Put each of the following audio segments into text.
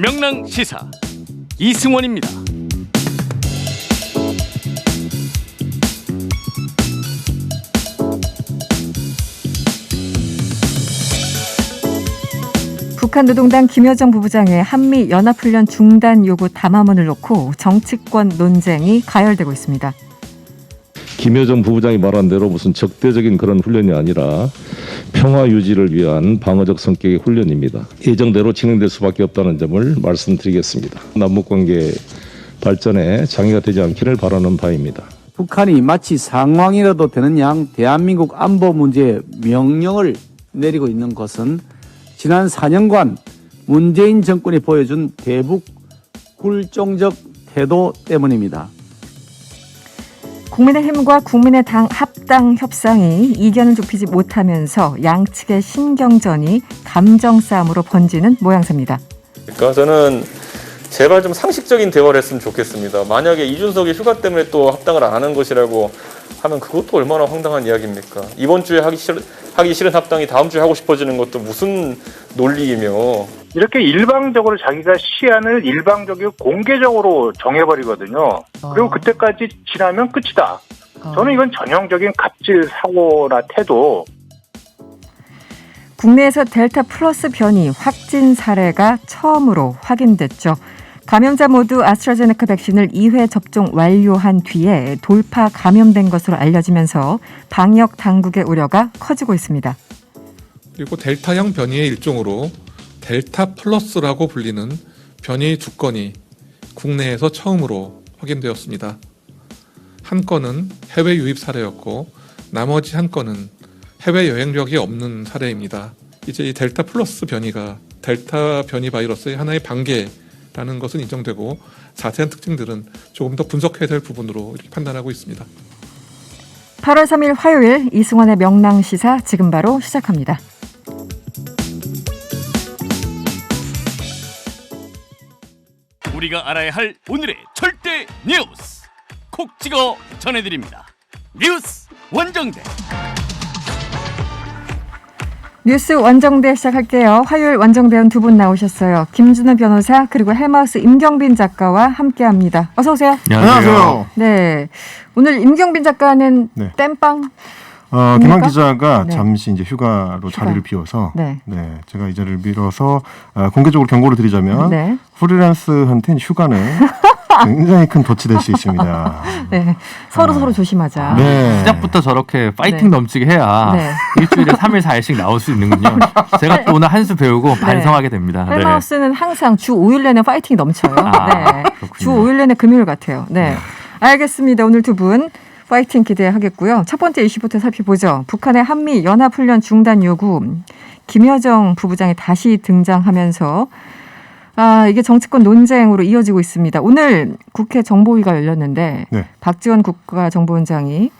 명랑시사 이승원입니다. 북한 노동당 김여정 부부장의 한미 연합훈련 중단 요구 담화문을 놓고 정치권 논쟁이 가열되고 있습니다. 김여정 부부장이 말한 대로 무슨 적대적인 그런 훈련이 아니라 평화 유지를 위한 방어적 성격의 훈련입니다. 예정대로 진행될 수밖에 없다는 점을 말씀드리겠습니다. 남북관계 발전에 장애가 되지 않기를 바라는 바입니다. 북한이 마치 상황이라도 되는 양 대한민국 안보 문제에 명령을 내리고 있는 것은 지난 4년간 문재인 정권이 보여준 대북 굴종적 태도 때문입니다. 국민의힘과 국민의당 합당 협상이 이견을 좁히지 못하면서 양측의 신경전이 감정 싸움으로 번지는 모양새입니다. 그러니까 저는 제발 좀 상식적인 대화를 했으면 좋겠습니다. 만약에 이준석이 휴가 때문에 또 합당을 안 하는 것이라고 하면 그것도 얼마나 황당한 이야기입니까? 이번 주에 하기 싫은 합당이 다음 주에 하고 싶어지는 것도 무슨 논리이며. 이렇게 일방적으로 자기가 시안을 일방적이고 공개적으로 정해버리거든요. 그리고 그때까지 지나면 끝이다. 저는 이건 전형적인 갑질 사고나 태도. 국내에서 델타 플러스 변이 확진 사례가 처음으로 확인됐죠. 감염자 모두 아스트라제네카 백신을 2회 접종 완료한 뒤에 돌파 감염된 것으로 알려지면서 방역 당국의 우려가 커지고 있습니다. 그리고 델타형 변이의 일종으로 델타 플러스라고 불리는 변이 2건이 국내에서 처음으로 확인되었습니다. 한 건은 해외 유입 사례였고 나머지 한 건은 해외 여행력이 없는 사례입니다. 이제 이 델타 플러스 변이가 델타 변이 바이러스의 하나의 반계라는 것은 인정되고 자세한 특징들은 조금 더 분석해야 될 부분으로 이렇게 판단하고 있습니다. 8월 3일 화요일 이승원의 명랑시사 지금 바로 시작합니다. 우리가 알아야 할 오늘의 절대 뉴스 콕 찍어 전해드립니다. 뉴스 원정대. 뉴스 원정대 시작할게요. 화요일 원정대원 두 분 나오셨어요. 김준호 변호사 그리고 헬마우스 임경빈 작가와 함께합니다. 어서 오세요. 안녕하세요. 네, 오늘 임경빈 작가는 네. 땜빵. 김한 기자가 네. 잠시 이제 휴가로 자리를 비워서 네. 제가 이 자리를 빌어서 공개적으로 경고를 드리자면 네. 프리랜스한테는 휴가는 굉장히 큰 덫이 될 수 있습니다. 네, 서로 조심하자. 네. 시작부터 저렇게 파이팅 네. 넘치게 해야 네. 일주일에 3일, 4일씩 나올 수 있는군요. 제가 또 오늘 한 수 배우고 반성하게 됩니다. 네. 헬마우스는 항상 주 5일 내내 파이팅이 넘쳐요. 네. 그렇군요. 주 5일 내내 금요일 같아요. 네. 알겠습니다. 오늘 두 분 파이팅 기대하겠고요. 첫 번째 이슈부터 살펴보죠. 북한의 한미 연합훈련 중단 요구. 김여정 부부장이 다시 등장하면서 이게 정치권 논쟁으로 이어지고 있습니다. 오늘 국회 정보위가 열렸는데 네. 박지원 국가정보원장이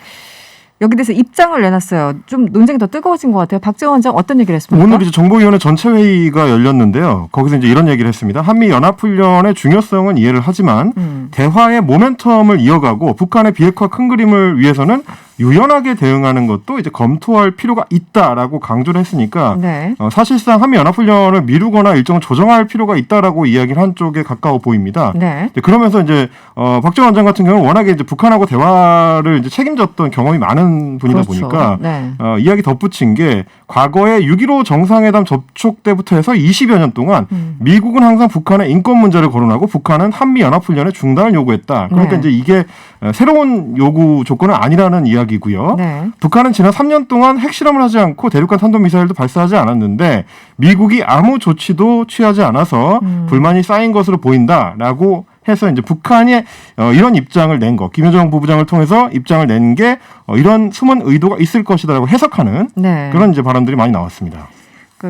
여기 대해서 입장을 내놨어요. 좀 논쟁이 더 뜨거워진 것 같아요. 박지원 원장 어떤 얘기를 했습니까? 오늘 이제 정보위원회 전체 회의가 열렸는데요. 거기서 이제 이런 얘기를 했습니다. 한미 연합훈련의 중요성은 이해를 하지만 대화의 모멘텀을 이어가고 북한의 비핵화 큰 그림을 위해서는 유연하게 대응하는 것도 이제 검토할 필요가 있다라고 강조를 했으니까 네. 사실상 한미 연합훈련을 미루거나 일정을 조정할 필요가 있다라고 이야기를 한 쪽에 가까워 보입니다. 네. 그러면서 이제 박지원 원장 같은 경우는 워낙에 이제 북한하고 대화를 이제 책임졌던 경험이 많은 분이다 그렇죠. 보니까 네. 이야기 덧붙인 게 과거에 6.15 정상회담 접촉 때부터 해서 20여 년 동안 미국은 항상 북한의 인권 문제를 거론하고 북한은 한미 연합훈련의 중단을 요구했다. 그러니까 네. 이제 이게 새로운 요구 조건은 아니라는 이야기고요. 네. 북한은 지난 3년 동안 핵실험을 하지 않고 대륙간 탄도미사일도 발사하지 않았는데 미국이 아무 조치도 취하지 않아서 불만이 쌓인 것으로 보인다라고 해서 이제 북한이 이런 입장을 낸 거, 김여정 부부장을 통해서 입장을 낸 게 이런 숨은 의도가 있을 것이다라고 해석하는 네. 그런 이제 발언들이 많이 나왔습니다.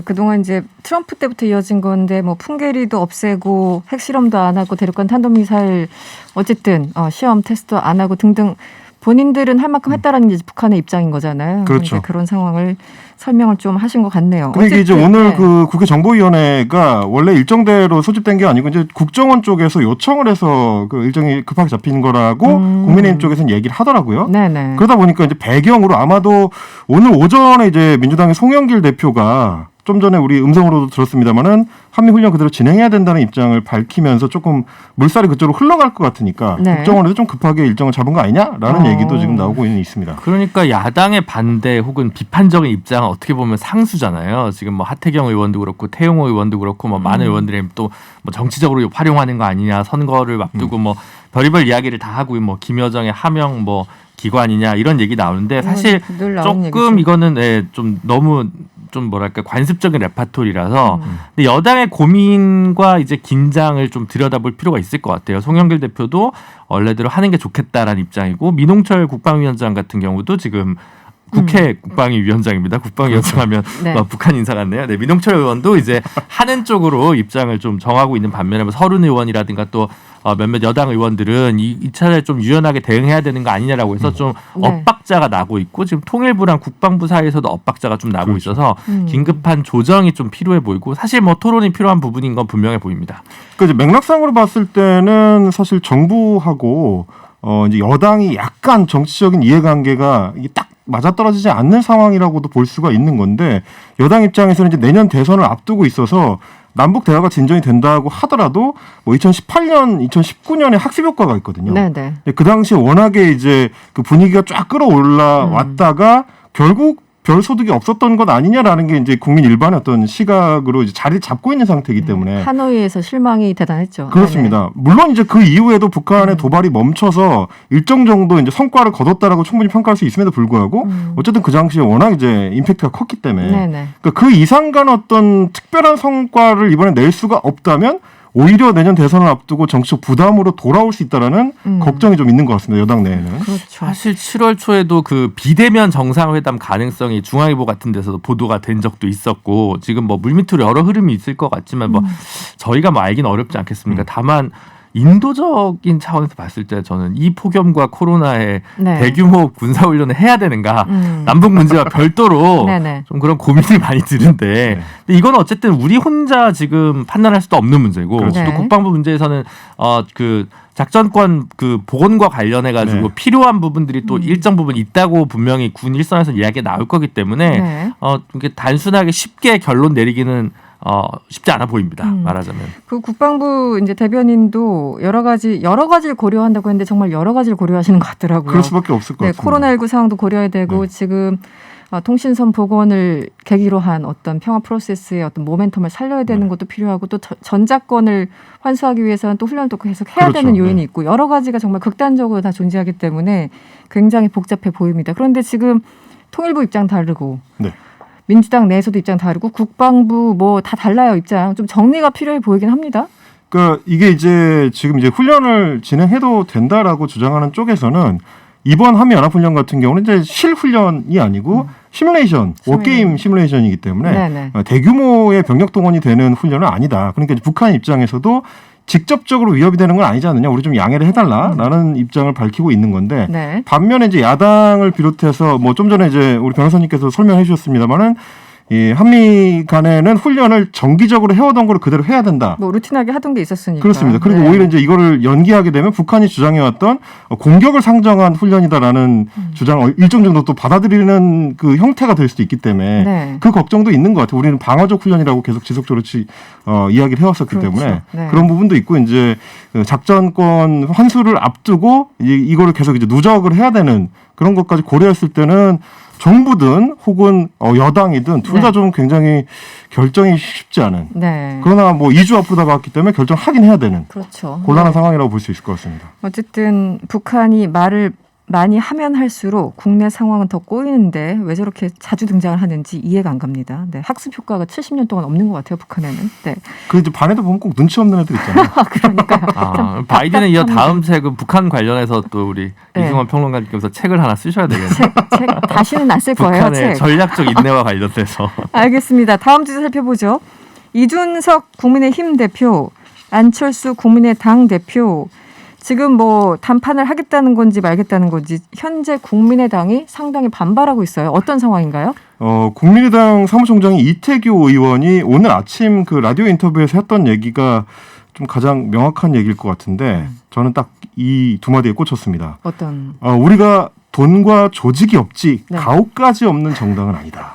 그동안 이제 트럼프 때부터 이어진 건데 뭐 풍계리도 없애고 핵실험도 안 하고 대륙간 탄도미사일 어쨌든 시험 테스트 안 하고 등등 본인들은 할 만큼 했다라는 게 북한의 입장인 거잖아요. 그렇죠. 그런 상황을 설명을 좀 하신 것 같네요. 근데 이게 이제 오늘 네. 그 국회 정보위원회가 원래 일정대로 소집된 게 아니고 이제 국정원 쪽에서 요청을 해서 그 일정이 급하게 잡힌 거라고 국민의힘 쪽에서는 얘기를 하더라고요. 네네. 그러다 보니까 이제 배경으로 아마도 오늘 오전에 이제 민주당의 송영길 대표가 좀 전에 우리 음성으로도 들었습니다만은 한미 훈련 그대로 진행해야 된다는 입장을 밝히면서 조금 물살이 그쪽으로 흘러갈 것 같으니까 네. 국정원에서 좀 급하게 일정을 잡은 거 아니냐라는 얘기도 지금 나오고 있습니다. 그러니까 야당의 반대 혹은 비판적인 입장은 어떻게 보면 상수잖아요. 지금 뭐 하태경 의원도 그렇고 태용호 의원도 그렇고 뭐 많은 의원들이 또 뭐 정치적으로 활용하는 거 아니냐, 선거를 앞두고 뭐 별의별 이야기를 다 하고 뭐 김여정의 하명 뭐 기관이냐 이런 얘기 나오는데 사실 늘 나오는 조금 얘기죠. 이거는 좀 너무 좀 뭐랄까 관습적인 레파토리라서 근데 여당의 고민과 이제 긴장을 좀 들여다볼 필요가 있을 것 같아요. 송영길 대표도 원래대로 하는 게 좋겠다라는 입장이고 민홍철 국방위원장 같은 경우도 지금 국회 국방위원장입니다. 국방위원장 하면 네. 북한 인사 같네요. 네, 민홍철 의원도 이제 하는 쪽으로 입장을 좀 정하고 있는 반면에 뭐 서른 의원이라든가 또 몇몇 여당 의원들은 이 차례 좀 유연하게 대응해야 되는 거 아니냐라고 해서 좀 네. 엇박자가 나고 있고 지금 통일부랑 국방부 사이에서도 엇박자가 좀 나고 있어서 긴급한 조정이 좀 필요해 보이고 사실 뭐 토론이 필요한 부분인 건 분명해 보입니다. 그러니까 이제 맥락상으로 봤을 때는 사실 정부하고 이제 여당이 약간 정치적인 이해관계가 이게 딱 맞아떨어지지 않는 상황이라고도 볼 수가 있는 건데 여당 입장에서는 이제 내년 대선을 앞두고 있어서 남북 대화가 진전이 된다고 하더라도 뭐 2018년, 2019년에 학습 효과가 있거든요. 네네. 그 당시에 워낙에 이제 그 분위기가 쫙 끌어올라왔다가 결국 별 소득이 없었던 것 아니냐라는 게 이제 국민 일반의 어떤 시각으로 이제 자리를 잡고 있는 상태이기 때문에 하노이에서 실망이 대단했죠. 그렇습니다. 물론 이제 그 이후에도 북한의 도발이 멈춰서 일정 정도 이제 성과를 거뒀다라고 충분히 평가할 수 있음에도 불구하고 어쨌든 그 당시에 워낙 이제 임팩트가 컸기 때문에 네네. 그러니까 그 이상 간 어떤 특별한 성과를 이번에 낼 수가 없다면 오히려 내년 대선을 앞두고 정치적 부담으로 돌아올 수 있다라는 걱정이 좀 있는 것 같습니다. 여당 내에는. 그렇죠. 사실 7월 초에도 그 비대면 정상회담 가능성이 중앙일보 같은 데서도 보도가 된 적도 있었고 지금 뭐 물밑으로 여러 흐름이 있을 것 같지만 뭐 저희가 뭐 알기는 어렵지 않겠습니까? 다만 인도적인 차원에서 봤을 때 저는 이 폭염과 코로나에 네. 대규모 군사훈련을 해야 되는가 남북 문제와 별도로 네네. 좀 그런 고민이 많이 드는데 근데 이건 어쨌든 우리 혼자 지금 판단할 수도 없는 문제고 그렇죠. 또 국방부 문제에서는 그 작전권 그 복원과 관련해 가지고 네. 필요한 부분들이 또 일정 부분 있다고 분명히 군 일선에서 이야기가 나올 거기 때문에 네. 이게 단순하게 쉽게 결론 내리기는 쉽지 않아 보입니다. 말하자면. 그 국방부 이제 대변인도 여러 가지를 고려한다고 했는데 정말 여러 가지를 고려하시는 것 같더라고요. 그럴 수밖에 없을 것 네, 같습니다. 코로나19 상황도 고려해야 되고 지금 통신선 복원을 계기로 한 어떤 평화 프로세스의 어떤 모멘텀을 살려야 되는 것도 필요하고 또 전자권을 환수하기 위해서는 또 훈련도 계속 해야 그렇죠. 되는 요인이 있고 여러 가지가 정말 극단적으로 다 존재하기 때문에 굉장히 복잡해 보입니다. 그런데 지금 통일부 입장 다르고 네. 민주당 내에서도 입장 다르고 국방부 뭐 다 달라요 입장. 좀 정리가 필요해 보이긴 합니다. 그러니까 이게 이제 지금 이제 훈련을 진행해도 된다라고 주장하는 쪽에서는 이번 한미 연합훈련 같은 경우는 이제 실훈련이 아니고 시뮬레이션, 워게임 시뮬레이션이기 때문에 네네. 대규모의 병력 동원이 되는 훈련은 아니다. 그러니까 이제 북한 입장에서도 직접적으로 위협이 되는 건 아니지 않느냐. 우리 좀 양해를 해달라라는 입장을 밝히고 있는 건데 네. 반면에 이제 야당을 비롯해서 뭐 좀 전에 이제 우리 변호사님께서 설명해 주셨습니다만은 이 한미 간에는 훈련을 정기적으로 해오던 걸 그대로 해야 된다. 뭐 루틴하게 하던 게 있었으니까. 그렇습니다. 그리고 네. 오히려 이제 이거를 연기하게 되면 북한이 주장해왔던 공격을 상정한 훈련이다라는 주장을 일정 정도 또 받아들이는 그 형태가 될 수도 있기 때문에 네. 그 걱정도 있는 것 같아요. 우리는 방어적 훈련이라고 계속 지속적으로 이야기를 해왔었기 그렇죠. 때문에 네. 그런 부분도 있고 이제 작전권 환수를 앞두고 이거를 계속 이제 누적을 해야 되는 그런 것까지 고려했을 때는 정부든 혹은 여당이든 둘 다 네. 좀 굉장히 결정이 쉽지 않은 네. 그러나 뭐 2주 앞으로 다가왔기 때문에 결정하긴 해야 되는 그렇죠. 곤란한 네. 상황이라고 볼 수 있을 것 같습니다. 어쨌든 북한이 말을 많이 하면 할수록 국내 상황은 더 꼬이는데 왜 저렇게 자주 등장을 하는지 이해가 안 갑니다. 네, 학습 효과가 70년 동안 없는 것 같아요, 북한에는. 네. 그 이제 반에도 보면 꼭 눈치 없는 애들 있잖아요. 그러니까요. 바이든은 이어 다음 책은 북한 관련해서 또 우리 네. 이승원 평론가님께서 책을 하나 쓰셔야 되겠네요. 책 다시는 안 쓸 거예요, 북한의 책. 전략적 인내와 관련돼서. 알겠습니다. 다음 주제 살펴보죠. 이준석 국민의힘 대표, 안철수 국민의당 대표, 지금 뭐 단판을 하겠다는 건지 말겠다는 건지 현재 국민의당이 상당히 반발하고 있어요. 어떤 상황인가요? 국민의당 사무총장이 이태규 의원이 오늘 아침 그 라디오 인터뷰에서 했던 얘기가 좀 가장 명확한 얘기일 것 같은데 저는 딱 이 두 마디에 꽂혔습니다. 어떤? 우리가 돈과 조직이 없지 네. 가오까지 없는 정당은 아니다.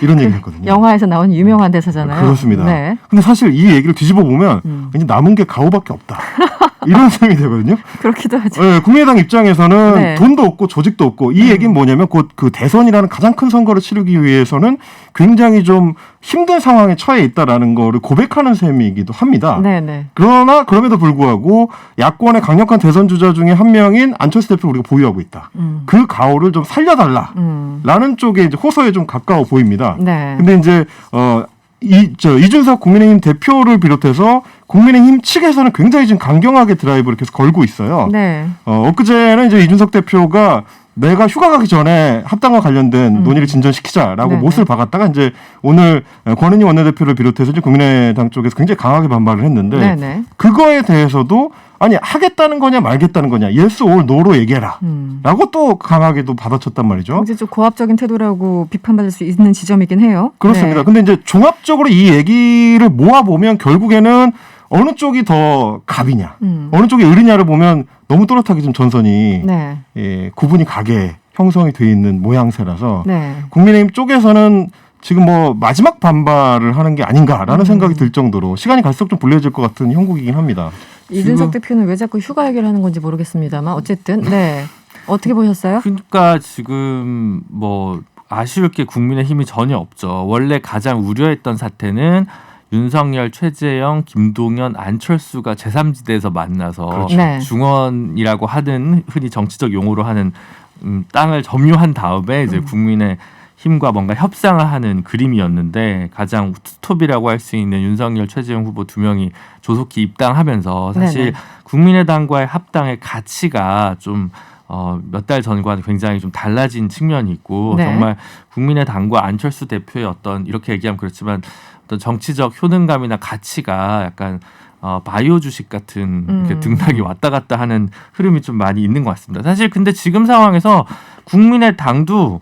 이런 얘기를 했거든요. 영화에서 나온 유명한 대사잖아요. 그렇습니다. 네. 근데 사실 이 얘기를 뒤집어 보면 이제 남은 게 가오밖에 없다. 이런 생각이 되거든요. 그렇기도 하죠. 네, 국민의당 입장에서는 네. 돈도 없고 조직도 없고 이 얘기는 뭐냐면 곧 그 대선이라는 가장 큰 선거를 치르기 위해서는 굉장히 좀 힘든 상황에 처해 있다라는 거를 고백하는 셈이기도 합니다. 네네. 그러나 그럼에도 불구하고 야권의 강력한 대선 주자 중에 한 명인 안철수 대표를 우리가 보유하고 있다. 그 가오를 좀 살려달라라는 쪽에 이제 호소에 좀 가까워 보입니다. 네. 근데 이제 이준석 국민의힘 대표를 비롯해서 국민의힘 측에서는 굉장히 지금 강경하게 드라이브를 계속 걸고 있어요. 네. 엊그제는 이제 이준석 대표가 내가 휴가 가기 전에 합당과 관련된 논의를 진전시키자라고 네네. 못을 박았다가 이제 오늘 권은희 원내대표를 비롯해서 이제 국민의당 쪽에서 굉장히 강하게 반발을 했는데 네네. 그거에 대해서도 아니 하겠다는 거냐 말겠다는 거냐 yes or no로 얘기해라 라고 또 강하게도 받아쳤단 말이죠. 이제 좀 고압적인 태도라고 비판받을 수 있는 지점이긴 해요. 그렇습니다. 네. 근데 이제 종합적으로 이 얘기를 모아보면 결국에는 어느 쪽이 더 갑이냐 어느 쪽이 을이냐를 보면 너무 또렷하게 지금 전선이 네. 구분이 가게 형성이 돼 있는 모양새라서 네. 국민의힘 쪽에서는 지금 뭐 마지막 반발을 하는 게 아닌가라는 생각이 들 정도로 시간이 갈수록 좀 불리해질 것 같은 형국이긴 합니다. 이준석 대표는 왜 자꾸 휴가 얘기를 하는 건지 모르겠습니다만 어쨌든 네. 어떻게 보셨어요? 그러니까 지금 뭐 아쉬울 게 국민의힘이 전혀 없죠. 원래 가장 우려했던 사태는 윤석열, 최재형, 김동연, 안철수가 제3지대에서 만나서 그렇죠. 네. 중원이라고 하는 흔히 정치적 용어로 하는 땅을 점유한 다음에 이제 국민의 힘과 뭔가 협상을 하는 그림이었는데 가장 스톱이라고 할 수 있는 윤석열, 최재형 후보 두 명이 조속히 입당하면서 사실 네네. 국민의당과의 합당의 가치가 좀 몇 달 전과 굉장히 좀 달라진 측면이 있고 네. 정말 국민의당과 안철수 대표의 어떤 이렇게 얘기하면 그렇지만 어떤 정치적 효능감이나 가치가 약간 바이오 주식 같은 이렇게 등락이 왔다 갔다 하는 흐름이 좀 많이 있는 것 같습니다. 사실 근데 지금 상황에서 국민의당도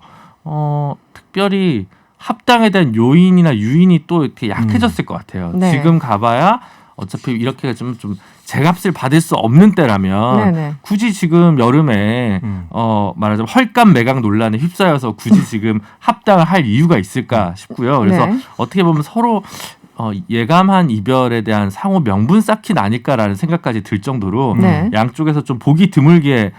특별히 합당에 대한 요인이나 유인이 또 이렇게 약해졌을 것 같아요. 네. 지금 가봐야 어차피 이렇게 좀 제값을 받을 수 없는 때라면 네네. 굳이 지금 여름에 말하자면 헐값 매각 논란에 휩싸여서 굳이 지금 합당을 할 이유가 있을까 싶고요. 그래서 네. 어떻게 보면 서로 예감한 이별에 대한 상호 명분 쌓긴 아닐까라는 생각까지 들 정도로 네. 양쪽에서 좀 보기 드물게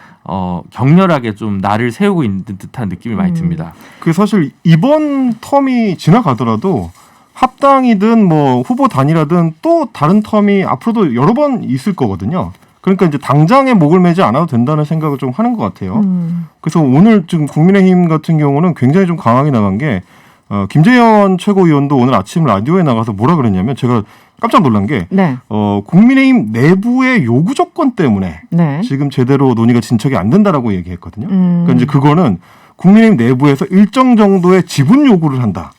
격렬하게 좀 날을 세우고 있는 듯한 느낌이 많이 듭니다. 그 사실 이번 텀이 지나가더라도 합당이든 뭐 후보 단일화든 또 다른 텀이 앞으로도 여러 번 있을 거거든요. 그러니까 이제 당장에 목을 매지 않아도 된다는 생각을 좀 하는 것 같아요. 그래서 오늘 지금 국민의힘 같은 경우는 굉장히 좀 강하게 나간 게 김재현 최고위원도 오늘 아침 라디오에 나가서 뭐라 그랬냐면 제가 깜짝 놀란 게 네. 국민의힘 내부의 요구 조건 때문에 네. 지금 제대로 논의가 진척이 안 된다라고 얘기했거든요. 그러니까 이제 그거는 국민의힘 내부에서 일정 정도의 지분 요구를 한다.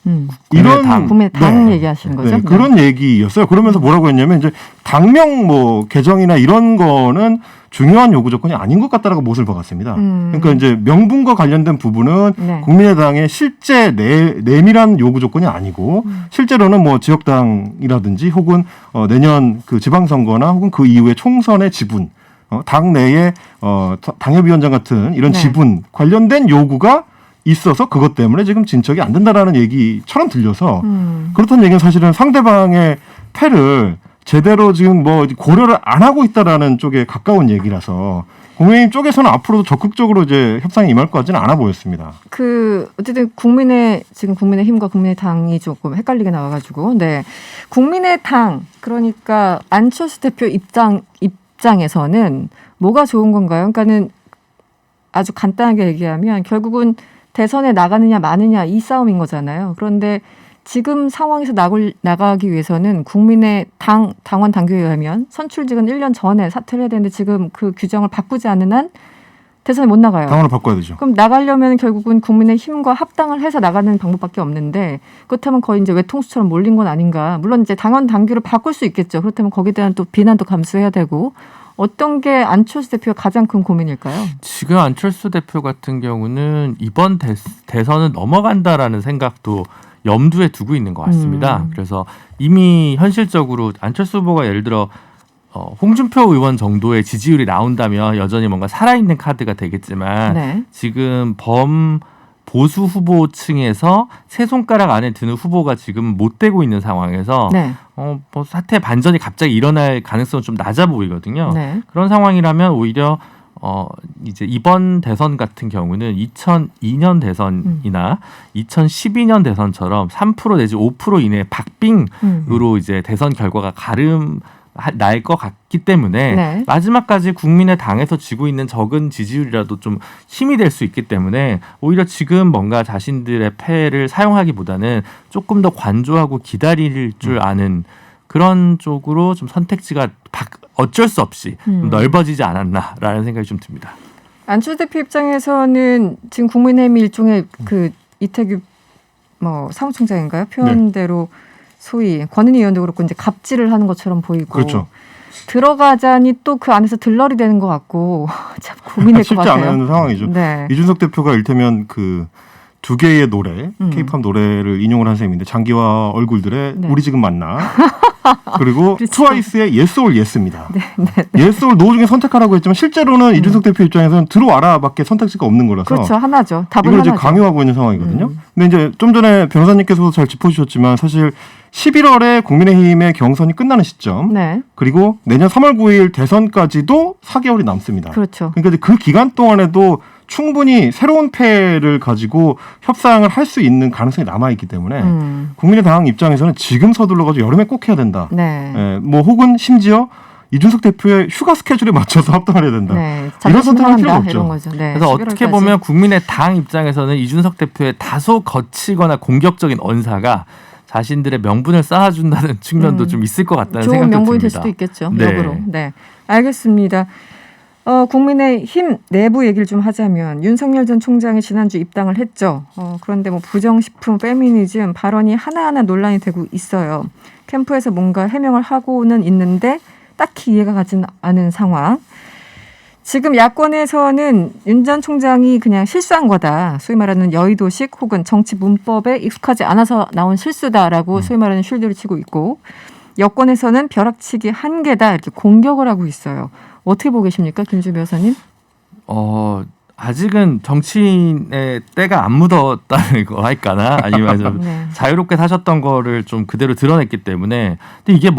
이런 국민의당 얘기하시는 거죠? 네, 그런 얘기였어요. 그러면서 뭐라고 했냐면 이제 당명 뭐 개정이나 이런 거는 중요한 요구 조건이 아닌 것 같다라고 못을 박았습니다. 그러니까 이제 명분과 관련된 부분은 네. 국민의당의 실제 내밀한 요구 조건이 아니고 실제로는 뭐 지역당이라든지 혹은 내년 그 지방선거나 혹은 그 이후에 총선의 지분 당 내에 당협위원장 같은 이런 네. 지분 관련된 요구가 있어서 그것 때문에 지금 진척이 안 된다라는 얘기처럼 들려서 그렇다는 얘기는 사실은 상대방의 패를 제대로 지금 뭐 고려를 안 하고 있다라는 쪽에 가까운 얘기라서 국민의힘 쪽에서는 앞으로도 적극적으로 이제 협상에 임할 것 같지는 않아 보였습니다. 어쨌든 지금 국민의힘과 국민의당이 조금 헷갈리게 나와가지고, 네. 국민의당, 그러니까 안철수 대표 입장에서는 뭐가 좋은 건가요? 그러니까는 아주 간단하게 얘기하면 결국은 대선에 나가느냐 마느냐 이 싸움인 거잖아요. 그런데 지금 상황에서 나가기 위해서는 국민의 당원 당규에 의하면 선출직은 1년 전에 사퇴를 해야 되는데 지금 그 규정을 바꾸지 않는 한 대선에 못 나가요. 당원을 바꿔야 되죠. 그럼 나가려면 결국은 국민의 힘과 합당을 해서 나가는 방법밖에 없는데 그렇다면 거의 이제 외통수처럼 몰린 건 아닌가. 물론 이제 당원 당규를 바꿀 수 있겠죠. 그렇다면 거기에 대한 또 비난도 감수해야 되고 어떤 게 안철수 대표의 가장 큰 고민일까요? 지금 안철수 대표 같은 경우는 이번 대선은 넘어간다라는 생각도 염두에 두고 있는 것 같습니다. 그래서 이미 현실적으로 안철수 후보가 예를 들어 홍준표 의원 정도의 지지율이 나온다면 여전히 뭔가 살아있는 카드가 되겠지만 네. 지금 보수 후보층에서 세 손가락 안에 드는 후보가 지금 못 되고 있는 상황에서 네. 뭐 사태 반전이 갑자기 일어날 가능성은 좀 낮아 보이거든요. 네. 그런 상황이라면 오히려 이제 이번 대선 같은 경우는 2002년 대선이나 2012년 대선처럼 3% 내지 5% 이내 박빙으로 이제 대선 결과가 날 것 같기 때문에 네. 마지막까지 국민의 당에서 지고 있는 적은 지지율이라도 좀 힘이 될 수 있기 때문에 오히려 지금 뭔가 자신들의 패를 사용하기보다는 조금 더 관조하고 기다릴 줄 아는 그런 쪽으로 좀 선택지가 어쩔 수 없이 좀 넓어지지 않았나라는 생각이 좀 듭니다. 안철수 대표 입장에서는 지금 국민의힘 일종의 그 이태규 사무총장인가요? 표현대로 소위 권은희 의원도 그렇고 이제 갑질을 하는 것처럼 보이고 그렇죠. 들어가자니 또 그 안에서 들러리 되는 것 같고 참 고민될 것 쉽지 같아요. 않은 상황이죠. 네. 이준석 대표가 일테면 그 두 개의 노래, K-팝 노래를 인용을 한 셈인데 장기화 얼굴들의 네. 우리 지금 만나 그리고 그렇죠. 트와이스의 Yes or Yes입니다. 네. Yes or No 중에 선택하라고 했지만 실제로는 이준석 대표 입장에서는 들어와라밖에 선택지가 없는 거라서 그렇죠. 하나죠. 답은 이걸 이제 하나죠. 강요하고 있는 상황이거든요. 근데 이제 좀 전에 변호사님께서도 잘 짚어주셨지만 사실 11월에 국민의힘의 경선이 끝나는 시점 네. 그리고 내년 3월 9일 대선까지도 4개월이 남습니다. 그렇죠. 그러니까 이제 그 기간 동안에도 충분히 새로운 패를 가지고 협상을 할 수 있는 가능성이 남아있기 때문에 국민의당 입장에서는 지금 서둘러가지고 여름에 꼭 해야 된다. 네. 혹은 심지어 이준석 대표의 휴가 스케줄에 맞춰서 합당을 해야 된다. 네. 이런 선택할 필요가 한다, 없죠. 이런 거죠. 네. 그래서 어떻게 11월까지. 보면 국민의당 입장에서는 이준석 대표의 다소 거치거나 공격적인 언사가 자신들의 명분을 쌓아준다는 측면도 좀 있을 것 같다는 좋은 생각도 명분이 될 듭니다. 수도 있겠죠. 네. 역으로. 네. 알겠습니다. 국민의힘 내부 얘기를 좀 하자면 윤석열 전 총장이 지난주 입당을 했죠. 그런데 부정식품, 페미니즘 발언이 하나하나 논란이 되고 있어요. 캠프에서 뭔가 해명을 하고는 있는데 딱히 이해가 가지는 않은 상황. 지금 야권에서는 윤 전 총장이 그냥 실수한 거다. 소위 말하는 여의도식 혹은 정치 문법에 익숙하지 않아서 나온 실수다라고 소위 말하는 쉴드를 치고 있고 여권에서는 벼락치기 한계다 이렇게 공격을 하고 있어요. 어떻게 보고 계십니까, 김주 변호사님? 아직은 정치인의 때가 안 묻었다는 거 할까나 아니면 좀 네. 자유롭게 사셨던 거를 좀 그대로 드러냈기 때문에 근데 이게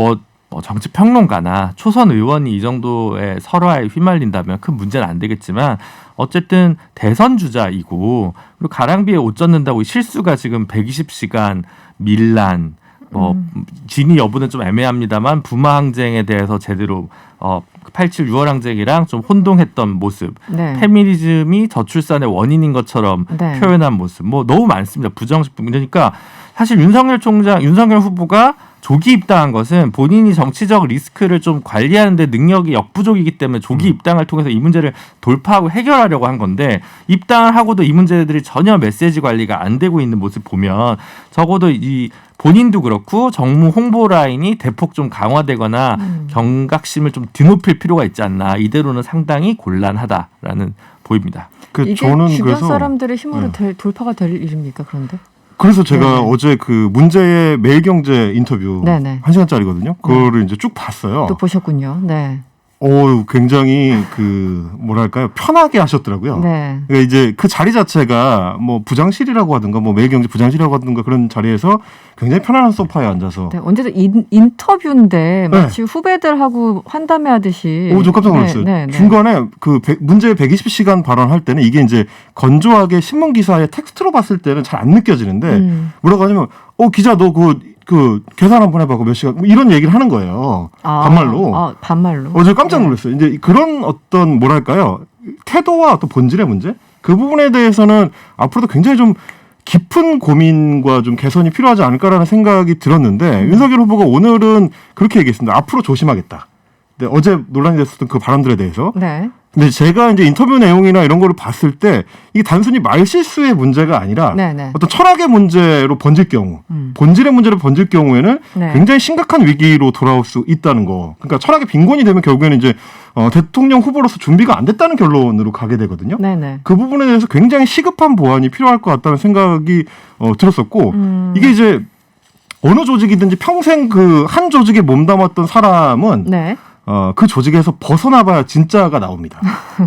정치 평론가나 초선 의원이 이 정도의 설화에 휘말린다면 큰 문제는 안 되겠지만 어쨌든 대선 주자이고 그리고 가랑비에 옷 젖는다고 실수가 지금 120시간 밀란 진위 여부는 좀 애매합니다만 부마 항쟁에 대해서 제대로 87 6월 항쟁이랑 좀 혼동했던 모습, 네. 페미니즘이 저출산의 원인인 것처럼 네. 표현한 모습, 너무 많습니다. 부정식품. 그러니까 사실 윤석열 후보가 조기 입당한 것은 본인이 정치적 리스크를 좀 관리하는 데 능력이 역부족이기 때문에 조기 입당을 통해서 이 문제를 돌파하고 해결하려고 한 건데 입당을 하고도 이 문제들이 전혀 메시지 관리가 안 되고 있는 모습 보면 적어도 이 본인도 그렇고 정무 홍보 라인이 대폭 좀 강화되거나 경각심을 좀 드높일 필요가 있지 않나. 이대로는 상당히 곤란하다라는 보입니다. 이게 저는 주변 그래서 사람들의 힘으로 돌파가 될 일입니까? 그런데? 그래서 제가 네네. 어제 그 문제의 매일경제 인터뷰 네네. 1시간짜리거든요. 그거를 이제 쭉 봤어요. 또 보셨군요. 네. 굉장히 뭐랄까요 편하게 하셨더라고요. 네. 그러니까 이제 그 자리 자체가 부장실이라고 하든가 매일경제 부장실이라고 하든가 그런 자리에서 굉장히 편안한 소파에 앉아서 네. 언제도 인터뷰인데 마치 후배들하고 환담회 하듯이. 저 깜짝 놀랐어요. 네. 중간에 문제 120시간 발언할 때는 이게 이제 건조하게 신문 기사에 텍스트로 봤을 때는 잘 안 느껴지는데 뭐라고 하냐면 기자 너 그 계산 한번 해봐. 몇 시간 이런 얘기를 하는 거예요. 반말로. 반말로. 어제 깜짝 놀랐어요. 이제 그런 어떤 뭐랄까요 태도와 또 본질의 문제 그 부분에 대해서는 앞으로도 굉장히 좀 깊은 고민과 좀 개선이 필요하지 않을까라는 생각이 들었는데 윤석열 후보가 오늘은 그렇게 얘기했습니다. 앞으로 조심하겠다. 근데 어제 논란이 됐었던 그 발언들에 대해서. 네. 근데 제가 이제 인터뷰 내용이나 이런 거를 봤을 때 이게 단순히 말실수의 문제가 아니라 네네. 어떤 철학의 문제로 번질 경우, 본질의 문제로 번질 경우에는 네. 굉장히 심각한 위기로 돌아올 수 있다는 거. 그러니까 철학의 빈곤이 되면 결국에는 이제 대통령 후보로서 준비가 안 됐다는 결론으로 가게 되거든요. 네네. 그 부분에 대해서 굉장히 시급한 보완이 필요할 것 같다는 생각이 들었었고 이게 이제 어느 조직이든지 평생 그 한 조직에 몸담았던 사람은 네. 그 조직에서 벗어나봐야 진짜가 나옵니다.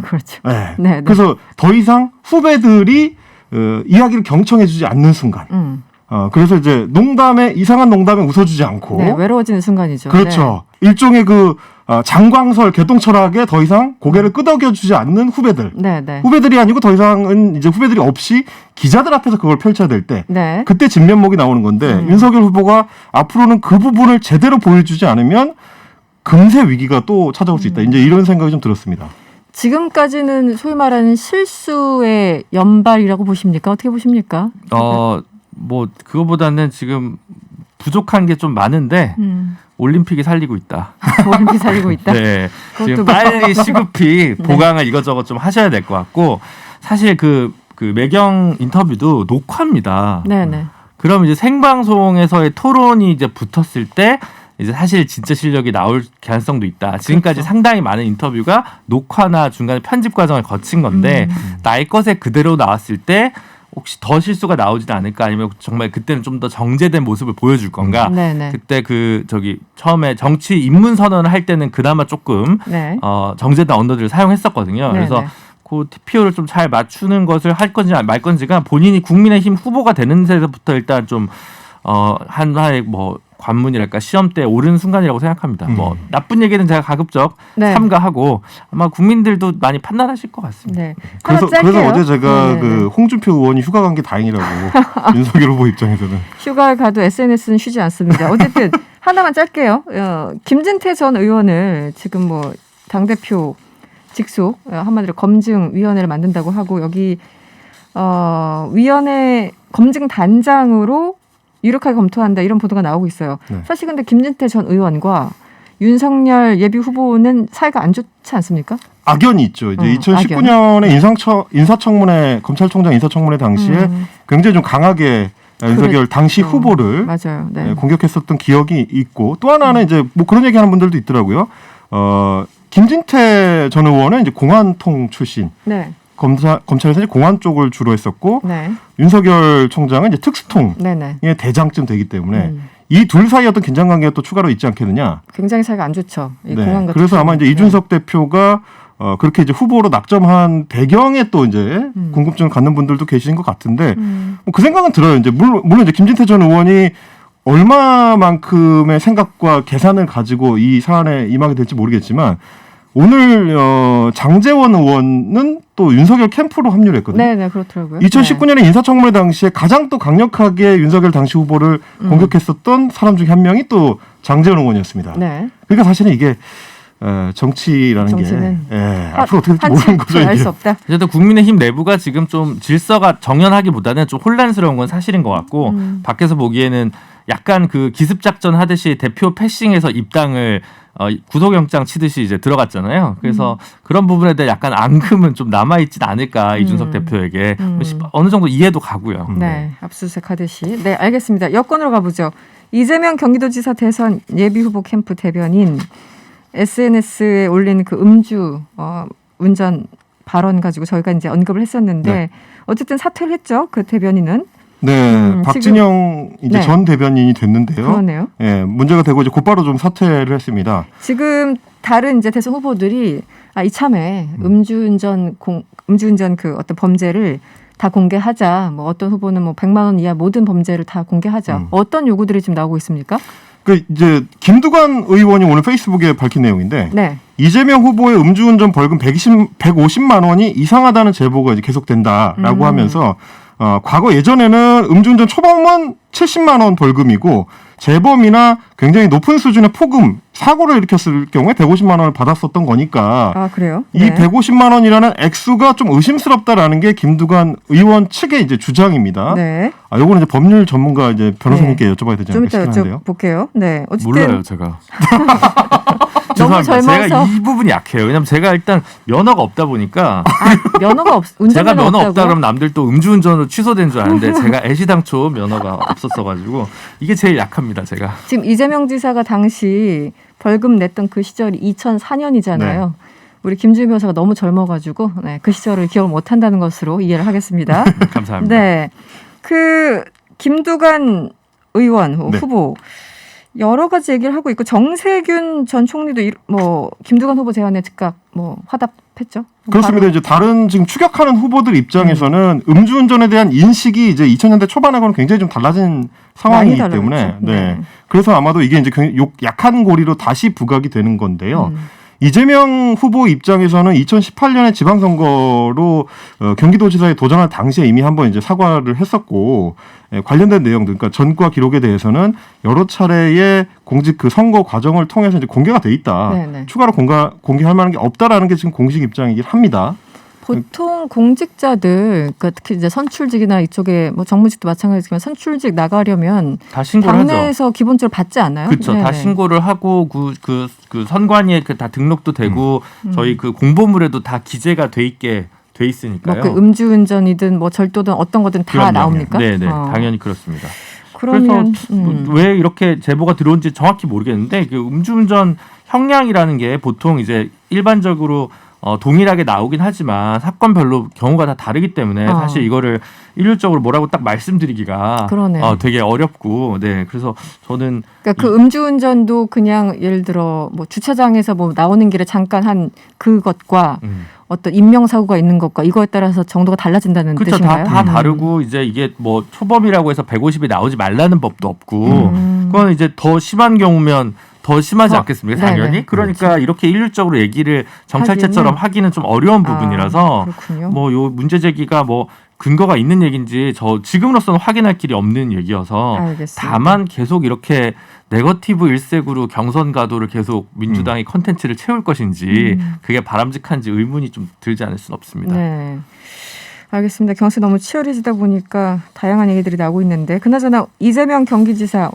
그렇죠. 네. 네. 그래서 더 이상 후배들이 이야기를 경청해주지 않는 순간. 그래서 이제 이상한 농담에 웃어주지 않고. 네, 외로워지는 순간이죠. 그렇죠. 네. 일종의 장광설 개똥철학에 더 이상 고개를 끄덕여주지 않는 후배들. 네, 네. 후배들이 아니고 더 이상은 이제 후배들이 없이 기자들 앞에서 그걸 펼쳐야 될 때. 네. 그때 진면목이 나오는 건데 윤석열 후보가 앞으로는 그 부분을 제대로 보여주지 않으면 금세 위기가 또 찾아올 수 있다. 이제 이런 생각이 좀 들었습니다. 지금까지는 소위 말하는 실수의 연발이라고 보십니까? 어떻게 보십니까? 뭐 그거보다는 지금 부족한 게 좀 많은데 올림픽이 살리고 있다. 올림픽 살리고 있다. 네, 지금 그것도 빨리 시급히 보강을 이것저것 좀 하셔야 될 것 같고 사실 그 매경 인터뷰도 녹화입니다. 네네. 그럼 이제 생방송에서의 토론이 이제 붙었을 때 이제 사실 진짜 실력이 나올 가능성도 있다. 지금까지 그렇죠. 상당히 많은 인터뷰가 녹화나 중간에 편집 과정을 거친 건데 나의 것에 그대로 나왔을 때 혹시 더 실수가 나오지는 않을까 아니면 정말 그때는 좀 더 정제된 모습을 보여줄 건가? 네네. 그때 처음에 정치 입문 선언을 할 때는 그나마 조금 네. 정제된 언어들을 사용했었거든요. 네네. 그래서 그 TPO를 좀 잘 맞추는 것을 할 건지 말 건지가 본인이 국민의힘 후보가 되는 데서부터 일단 좀 하나의 뭐 관문이랄까 시험 때 오른 순간이라고 생각합니다. 뭐 나쁜 얘기는 제가 가급적 네. 삼가하고 아마 국민들도 많이 판단하실 것 같습니다. 네. 그래서 어제 제가 네네네. 홍준표 의원이 휴가 간 게 다행이라고 윤석열 후보 입장에서는. 휴가를 가도 SNS는 쉬지 않습니다. 어쨌든 하나만 짧게요. 김진태 전 의원을 지금 뭐 당대표 직속 한마디로 검증위원회를 만든다고 하고 여기 위원회 검증단장으로 유력하게 검토한다 이런 보도가 나오고 있어요. 네. 사실 근데 김진태 전 의원과 윤석열 예비 후보는 사이가 안 좋지 않습니까? 악연이 있죠. 이제 2019년에 인사청문회 검찰총장 인사청문회 당시에 굉장히 좀 강하게 윤석열 당시 후보를 맞아요. 네. 공격했었던 기억이 있고 또 하나는 이제 뭐 그런 얘기하는 분들도 있더라고요. 김진태 전 의원은 이제 공안통 출신. 네. 검찰에서 이제 공안 쪽을 주로 했었고 네. 윤석열 총장은 이제 특수통의 네네. 대장쯤 되기 때문에 이 둘 사이 어떤 긴장관계가 또 추가로 있지 않겠느냐. 굉장히 사이가 안 좋죠. 이 네. 공항 같은 그래서 아마 이제 경우는. 이준석 대표가 그렇게 이제 후보로 낙점한 배경에 또 이제 궁금증을 갖는 분들도 계신 것 같은데 뭐 그 생각은 들어요. 이제 물론 이제 김진태 전 의원이 얼마만큼의 생각과 계산을 가지고 이 사안에 임하게 될지 모르겠지만 오늘 장제원 의원은 또 윤석열 캠프로 합류를 했거든요. 네네 그렇더라고요. 2019년에 인사청문회 당시에 가장 또 강력하게 윤석열 당시 후보를 공격했었던 사람 중에 한 명이 또 장제원 의원이었습니다. 네. 그러니까 사실은 이게 정치라는 정치는 게 앞으로 어떻게 될지 모르는 거죠. 알 이게. 수 없다. 어쨌든 국민의힘 내부가 지금 좀 질서가 정연하기보다는 좀 혼란스러운 건 사실인 것 같고 밖에서 보기에는 약간 그 기습작전 하듯이 대표 패싱해서 입당을 구속영장 치듯이 이제 들어갔잖아요. 그래서 그런 부분에 대해 약간 앙금은 좀 남아있진 않을까 이준석 대표에게 어느 정도 이해도 가고요. 네, 압수수색 하듯이. 네, 알겠습니다. 여권으로 가보죠. 이재명 경기도지사 대선 예비후보 캠프 대변인 SNS에 올린 그 음주 운전 발언 가지고 저희가 이제 언급을 했었는데 네. 어쨌든 사퇴를 했죠. 그 대변인은. 네, 박진영 이제 네. 전 대변인이 됐는데요. 그러네요. 예, 문제가 되고 이제 곧바로 좀 사퇴를 했습니다. 지금 다른 이제 대선 후보들이 이참에 음주운전 그 어떤 범죄를 다 공개하자. 뭐 어떤 후보는 뭐 100만 원 이하 모든 범죄를 다 공개하자. 어떤 요구들이 지금 나오고 있습니까? 그 이제 김두관 의원이 오늘 페이스북에 밝힌 내용인데 네. 이재명 후보의 음주운전 벌금 150만 원이 이상하다는 제보가 이제 계속된다라고 하면서 과거 예전에는 음주운전 초범은 70만 원 벌금이고 재범이나 굉장히 높은 수준의 폭음 사고를 일으켰을 경우에 150만 원을 받았었던 거니까 아 그래요? 이 150만 원이라는 액수가 좀 의심스럽다라는 게 김두관 의원 측의 이제 주장입니다. 네. 요거는 이제 법률 전문가 이제 변호사님께 여쭤봐야 되지 좀 않을까 이따 싶긴 한데요. 여쭤볼게요. 네. 어쨌든 몰라요, 제가. 너무 죄송합니다. 젊어서. 제가 이 부분이 약해요. 왜냐면 제가 일단 면허가 없다 보니까 면허가 제가 운전면허 면허 없다고요? 없다 그러면 남들 또 음주운전으로 취소된 줄 아는데 제가 애시당초 면허가 없었어가지고 이게 제일 약합니다, 제가. 지금 이재명 지사가 당시 벌금 냈던 그 시절이 2004년이잖아요. 네. 우리 김주희 변호사가 너무 젊어가지고 그 시절을 기억을 못한다는 것으로 이해를 하겠습니다. 감사합니다. 네, 그 김두관 의원 네. 후보 여러 가지 얘기를 하고 있고 정세균 전 총리도 뭐 김두관 후보 제안에 즉각 뭐 화답했죠. 그렇습니다. 이제 다른 지금 추격하는 후보들 입장에서는 음주운전에 대한 인식이 이제 2000년대 초반하고는 굉장히 좀 달라진 상황이기 많이 때문에 달라졌죠. 네. 그래서 아마도 이게 이제 약한 고리로 다시 부각이 되는 건데요. 이재명 후보 입장에서는 2018년에 지방선거로 경기도지사에 도전할 당시에 이미 한번 이제 사과를 했었고 관련된 내용들, 그러니까 전과 기록에 대해서는 여러 차례의 공직 그 선거 과정을 통해서 이제 공개가 돼 있다. 네네. 추가로 공개할 만한 게 없다라는 게 지금 공식 입장이긴 합니다. 보통 공직자들, 그러니까 특히 이제 선출직이나 이쪽에 뭐 정무직도 마찬가지지만 선출직 나가려면 다 신고를 하죠. 당내에서 기본적으로 받지 않나요? 그렇죠. 다 네네. 신고를 하고 그 선관위에 다 등록도 되고 저희 그 공보물에도 다 기재가 돼 있게 돼 있으니까요. 뭐 그 음주운전이든 뭐 절도든 어떤 거든 다 그럼요. 나옵니까? 네네, 당연히 그렇습니다. 그러면 그래서 왜 이렇게 제보가 들어온지 정확히 모르겠는데 그 음주운전 형량이라는 게 보통 이제 일반적으로 동일하게 나오긴 하지만 사건별로 경우가 다 다르기 때문에 사실 이거를 일률적으로 뭐라고 딱 말씀드리기가 그러네. 되게 어렵고, 네, 그래서 저는 그러니까 그 음주운전도 그냥 예를 들어 뭐 주차장에서 뭐 나오는 길에 잠깐 한 그것과 어떤 인명사고가 있는 것과 이거에 따라서 정도가 달라진다는 그렇죠. 뜻인가요? 다 다르고 이제 이게 뭐 초범이라고 해서 150이 나오지 말라는 법도 없고 그건 이제 더 심한 경우면 더 심하지 않겠습니까? 당연히. 네네. 그러니까 이렇게 일률적으로 얘기를 정찰제처럼 하기는 좀 어려운 부분이라서 그렇군요. 뭐 요 문제 제기가 뭐 근거가 있는 얘기인지 저 지금으로서는 확인할 길이 없는 얘기여서 알겠습니다. 다만 계속 이렇게 네거티브 일색으로 경선 가도를 계속 민주당이 컨텐츠를 채울 것인지 그게 바람직한지 의문이 좀 들지 않을 수는 없습니다. 네. 알겠습니다. 경선 너무 치열해지다 보니까 다양한 얘기들이 나오고 있는데 그나저나 이재명 경기지사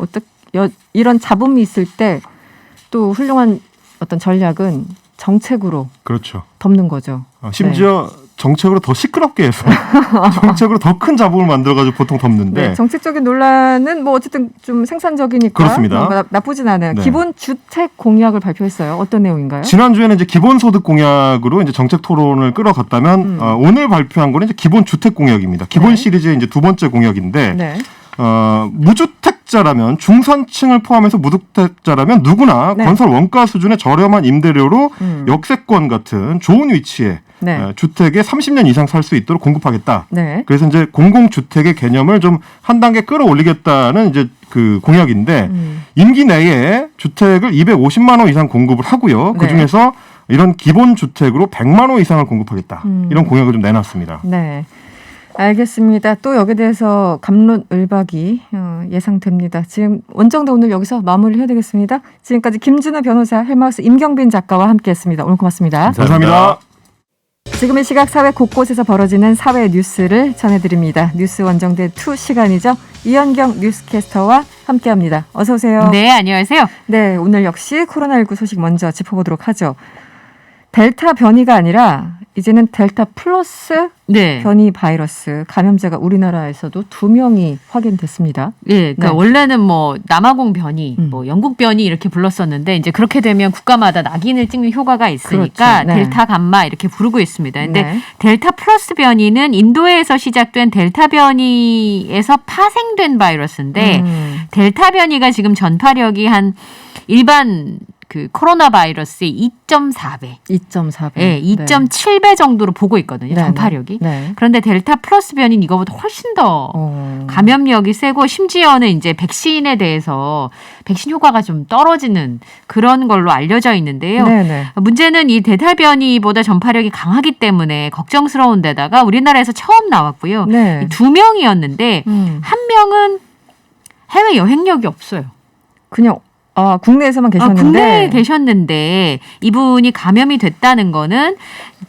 이런 잡음이 있을 때 또 훌륭한 어떤 전략은 정책으로 그렇죠. 덮는 거죠. 심지어 정책으로 더 시끄럽게 해서 정책으로 더 큰 잡음을 만들어가지고 보통 덮는데 네, 정책적인 논란은 뭐 어쨌든 좀 생산적이니까 그렇습니다. 뭐 나쁘진 않아요. 네. 기본 주택 공약을 발표했어요. 어떤 내용인가요? 지난주에는 이제 기본소득 공약으로 이제 정책 토론을 끌어갔다면 오늘 발표한 거는 이제 기본 주택 공약입니다. 기본 네. 시리즈의 이제 두 번째 공약인데 네. 무주택자라면 중산층을 포함해서 무주택자라면 누구나 네. 건설 원가 수준의 저렴한 임대료로 역세권 같은 좋은 위치에 네. 주택에 30년 이상 살 수 있도록 공급하겠다. 네. 그래서 이제 공공주택의 개념을 좀 한 단계 끌어올리겠다는 이제 그 공약인데 임기 내에 주택을 250만 호 이상 공급을 하고요. 네. 그 중에서 이런 기본 주택으로 100만 호 이상을 공급하겠다. 이런 공약을 좀 내놨습니다. 네. 알겠습니다. 또 여기에 대해서 갑론을박이 예상됩니다. 지금 원정대 오늘 여기서 마무리해야 되겠습니다. 지금까지 김준호 변호사, 헬마우스 임경빈 작가와 함께했습니다. 오늘 고맙습니다. 감사합니다. 지금 이 시각 사회 곳곳에서 벌어지는 사회 뉴스를 전해드립니다. 뉴스 원정대 2 시간이죠. 이현경 뉴스캐스터와 함께합니다. 어서 오세요. 네, 안녕하세요. 네, 오늘 역시 코로나19 소식 먼저 짚어보도록 하죠. 델타 변이가 아니라 이제는 델타 플러스 네. 변이 바이러스 감염자가 우리나라에서도 2명이 확인됐습니다. 예, 그러니까 네. 원래는 뭐 남아공 변이, 뭐 영국 변이 이렇게 불렀었는데 이제 그렇게 되면 국가마다 낙인을 찍는 효과가 있으니까 그렇죠. 네. 델타 감마 이렇게 부르고 있습니다. 근데 네. 델타 플러스 변이는 인도에서 시작된 델타 변이에서 파생된 바이러스인데 델타 변이가 지금 전파력이 한 일반 그 코로나 바이러스의 2.4배. 2.4배. 네, 2.7배 정도로 보고 있거든요. 네, 전파력이. 네. 그런데 델타 플러스 변이는 이거보다 훨씬 더 감염력이 세고 심지어는 이제 백신에 대해서 백신 효과가 좀 떨어지는 그런 걸로 알려져 있는데요. 네네. 문제는 이 델타 변이보다 전파력이 강하기 때문에 걱정스러운 데다가 우리나라에서 처음 나왔고요. 네. 2명이었는데 한 명은 해외 여행력이 없어요. 그냥 국내에서만 계셨는데. 국내에 계셨는데 이분이 감염이 됐다는 거는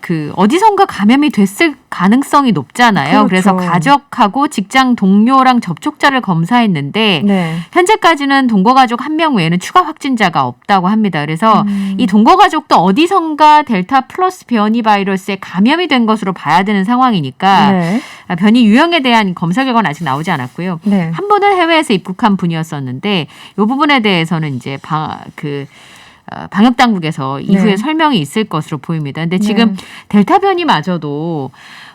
그 어디선가 감염이 됐을 가능성이 높잖아요. 그렇죠. 그래서 가족하고 직장 동료랑 접촉자를 검사했는데 네. 현재까지는 동거가족 1명 외에는 추가 확진자가 없다고 합니다. 그래서 이 동거가족도 어디선가 델타 플러스 변이 바이러스에 감염이 된 것으로 봐야 되는 상황이니까 네. 변이 유형에 대한 검사 결과는 아직 나오지 않았고요. 네. 한 분은 해외에서 입국한 분이었었는데 이 부분에 대해서는 이제 방역 당국에서 이후에 네. 설명이 있을 것으로 보입니다. 근데 지금 델타 변이마저도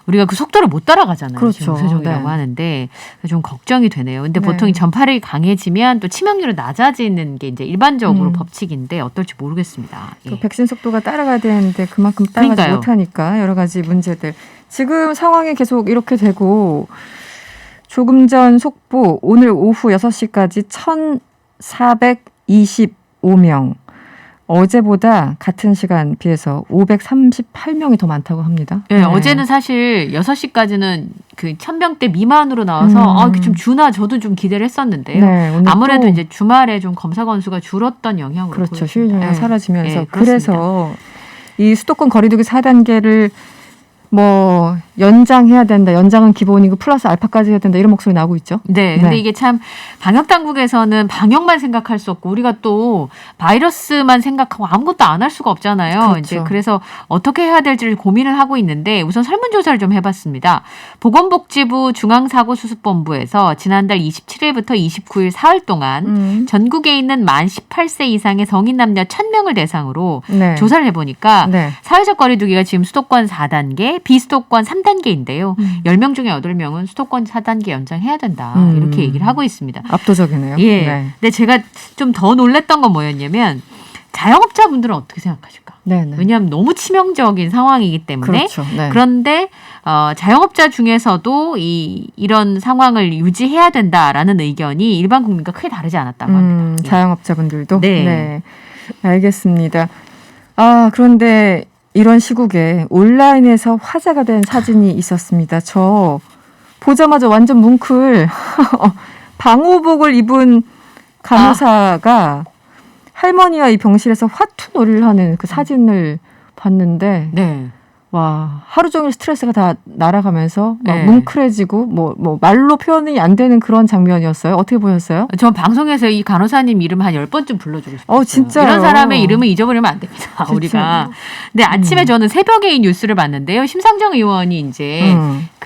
우리가 그 속도를 못 따라가잖아요. 그렇죠. 지금 우세종이라고 네. 하는데 좀 걱정이 되네요. 근데 네. 보통 이 전파력이 강해지면 또 치명률이 낮아지는 게 이제 일반적으로 법칙인데 어떨지 모르겠습니다. 또 백신 속도가 따라가야 되는데 그만큼 따라가지 그러니까요. 못하니까 여러 가지 문제들. 지금 상황이 계속 이렇게 되고 조금 전 속보 오늘 오후 6시까지 1,425명. 어제보다 같은 시간 비해서 538명이 더 많다고 합니다. 네, 어제는 사실 6시까지는 그 1,000명대 미만으로 나와서 이게 좀 주나 저도 좀 기대를 했었는데요. 네, 오늘 아무래도 또 이제 주말에 좀 검사 건수가 줄었던 영향으로 그렇죠. 보여집니다. 휴일이 네. 사라지면서 네, 그래서 이 수도권 거리두기 4단계를 뭐 연장해야 된다. 연장은 기본이고 플러스 알파까지 해야 된다. 이런 목소리 나오고 있죠. 네, 근데 이게 참 방역 당국에서는 방역만 생각할 수 없고 우리가 또 바이러스만 생각하고 아무것도 안 할 수가 없잖아요. 그렇죠. 이제 그래서 어떻게 해야 될지를 고민을 하고 있는데 우선 설문조사를 좀 해봤습니다. 보건복지부 중앙사고수습본부에서 지난달 27일부터 29일 사흘 동안 전국에 있는 만 18세 이상의 성인 남녀 1,000명을 대상으로 네. 조사를 해보니까 네. 사회적 거리두기가 지금 수도권 4단계, 비수도권 3단계인데요. 10명 중에 8명은 수도권 4단계 연장해야 된다. 이렇게 얘기를 하고 있습니다. 압도적이네요. 예. 네. 근데 제가 좀 더 놀랬던 건 뭐였냐면 자영업자분들은 어떻게 생각하실까? 네, 네. 왜냐하면 너무 치명적인 상황이기 때문에 그렇죠. 네. 그런데 자영업자 중에서도 이런 상황을 유지해야 된다라는 의견이 일반 국민과 크게 다르지 않았다고 합니다. 예. 자영업자분들도 네. 네. 알겠습니다. 그런데 이런 시국에 온라인에서 화제가 된 사진이 있었습니다. 저 보자마자 완전 뭉클 방호복을 입은 간호사가 할머니와 이 병실에서 화투놀이를 하는 그 사진을 봤는데 네. 와 하루 종일 스트레스가 다 날아가면서 막 네. 뭉클해지고 뭐 말로 표현이 안 되는 그런 장면이었어요. 어떻게 보셨어요? 전 방송에서 이 간호사님 이름 한 10번쯤 불러주고 싶어요. 진짜요? 이런 사람의 이름은 잊어버리면 안 됩니다. 진짜. 우리가. 근데 아침에 저는 새벽에 이 뉴스를 봤는데요. 심상정 의원이 이제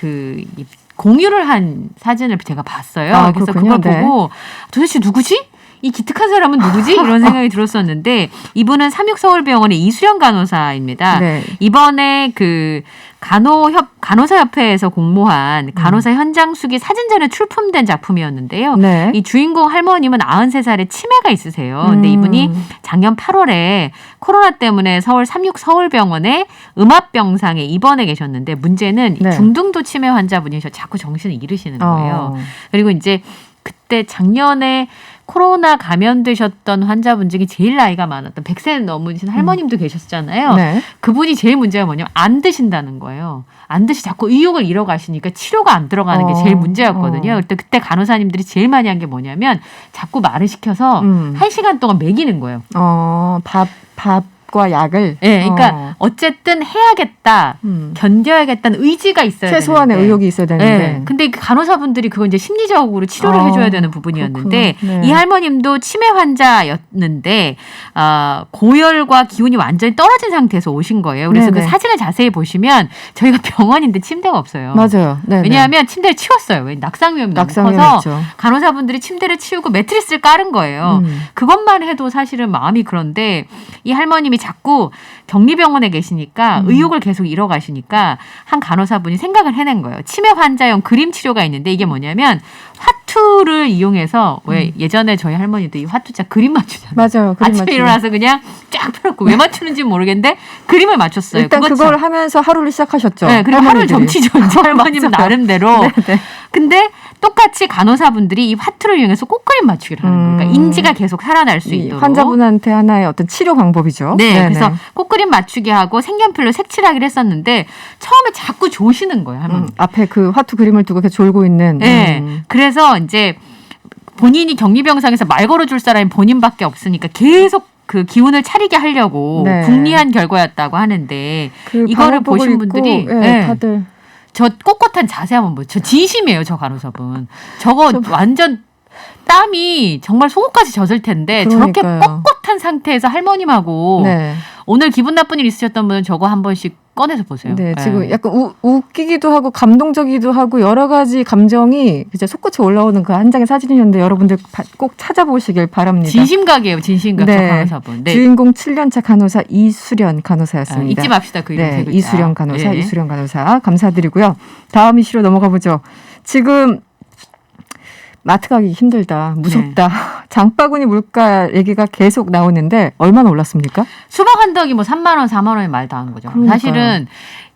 이 공유를 한 사진을 제가 봤어요. 그래서 그렇군요. 그걸 보고 도대체 누구지? 이 기특한 사람은 누구지? 이런 생각이 들었었는데 이분은 삼육서울병원의 이수연 간호사입니다. 네. 이번에 그 간호사협회에서 공모한 간호사 현장 수기 사진전에 출품된 작품이었는데요. 네. 이 주인공 할머님은 93살에 치매가 있으세요. 근데 이분이 작년 8월에 코로나 때문에 서울 삼육서울병원에 음압병상에 입원해 계셨는데 문제는 네. 중등도 치매 환자분이셔 자꾸 정신을 잃으시는 거예요. 그리고 이제 그때 작년에 코로나 감염되셨던 환자분 중에 제일 나이가 많았던 100세 넘으신 할머님도 계셨잖아요. 네. 그분이 제일 문제가 뭐냐면 안 드신다는 거예요. 안 드시 자꾸 의욕을 잃어가시니까 치료가 안 들어가는 게 제일 문제였거든요. 그때 간호사님들이 제일 많이 한 게 뭐냐면 자꾸 말을 시켜서 1시간 동안 먹이는 거예요. 밥과 약을. 네, 그러니까 어쨌든 해야겠다, 견뎌야겠다는 의지가 있어야 최소한의 되는데. 의욕이 있어야 되는데. 네, 근데 그 간호사분들이 그거 이제 심리적으로 치료를 해줘야 되는 부분이었는데 그렇구나. 네. 이 할머님도 치매 환자였는데 고열과 기운이 완전히 떨어진 상태에서 오신 거예요. 그래서 네네. 그 사진을 자세히 보시면 저희가 병원인데 침대가 없어요. 맞아요. 네네. 왜냐하면 침대를 치웠어요. 왜 낙상 위험이 너무 낙상 커서 위험했죠. 간호사분들이 침대를 치우고 매트리스를 깔은 거예요. 그것만 해도 사실은 마음이 그런데 이 할머님이 자꾸 격리병원에 계시니까 의욕을 계속 잃어가시니까 한 간호사분이 생각을 해낸 거예요. 치매 환자용 그림 치료가 있는데 이게 뭐냐면 화투를 이용해서 왜 예전에 저희 할머니도 이 화투자 그림 맞추잖아요. 맞아요. 그림 아침에 맞추고. 일어나서 그냥 쫙 펴놓고 왜 맞추는지 모르겠는데 그림을 맞췄어요. 일단 그거 그걸 참- 하면서 하루를 시작하셨죠. 네, 그리고 하루를 할머니들이. 정치죠. 이제 할머님은 맞아요. 나름대로. 네. 근데 똑같이 간호사분들이 이 화투를 이용해서 꽃그림 맞추기를 하는 거예요. 그러니까 인지가 계속 살아날 수 이 있도록. 환자분한테 하나의 어떤 치료 방법이죠. 네, 네네. 그래서 꽃그림 맞추기 하고 색연필로 색칠하기를 했었는데 처음에 자꾸 조시는 거예요, 할머니. 앞에 그 화투 그림을 두고 이렇게 졸고 있는. 네, 그래서 이제 본인이 격리병상에서 말 걸어줄 사람이 본인밖에 없으니까 계속 그 기운을 차리게 하려고 네. 궁리한 결과였다고 하는데 그 이거를 방호복을 보신 입고, 분들이 네, 다들 저 꼿꼿한 자세 한번 보세요. 저 진심이에요, 저 간호사분. 저거 완전 땀이 정말 속옷까지 젖을 텐데 그러니까요. 저렇게 꼿꼿한 상태에서 할머님하고 네. 오늘 기분 나쁜 일 있으셨던 분은 저거 한 번씩 꺼내서 보세요. 네, 지금 약간 웃기기도 하고 감동적이기도 하고 여러 가지 감정이 진짜 솟구쳐 올라오는 그 한 장의 사진이었는데 여러분들 꼭 찾아보시길 바랍니다. 진심각이에요. 진심각. 네. 간호사분. 네. 주인공 7년차 간호사 이수련 간호사였습니다. 잊지 맙시다. 그 이름. 네, 이수련 간호사, 예. 이수련 간호사 감사드리고요. 다음 이슈로 넘어가 보죠. 지금 마트 가기 힘들다, 무섭다. 네. 장바구니 물가 얘기가 계속 나오는데 얼마나 올랐습니까? 수박 한 덕이 뭐 3만 원, 4만 원에 말 다 하는 거죠. 그러니까요. 사실은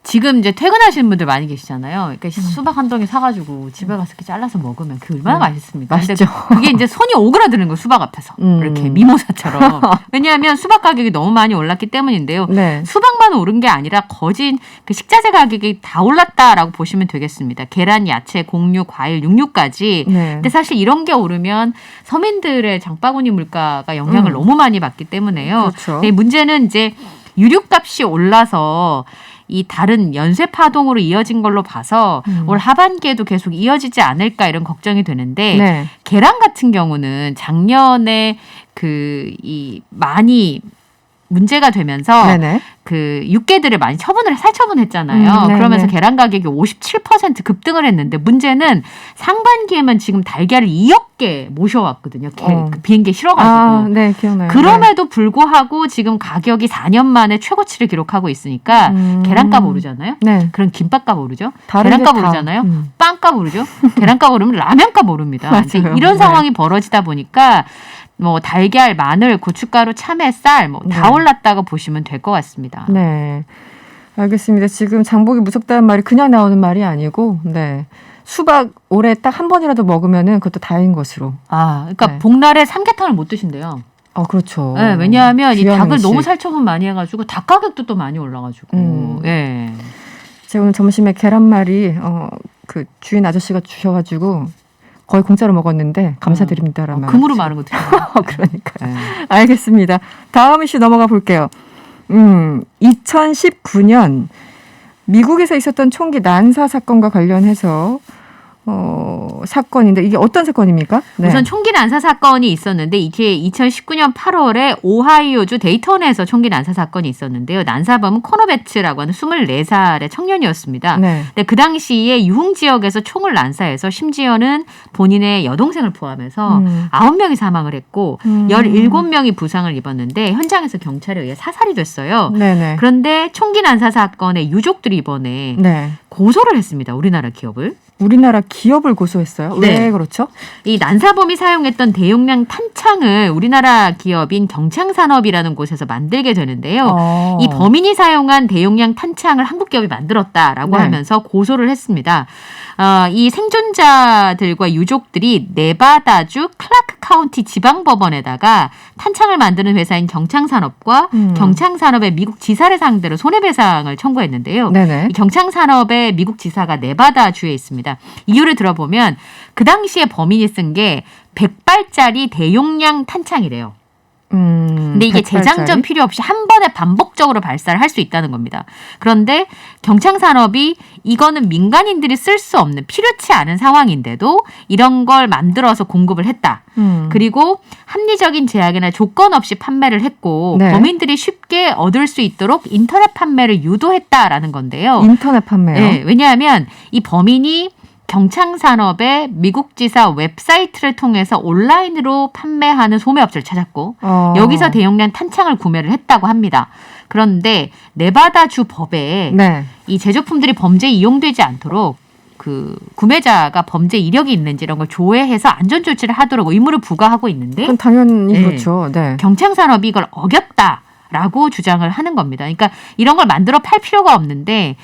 지금 이제 퇴근하시는 분들 많이 계시잖아요. 그러니까 수박 한 덩이 사가지고 집에 가서 이렇게 잘라서 먹으면 그게 얼마나 맛있습니까? 맛있죠. 근데 그게 이제 손이 오그라드는 거예요. 수박 앞에서. 이렇게 미모사처럼. 왜냐하면 수박 가격이 너무 많이 올랐기 때문인데요. 네. 수박만 오른 게 아니라 거진 그 식자재 가격이 다 올랐다라고 보시면 되겠습니다. 계란, 야채, 곡류, 과일, 육류까지. 네. 근데 사실 이런 게 오르면 서민들의 장바구니 물가가 영향을 너무 많이 받기 때문에요. 그렇죠. 근데 문제는 이제 유류값이 올라서 이 다른 연쇄 파동으로 이어진 걸로 봐서 올 하반기에도 계속 이어지지 않을까 이런 걱정이 되는데 네. 계란 같은 경우는 작년에 이 많이 문제가 되면서 네네. 그 육개들을 많이 살처분했잖아요. 네, 그러면서 네. 계란 가격이 57% 급등을 했는데 문제는 상반기에만 지금 달걀을 2억 개 모셔왔거든요. 그 비행기에 실어가지고. 아, 네, 기억나요. 그럼에도 불구하고 지금 가격이 4년 만에 최고치를 기록하고 있으니까 계란값 오르잖아요. 네. 그럼 김밥값 오르죠. 다른 계란값 게 다, 오르잖아요. 빵값 오르죠. 계란값 오르면 라면값 오릅니다. 근데 맞아요. 이런 네. 상황이 벌어지다 보니까 뭐 달걀, 마늘, 고춧가루, 참외, 쌀 뭐 다 네. 올랐다고 보시면 될 것 같습니다. 네. 알겠습니다. 지금 장보기 무섭다는 말이 그냥 나오는 말이 아니고, 네. 수박 올해 딱 한 번이라도 먹으면은 그것도 다행인 것으로. 그러니까 네. 복날에 삼계탕을 못 드신대요. 그렇죠. 네, 왜냐하면 이 귀한 닭을 음식. 너무 살처분 많이 해가지고 닭 가격도 또 많이 올라가지고. 예. 제가 오늘 점심에 계란말이 그 주인 아저씨가 주셔가지고 거의 공짜로 먹었는데 감사드립니다라면. 금으로 마른 거 드세요. 그러니까. 네. 알겠습니다. 다음 이슈 넘어가 볼게요. 2019년 미국에서 있었던 총기 난사 사건과 관련해서 사건인데 이게 어떤 사건입니까? 네. 우선 총기 난사 사건이 있었는데 이게 2019년 8월에 오하이오주 데이턴에서 총기 난사 사건이 있었는데요. 난사범은 코너 베츠라고 하는 24살의 청년이었습니다. 네. 근데 그 당시에 유흥 지역에서 총을 난사해서 심지어는 본인의 여동생을 포함해서 9명이 사망을 했고 17명이 부상을 입었는데 현장에서 경찰에 의해 사살이 됐어요. 네네. 그런데 총기 난사 사건의 유족들이 이번에 네. 고소를 했습니다. 우리나라 기업을. 우리나라 기업을 고소했어요. 네. 왜 그렇죠? 이 난사범이 사용했던 대용량 탄창을 우리나라 기업인 경창산업이라는 곳에서 만들게 되는데요. 이 범인이 사용한 대용량 탄창을 한국 기업이 만들었다라고 네. 하면서 고소를 했습니다. 이 생존자들과 유족들이 네바다주 클라크 카운티 지방법원에다가 탄창을 만드는 회사인 경창산업과 경창산업의 미국 지사를 상대로 손해배상을 청구했는데요. 네네. 이 경창산업의 미국 지사가 네바다주에 있습니다. 이유를 들어보면 그 당시에 범인이 쓴 게 100발짜리 대용량 탄창이래요. 근데 이게 100발짜리? 재장전 필요 없이 한 번에 반복적으로 발사를 할 수 있다는 겁니다. 그런데 경창산업이 이거는 민간인들이 쓸 수 없는 필요치 않은 상황인데도 이런 걸 만들어서 공급을 했다. 그리고 합리적인 제약이나 조건 없이 판매를 했고 네. 범인들이 쉽게 얻을 수 있도록 인터넷 판매를 유도했다라는 건데요. 인터넷 판매요. 네, 왜냐하면 이 범인이 경창산업의 미국 지사 웹사이트를 통해서 온라인으로 판매하는 소매업체를 찾았고 여기서 대용량 탄창을 구매를 했다고 합니다. 그런데 네바다주 법에 네. 이 제조품들이 범죄에 이용되지 않도록 그 구매자가 범죄 이력이 있는지 이런 걸 조회해서 안전 조치를 하도록 의무를 부과하고 있는데 그건 당연히 네. 그렇죠. 네. 경창산업이 이걸 어겼다라고 주장을 하는 겁니다. 그러니까 이런 걸 만들어 팔 필요가 없는데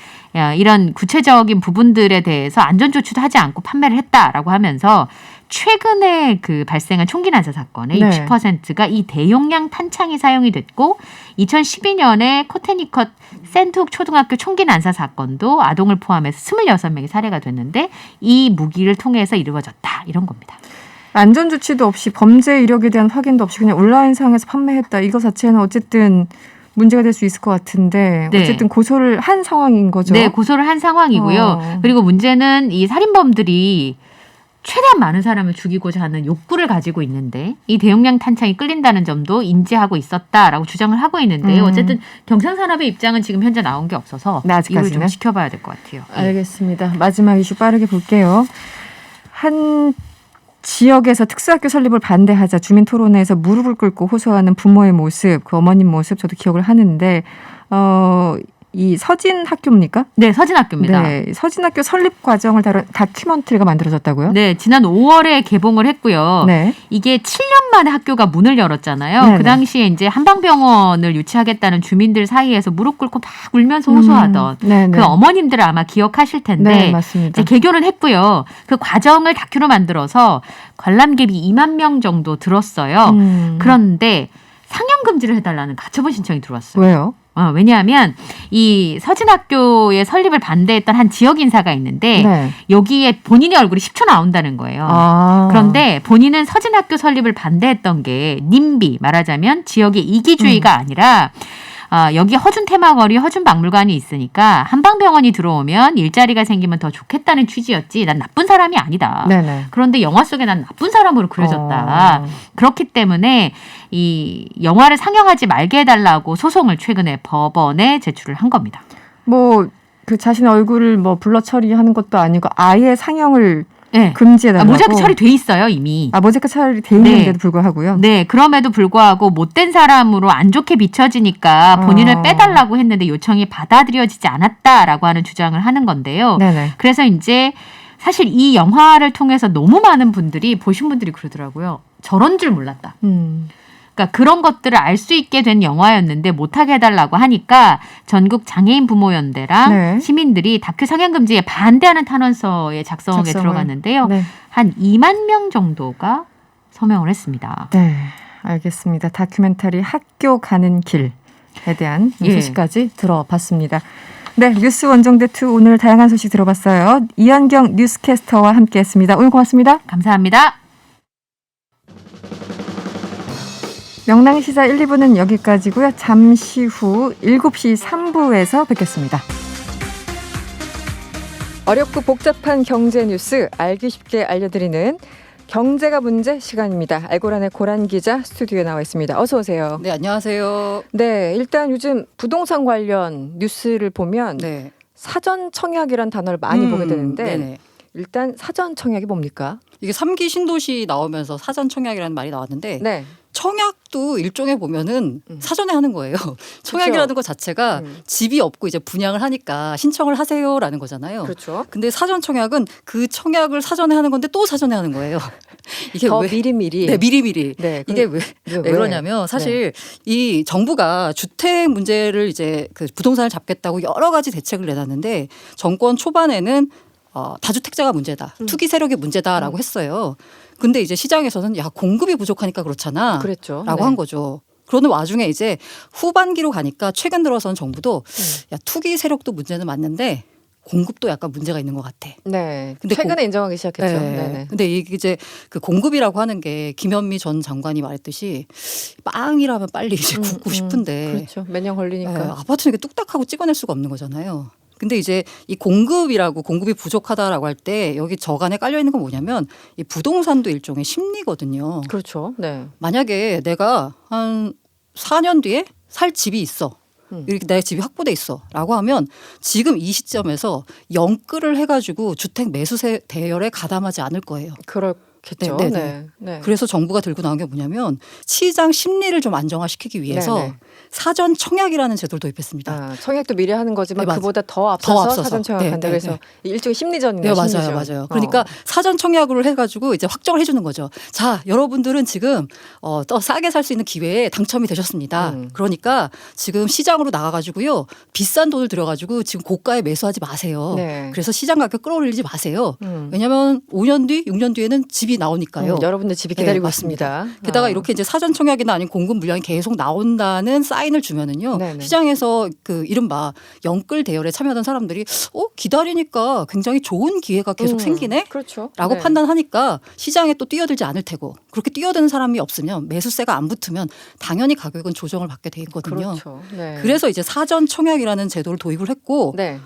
이런 구체적인 부분들에 대해서 안전조치도 하지 않고 판매를 했다라고 하면서 최근에 그 발생한 총기 난사 사건의 네. 60%가 이 대용량 탄창이 사용이 됐고 2012년에 코테니컷 센트훅 초등학교 총기 난사 사건도 아동을 포함해서 26명이 살해가 됐는데 이 무기를 통해서 이루어졌다 이런 겁니다. 안전 조치도 없이 범죄 이력에 대한 확인도 없이 그냥 온라인상에서 판매했다. 이거 자체는 어쨌든 문제가 될 수 있을 것 같은데 네. 어쨌든 고소를 한 상황인 거죠. 네, 고소를 한 상황이고요. 그리고 문제는 이 살인범들이 최대한 많은 사람을 죽이고자 하는 욕구를 가지고 있는데 이 대용량 탄창이 끌린다는 점도 인지하고 있었다라고 주장을 하고 있는데 어쨌든 경상산업의 입장은 지금 현재 나온 게 없어서 네, 아직까지는. 이걸 좀 지켜봐야 될 것 같아요. 알겠습니다. 마지막 이슈 빠르게 볼게요. 한 지역에서 특수학교 설립을 반대하자 주민 토론회에서 무릎을 꿇고 호소하는 부모의 모습, 그 어머님 모습 저도 기억을 하는데 이 서진학교입니까? 네, 서진학교입니다. 네, 서진학교 설립 과정을 다룬 다큐멘터리가 만들어졌다고요? 네, 지난 5월에 개봉을 했고요. 네. 이게 7년 만에 학교가 문을 열었잖아요. 네네. 그 당시에 이제 한방병원을 유치하겠다는 주민들 사이에서 무릎 꿇고 막 울면서 호소하던 네네. 그 어머님들을 아마 기억하실 텐데 네, 맞습니다. 이제 개교는 했고요. 그 과정을 다큐로 만들어서 관람객이 2만 명 정도 들었어요. 그런데 상영 금지를 해달라는 가처분 신청이 들어왔어요. 왜요? 왜냐하면 이 서진학교의 설립을 반대했던 한 지역 인사가 있는데 네. 여기에 본인의 얼굴이 10초 나온다는 거예요. 아. 그런데 본인은 서진학교 설립을 반대했던 게 님비 말하자면 지역의 이기주의가 아니라 여기 허준 테마거리, 허준 박물관이 있으니까 한방병원이 들어오면 일자리가 생기면 더 좋겠다는 취지였지 난 나쁜 사람이 아니다. 네네. 그런데 영화 속에 난 나쁜 사람으로 그려졌다. 그렇기 때문에 이 영화를 상영하지 말게 해달라고 소송을 최근에 법원에 제출을 한 겁니다. 뭐 그 자신의 얼굴을 뭐 블러 처리하는 것도 아니고 아예 상영을 네. 금지해달라고. 모자이크 처리돼 있어요 이미. 모자이크 처리돼 있는데도 불구하고요. 네, 그럼에도 불구하고 못된 사람으로 안 좋게 비춰지니까 본인을 빼달라고 했는데 요청이 받아들여지지 않았다라고 하는 주장을 하는 건데요. 네네. 그래서 이제 사실 이 영화를 통해서 너무 많은 분들이 보신 분들이 그러더라고요. 저런 줄 몰랐다. 그러니까 그런 것들을 알 수 있게 된 영화였는데 못하게 해달라고 하니까 전국 장애인 부모연대랑 네. 시민들이 다큐 상영 금지에 반대하는 탄원서에 작성에 들어갔는데요. 네. 한 2만 명 정도가 서명을 했습니다. 네, 알겠습니다. 다큐멘터리 학교 가는 길에 대한 소식까지 들어봤습니다. 네, 뉴스 원정대 2 오늘 다양한 소식 들어봤어요. 이현경 뉴스캐스터와 함께했습니다. 오늘 고맙습니다. 감사합니다. 명랑시사 1, 2부는 여기까지고요. 잠시 후 7시 3부에서 뵙겠습니다. 어렵고 복잡한 경제 뉴스 알기 쉽게 알려드리는 경제가 문제 시간입니다. 알고란의 고란 기자 스튜디오에 나와 있습니다. 어서 오세요. 네, 안녕하세요. 네, 일단 요즘 부동산 관련 뉴스를 보면 네. 사전 청약이란 단어를 많이 보게 되는데 네네. 일단 사전 청약이 뭡니까? 이게 3기 신도시 나오면서 사전 청약이라는 말이 나왔는데 네. 청약도 일종의 보면은 사전에 하는 거예요. 청약이라는 것 자체가 집이 없고 이제 분양을 하니까 신청을 하세요라는 거잖아요. 그렇죠. 근데 사전 청약은 그 청약을 사전에 하는 건데 또 사전에 하는 거예요. 이게 더 왜? 미리미리. 네, 미리미리. 네, 이게 왜 그러냐면 사실 이 정부가 주택 문제를 이제 그 부동산을 잡겠다고 여러 가지 대책을 내놨는데 정권 초반에는 다주택자가 문제다. 투기 세력이 문제다라고 했어요. 근데 이제 시장에서는 야 공급이 부족하니까 그렇잖아. 그랬죠. 라고 한 거죠. 그러는 와중에 이제 후반기로 가니까 최근 들어서는 정부도 야 투기 세력도 문제는 맞는데 공급도 약간 문제가 있는 것 같아. 네. 근데 최근에 인정하기 시작했죠. 네. 네네. 근데 이게 이제 그 공급이라고 하는 게 김현미 전 장관이 말했듯이 빵이라면 빨리 이제 굽고 싶은데 그렇죠. 몇 년 걸리니까. 네, 아파트는 이렇게 뚝딱하고 찍어낼 수가 없는 거잖아요. 근데 이제 이 공급이 부족하다라고 할 때 여기 저간에 깔려 있는 건 뭐냐면 이 부동산도 일종의 심리거든요. 그렇죠. 네. 만약에 내가 한 4년 뒤에 살 집이 있어. 이렇게 내 집이 확보돼 있어라고 하면 지금 이 시점에서 영끌을 해가지고 주택 매수 대열에 가담하지 않을 거예요. 그렇겠죠. 네, 네. 네. 그래서 정부가 들고 나온 게 뭐냐면 시장 심리를 좀 안정화시키기 위해서 네네. 사전 청약이라는 제도를 도입했습니다. 청약도 미리 하는 거지만 네, 그보다 더 앞서서 사전 청약한다. 그래서 일종의 심리전이네요. 네, 심리전. 맞아요. 그러니까 사전 청약으로 해가지고 이제 확정을 해주는 거죠. 자, 여러분들은 지금 더 싸게 살 수 있는 기회에 당첨이 되셨습니다. 그러니까 지금 시장으로 나가가지고요 비싼 돈을 들여가지고 지금 고가에 매수하지 마세요. 네. 그래서 시장 가격 끌어올리지 마세요. 왜냐하면 5년 뒤, 6년 뒤에는 집이 나오니까요. 여러분들 집이 기다리고 네, 있습니다. 게다가 이렇게 이제 사전 청약이나 아니면 공급 물량이 계속 나온다는 사인을 주면은요 네네. 시장에서 그 이른바 영끌 대열에 참여하던 사람들이 기다리니까 굉장히 좋은 기회가 계속 생기네. 그렇죠. 라고 네. 판단하니까 시장에 또 뛰어들지 않을 테고 그렇게 뛰어드는 사람이 없으면 매수세가 안 붙으면 당연히 가격은 조정을 받게 돼 있거든요. 그렇죠. 네. 그래서 이제 사전 청약이라는 제도를 도입을 했고 네.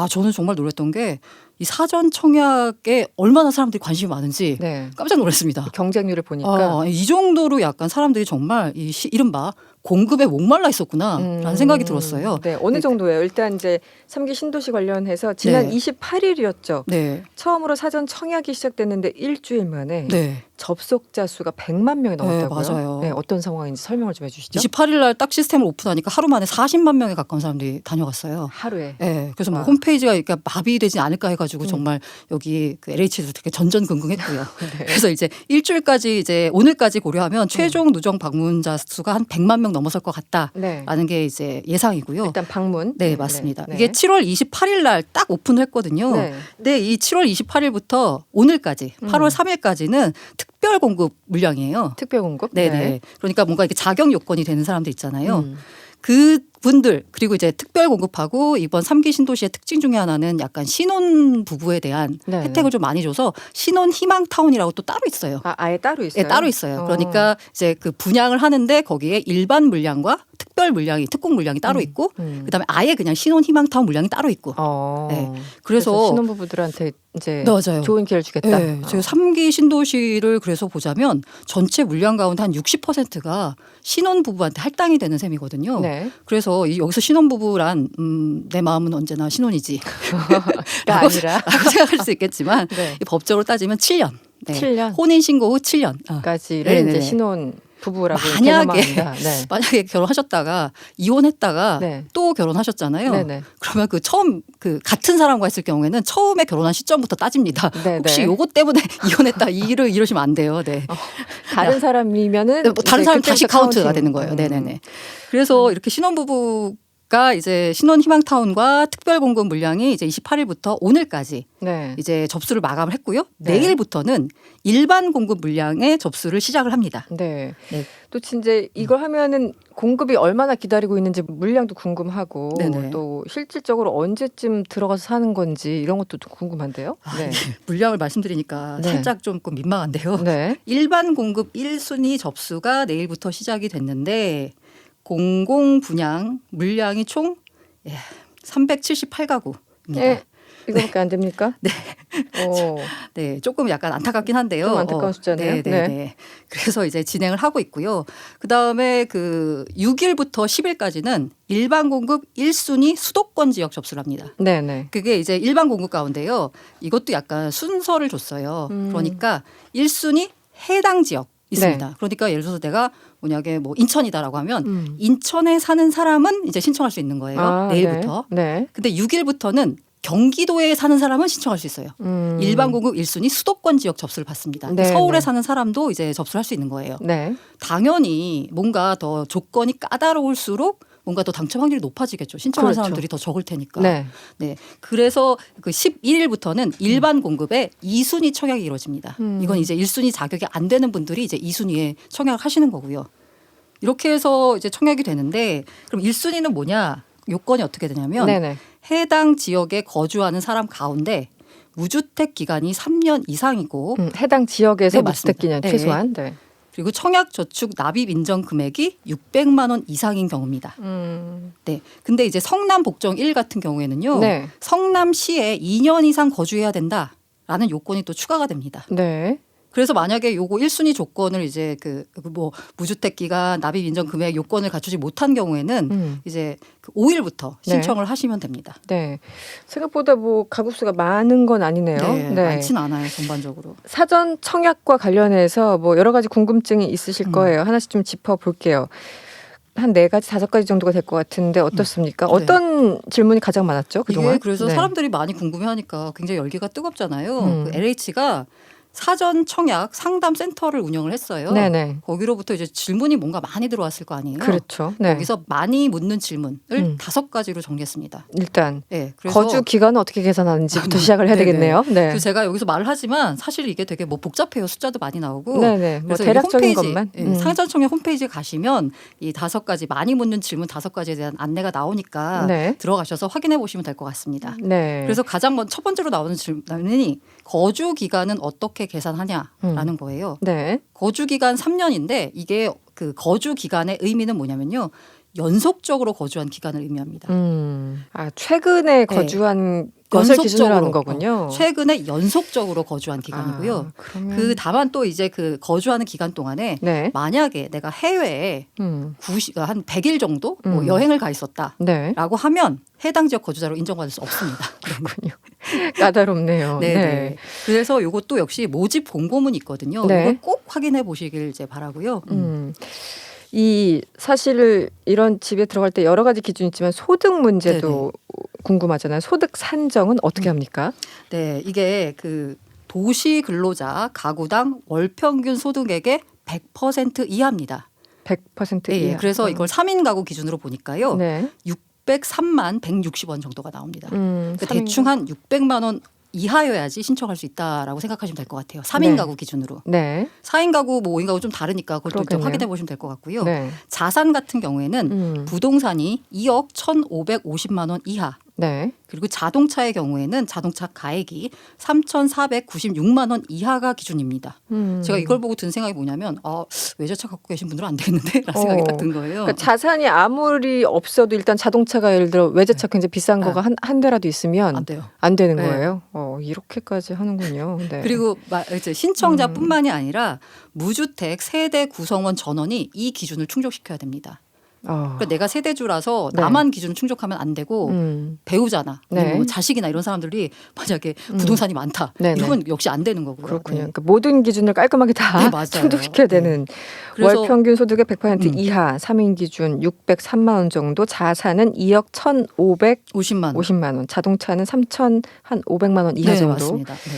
저는 정말 놀랐던 게 이 사전 청약에 얼마나 사람들이 관심이 많은지 네. 깜짝 놀랐습니다. 경쟁률을 보니까 이 정도로 약간 사람들이 정말 이른바 공급에 목말라 있었구나라는 생각이 들었어요. 네, 어느 정도예요? 일단 이제 3기 신도시 관련해서 지난 네. 28일이었죠. 네. 처음으로 사전 청약이 시작됐는데 일주일 만에 네. 접속자 수가 100만 명이 넘었다고요? 네, 맞아요. 네, 어떤 상황인지 설명을 좀 해주시죠. 28일 날 딱 시스템을 오픈하니까 하루 만에 40만 명에 가까운 사람들이 다녀갔어요. 하루에. 네, 그래서 뭐 와. 홈페이지가 그러니까 마비되지 않을까 해가지고 정말 여기 그 LH도 되게 전전긍긍했고요. 네. 그래서 이제 일주일까지 이제 오늘까지 고려하면 최종 누적 방문자 수가 한 100만 명 넘어설 것 같다라는 네. 게 이제 예상이고요. 일단 방문. 네, 맞습니다. 네. 이게 7월 28일 날 딱 오픈을 했거든요. 네. 근데 이 7월 28일부터 오늘까지 8월 3일까지는 특별 공급 물량이에요. 특별 공급. 네네. 그러니까 뭔가 이렇게 자격 요건이 되는 사람들 있잖아요. 그분들 그리고 이제 특별 공급하고 이번 3기 신도시의 특징 중에 하나는 약간 신혼 부부에 대한 네. 혜택을 좀 많이 줘서 신혼 희망 타운이라고 또 따로 있어요. 아예 따로 있어요? 네, 따로 있어요. 그러니까 이제 그 분양을 하는데 거기에 일반 물량과 특별 물량이 특공 물량이 따로 있고 그다음에 아예 그냥 신혼 희망 타운 물량이 따로 있고. 네. 그래서 신혼부부들한테 이제 맞아요. 좋은 기회를 주겠다. 네, 제가 3기 신도시를 그래서 보자면 전체 물량 가운데 한 60%가 신혼부부한테 할당이 되는 셈이거든요. 네. 그래서 여기서 신혼부부란 내 마음은 언제나 신혼이지 가 아니라 라고 생각할 수 있겠지만 네. 법적으로 따지면 7년. 네. 7년? 혼인신고 후 7년. 까지를 이제 신혼 부부라고 만약에 결혼하셨다가 이혼했다가 네. 또 결혼하셨잖아요. 네네. 그러면 그 처음 그 같은 사람과 했을 경우에는 처음에 결혼한 시점부터 따집니다. 네네. 혹시 요것 때문에 이혼했다 이러시면 안 돼요. 네. 다른 사람이면은 뭐 다른 사람 다시 그때부터 카운트가 카운팅. 되는 거예요. 네네네. 그래서 이렇게 신혼부부가 이제 신혼 희망타운과 특별 공급 물량이 이제 28일부터 오늘까지 네. 이제 접수를 마감을 했고요. 네. 내일부터는 일반 공급 물량의 접수를 시작을 합니다. 네. 네. 또 진짜 이걸 하면은 공급이 얼마나 기다리고 있는지 물량도 궁금하고 네네. 또 실질적으로 언제쯤 들어가서 사는 건지 이런 것도 좀 궁금한데요. 네. 물량을 말씀드리니까 네. 살짝 조금 민망한데요. 네. 일반 공급 1순위 접수가 내일부터 시작이 됐는데 공공 분양 물량이 총 378가구입니다. 예. 이거밖에 안 됩니까? 네. 오. 네, 조금 약간 안타깝긴 한데요. 좀 안타까운 숫자네요. 네. 그래서 이제 진행을 하고 있고요. 그 다음에 그 6일부터 10일까지는 일반 공급 1순위 수도권 지역 접수를 합니다. 네네. 그게 이제 일반 공급 가운데요. 이것도 약간 순서를 줬어요. 그러니까 1순위 해당 지역 있습니다. 네. 그러니까 예를 들어서 내가 만약에 뭐 인천이다라고 하면 인천에 사는 사람은 이제 신청할 수 있는 거예요. 내일부터. 네. 근데 6일부터는 경기도에 사는 사람은 신청할 수 있어요. 일반 공급 1순위 수도권 지역 접수를 받습니다. 네, 서울에 네. 사는 사람도 이제 접수를 할 수 있는 거예요. 네. 당연히 뭔가 더 조건이 까다로울수록 뭔가 더 당첨 확률이 높아지겠죠. 신청하는 그렇죠. 사람들이 더 적을 테니까. 네. 네. 그래서 그 11일부터는 일반 공급에 2순위 청약이 이루어집니다. 이건 이제 1순위 자격이 안 되는 분들이 이제 2순위에 청약을 하시는 거고요. 이렇게 해서 이제 청약이 되는데 그럼 1순위는 뭐냐? 요건이 어떻게 되냐면 네네. 해당 지역에 거주하는 사람 가운데 무주택 기간이 3년 이상이고 해당 지역에서 네, 무주택 기간 맞습니다. 최소한. 네. 그리고 청약 저축 납입 인정 금액이 600만 원 이상인 경우입니다. 네. 근데 이제 성남 복정 1 같은 경우에는요. 네. 성남시에 2년 이상 거주해야 된다라는 요건이 또 추가가 됩니다. 네. 그래서 만약에 요거 1순위 조건을 이제 그 뭐 무주택 기간 납입 인정 금액 요건을 갖추지 못한 경우에는 이제 그 5일부터 네. 신청을 하시면 됩니다. 네. 생각보다 뭐 가구 수가 많은 건 아니네요. 네, 많지는 않아요, 전반적으로. 사전 청약과 관련해서 뭐 여러 가지 궁금증이 있으실 거예요. 하나씩 좀 짚어 볼게요. 한 4가지, 5가지 정도가 될 것 같은데 어떻습니까? 네. 어떤 질문이 가장 많았죠, 그동안? 이게 그래서 네. 사람들이 많이 궁금해하니까 굉장히 열기가 뜨겁잖아요. 그 LH가 사전 청약 상담 센터를 운영을 했어요. 네네. 거기로부터 이제 질문이 뭔가 많이 들어왔을 거 아니에요. 그렇죠. 네. 여기서 많이 묻는 질문을 5가지로 정리했습니다. 일단 네, 그래서 거주 기간은 어떻게 계산하는지부터 시작을 해야 네네. 되겠네요. 네. 그래서 제가 여기서 말을 하지만 사실 이게 되게 뭐 복잡해요. 숫자도 많이 나오고. 네네. 뭐 그래서 대략적인 홈페이지, 것만. 사전 청약 홈페이지에 가시면 이 5가지 많이 묻는 질문 5가지에 대한 안내가 나오니까 네. 들어가셔서 확인해 보시면 될 것 같습니다. 네. 그래서 가장 첫 번째로 나오는 질문이 거주 기간은 어떻게 계산하냐라는 거예요. 네. 거주 기간 3년인데 이게 그 거주 기간의 의미는 뭐냐면요. 연속적으로 거주한 기간을 의미합니다. 최근에 거주한 것을 기준으로 하는 거군요. 최근에 연속적으로 거주한 기간이고요. 그 다만 또 이제 그 거주하는 기간 동안에 네. 만약에 내가 해외에 한 100일 정도 뭐 여행을 가 있었다라고 네. 하면 해당 지역 거주자로 인정받을 수 없습니다. 그렇군요. 까다롭네요. 네. 네. 그래서 이것도 역시 모집 공고문이 있거든요. 네. 이걸 꼭 확인해 보시길 이제 바라고요. 이 사실 이런 집에 들어갈 때 여러 가지 기준이 있지만 소득 문제도 궁금하잖아요. 소득 산정은 어떻게 합니까? 네, 이게 그 도시 근로자 가구당 월 평균 소득액의 100% 이하입니다. 100% 예, 이하. 그래서 이걸 3인 가구 기준으로 보니까요. 네. 603만 160원 정도가 나옵니다. 그러니까 3인 대충 한 600만 원 이하여야지 신청할 수 있다라고 생각하시면 될 것 같아요. 3인 네. 가구 기준으로. 네. 4인 가구, 뭐 5인 가구 좀 다르니까 그것도 좀 그렇겠네요. 확인해 보시면 될 것 같고요. 네. 자산 같은 경우에는 부동산이 2억 1,550만 원 이하. 네. 그리고 자동차의 경우에는 자동차 가액이 3,496만 원 이하가 기준입니다. 제가 이걸 보고 든 생각이 뭐냐면 외제차 갖고 계신 분들은 안 되겠는데? 라는 생각이 딱 든 거예요. 그러니까 자산이 아무리 없어도 일단 자동차가 예를 들어 외제차 굉장히 비싼 거가 한 대라도 있으면 안 돼요. 안 되는 네. 거예요. 이렇게까지 하는군요. 네. 그리고 이제 신청자뿐만이 아니라 무주택 세대 구성원 전원이 이 기준을 충족시켜야 됩니다. 그러니까 내가 세대주라서 네. 나만 기준을 충족하면 안 되고 배우자나 네. 뭐 자식이나 이런 사람들이 만약에 부동산이 많다 네네. 이러면 역시 안 되는 거고요. 그렇군요. 네. 그러니까 모든 기준을 깔끔하게 다 네, 맞아요. 충족시켜야 되는 그래서 월 평균 소득의 100% 이하 3인 기준 603만 원 정도, 자산은 2억 1,550만 원, 자동차는 3,500만 원 이하 네, 정도. 맞습니다. 네.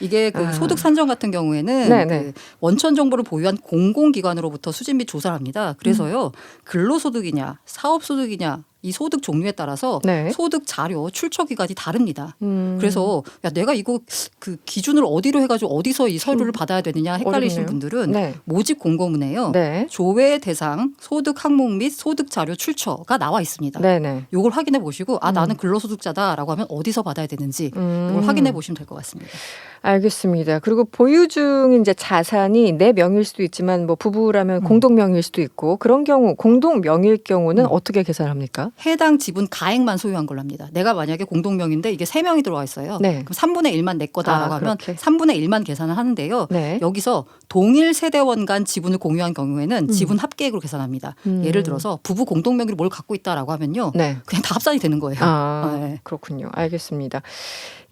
이게 그 소득 산정 같은 경우에는 네네. 그 원천 정보를 보유한 공공기관으로부터 수집 및 조사를 합니다. 그래서요 근로소득이냐 사업소득이냐 이 소득 종류에 따라서 네. 소득 자료 출처 기관이 다릅니다. 그래서 야 내가 이거 그 기준을 어디로 해가지고 어디서 이 서류를 받아야 되느냐 헷갈리시는 어렵네요. 분들은 네. 모집 공고문에요. 네. 조회 대상 소득 항목 및 소득 자료 출처가 나와 있습니다. 네네. 요걸 확인해 보시고 나는 근로소득자다라고 하면 어디서 받아야 되는지 이걸 확인해 보시면 될 것 같습니다. 알겠습니다. 그리고 보유 중인 이제 자산이 내 명의일 수도 있지만 뭐 부부라면 공동 명의일 수도 있고 그런 경우 공동 명의일 경우는 어떻게 계산합니까? 해당 지분 가액만 소유한 걸로 합니다. 내가 만약에 공동명인데 이게 3명이 들어와 있어요. 네. 그럼 3분의 1만 내 거다라고 하면 그렇게. 3분의 1만 계산을 하는데요. 네. 여기서 동일 세대원 간 지분을 공유한 경우에는 지분 합계액으로 계산합니다. 예를 들어서 부부 공동명의로 뭘 갖고 있다라고 하면요. 네. 그냥 다 합산이 되는 거예요. 네. 그렇군요. 알겠습니다.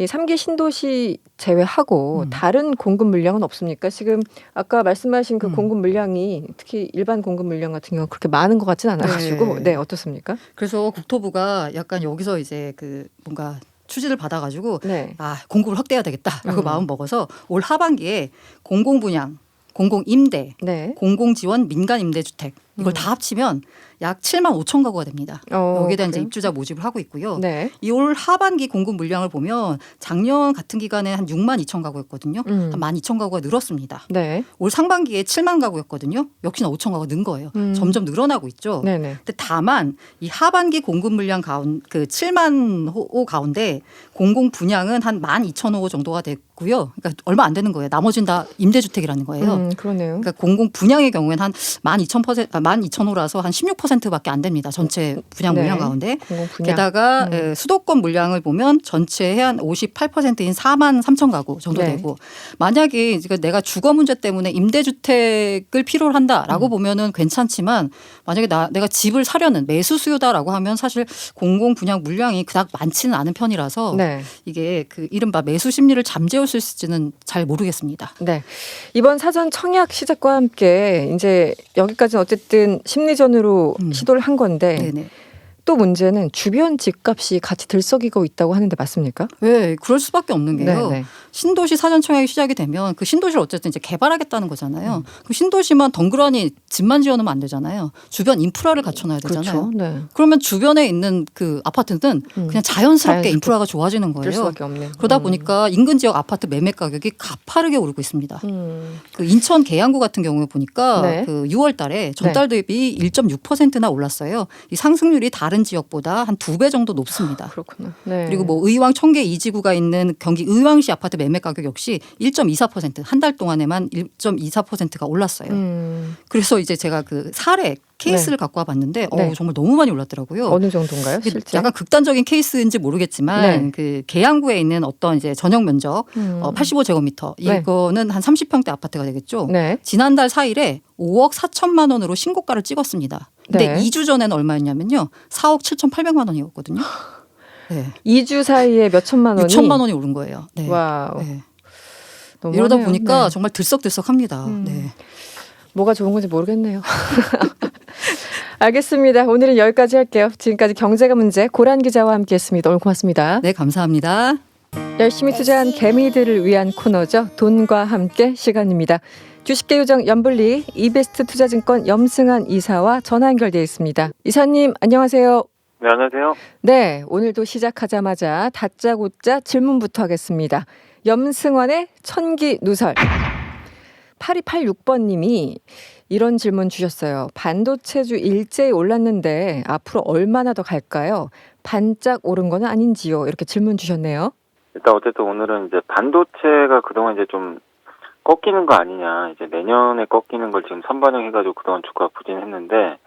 이 3기 신도시 제외하고 다른 공급 물량은 없습니까? 지금 아까 말씀하신 그 공급 물량이 특히 일반 공급 물량 같은 경우는 그렇게 많은 것 같지는 않아가지고 네, 어떻습니까? 그래서 국토부가 약간 여기서 이제 그 뭔가 추진을 받아가지고 네. 공급을 확대해야 되겠다라고 마음 먹어서 올 하반기에 공공분양, 공공임대, 네. 공공지원 민간임대주택 이걸 다 합치면 약 7만 5천 가구가 됩니다. 여기에 대한 이제 그래요? 입주자 모집을 하고 있고요. 네. 이 올 하반기 공급 물량을 보면 작년 같은 기간에 한 6만 2천 가구였거든요. 한 1만 2천 가구가 늘었습니다. 네. 올 상반기에 7만 가구였거든요. 역시나 5천 가구가 는 거예요. 점점 늘어나고 있죠. 네네. 근데 다만 이 하반기 공급 물량 그 7만 호 가운데 공공 분양은 한 12,000호 정도가 됐고요. 그러니까 얼마 안 되는 거예요. 나머지는 다 임대주택이라는 거예요. 그러네요. 그러니까 공공 분양의 경우에는 한 12,000호라서 한 16%밖에 안 됩니다. 전체 분양 네. 물량 가운데. 공공 분양. 게다가 수도권 물량을 보면 전체의 한 58%인 4만 3천 가구 정도 네. 되고 만약에 내가 주거 문제 때문에 임대주택을 필요로 한다라고 보면은 괜찮지만 만약에 내가 집을 사려는 매수 수요다라고 하면 사실 공공 분양 물량이 그닥 많지는 않은 편이라서 네. 이게 그 이른바 매수 심리를 잠재울 수 있을지는 잘 모르겠습니다. 네. 이번 사전 청약 시작과 함께 이제 여기까지는 어쨌든 심리전으로 시도를 한 건데 네네. 또 문제는 주변 집값이 같이 들썩이고 있다고 하는데 맞습니까? 네, 그럴 수밖에 없는 게요. 네네. 신도시 사전 청약이 시작이 되면 그 신도시를 어쨌든 이제 개발하겠다는 거잖아요. 그 신도시만 덩그러니 집만 지어놓으면 안 되잖아요. 주변 인프라를 갖춰놔야 되잖아요. 그렇죠. 네. 그러면 주변에 있는 그 아파트는 그냥 자연스럽게 인프라가 좋아지는 될 거예요. 수밖에 없는. 그러다 보니까 인근 지역 아파트 매매 가격이 가파르게 오르고 있습니다. 그 인천 계양구 같은 경우에 보니까 네. 그 6월 달에 전달 대비 1.6%나 올랐어요. 이 상승률이 다른 다른 지역보다 한 2배 정도 높습니다. 그렇구나. 네. 그리고 뭐 의왕 청계 2지구가 있는 경기 의왕시 아파트 매매 가격 역시 1.24% 한 달 동안에만 1.24%가 올랐어요. 그래서 이제 제가 그 사례 케이스를 갖고 와봤는데 네. 정말 너무 많이 올랐더라고요. 어느 정도인가요? 실제? 약간 극단적인 케이스인지 모르겠지만 네. 그 계양구에 있는 어떤 이제 전용 면적 85제곱미터 네. 이거는 한 30평대 아파트가 되겠죠. 네. 지난달 4일에 5억 4천만 원으로 신고가를 찍었습니다. 근데 네. 2주 전에는 얼마였냐면요. 4억 7,800만 원이었거든요. 네. 2주 사이에 몇 천만 원이 6천만 원이 오른 거예요. 네. 와우. 네. 너무하네요. 이러다 보니까 네. 정말 들썩들썩합니다. 네. 뭐가 좋은 건지 모르겠네요. 알겠습니다. 오늘은 여기까지 할게요. 지금까지 경제가 문제 고란 기자와 함께했습니다. 오늘 고맙습니다. 네, 감사합니다. 열심히 투자한 개미들을 위한 코너죠. 돈과 함께 시간입니다. 주식계 요정 연불리 이베스트 투자증권 염승한 이사와 전화 연결되어 있습니다. 이사님 안녕하세요. 네, 안녕하세요. 네, 오늘도 시작하자마자 다짜고짜 질문부터 하겠습니다. 염승환의 천기 누설. 8286번님이 이런 질문 주셨어요. 반도체주 일제히 올랐는데 앞으로 얼마나 더 갈까요? 반짝 오른 건 아닌지요? 이렇게 질문 주셨네요. 일단 어쨌든 오늘은 이제 반도체가 그동안 이제 좀 꺾이는 거 아니냐, 이제 내년에 꺾이는 걸 지금 선반영해가지고 그동안 주가가 부진했는데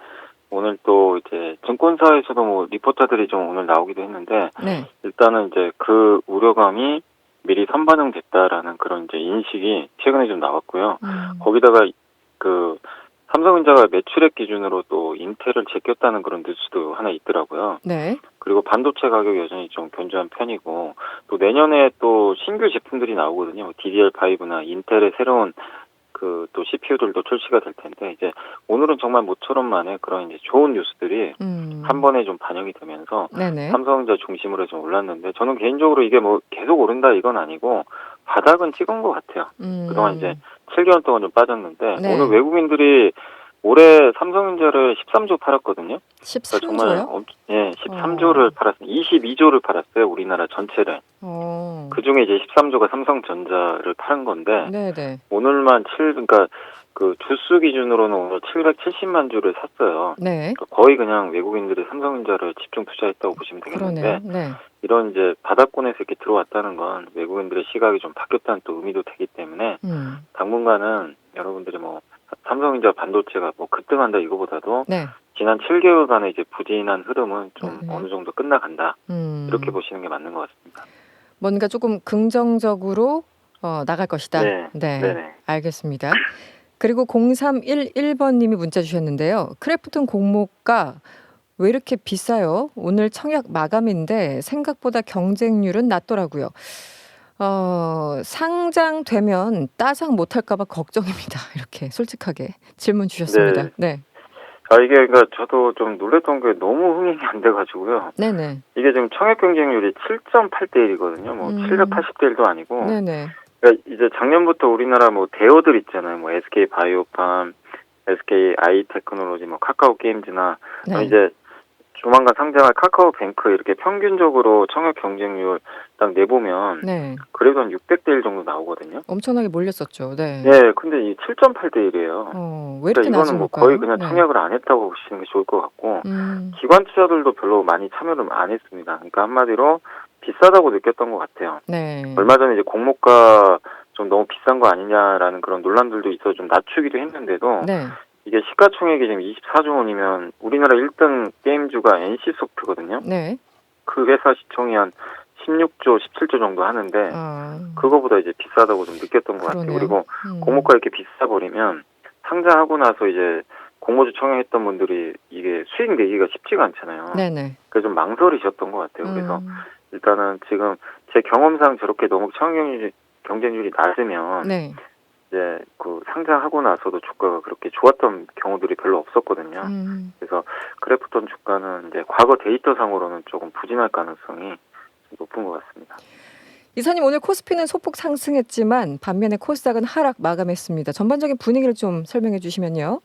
오늘 또 이제 증권사에서도 뭐 리포터들이 좀 오늘 나오기도 했는데 네. 일단은 이제 그 우려감이 미리 선반영됐다라는 그런 이제 인식이 최근에 좀 나왔고요. 거기다가 그 삼성전자가 매출액 기준으로 또 인텔을 제꼈다는 그런 뉴스도 하나 있더라고요. 네. 그리고 반도체 가격이 여전히 좀 견조한 편이고 또 내년에 또 신규 제품들이 나오거든요. DDR5나 인텔의 새로운 그 또 CPU들도 출시가 될 텐데 이제 오늘은 정말 모처럼 만에 그런 이제 좋은 뉴스들이 한 번에 좀 반영이 되면서 네네. 삼성전자 중심으로 좀 올랐는데 저는 개인적으로 이게 뭐 계속 오른다 이건 아니고 바닥은 찍은 것 같아요. 그동안 이제 7개월 동안 좀 빠졌는데 네. 오늘 외국인들이 올해 삼성전자를 13조 팔았거든요. 13조요? 예, 13조를 팔았어요. 22조를 팔았어요. 우리나라 전체를. 그 중에 이제 13조가 삼성전자를 파는 건데 네네. 오늘만 그러니까 그 주수 기준으로는 오늘 770만 주를 샀어요. 네. 그러니까 거의 그냥 외국인들이 삼성전자를 집중 투자했다고 보시면 되겠는데 그러네요. 네. 이런 이제 바닥권에서 이렇게 들어왔다는 건 외국인들의 시각이 좀 바뀌었다는 또 의미도 되기 때문에 당분간은 여러분들이 뭐 삼성전자 반도체가 뭐 급등한다 이거보다도 네. 지난 7개월간의 이제 부진한 흐름은 좀 네. 어느 정도 끝나간다 이렇게 보시는 게 맞는 것 같습니다. 뭔가 조금 긍정적으로 나갈 것이다. 네. 네네. 알겠습니다. 그리고 0311번님이 문자 주셨는데요. 크래프톤 공모가 왜 이렇게 비싸요? 오늘 청약 마감인데 생각보다 경쟁률은 낮더라고요. 상장되면 따상 못할까 봐 걱정입니다. 이렇게 솔직하게 질문 주셨습니다. 네. 이게 그러니까 저도 좀 놀랬던 게 너무 흥행이 안 돼가지고요. 네네. 이게 지금 청약 경쟁률이 7.8대 1이거든요. 뭐 780대 1도 아니고. 네네. 그러니까 이제 작년부터 우리나라 뭐 대어들 있잖아요. 뭐 SK 바이오팜, SK 아이테크놀로지, 뭐 카카오 게임즈나 네. 이제 조만간 상장할 카카오뱅크 이렇게 평균적으로 청약 경쟁률 딱 내보면 네. 그래도 한 600대 1 정도 나오거든요. 엄청나게 몰렸었죠. 네. 네, 근데 이 7.8대 1이에요. 왜 이렇게 그러니까 이거는 뭐 낮은 걸까요? 거의 그냥 네. 청약을 안 했다고 보시는 게 좋을 것 같고 기관 투자들도 별로 많이 참여를 안 했습니다. 그러니까 한마디로 비싸다고 느꼈던 것 같아요. 네. 얼마 전에 이제 공모가 좀 너무 비싼 거 아니냐라는 그런 논란들도 있어 좀 낮추기도 했는데도 네. 이게 시가총액이 지금 24조 원이면 우리나라 1등 게임주가 NC소프트거든요. 네. 그 회사 시총이 한 16조, 17조 정도 하는데 그거보다 이제 비싸다고 좀 느꼈던 것 같아요. 그러네요. 그리고 공모가 이렇게 비싸버리면 상장하고 나서 이제 공모주 청약했던 분들이 이게 수익 내기가 쉽지가 않잖아요. 네네. 그래서 좀 망설이셨던 것 같아요. 그래서 일단은 지금 제 경험상 저렇게 너무 청약 경쟁률이 낮으면 네. 이제 그 상장하고 나서도 주가가 그렇게 좋았던 경우들이 별로 없었거든요. 그래서 크래프톤 주가는 이제 과거 데이터상으로는 조금 부진할 가능성이 높은 것 같습니다. 이사님 오늘 코스피는 소폭 상승했지만 반면에 코스닥은 하락 마감했습니다. 전반적인 분위기를 좀 설명해 주시면요.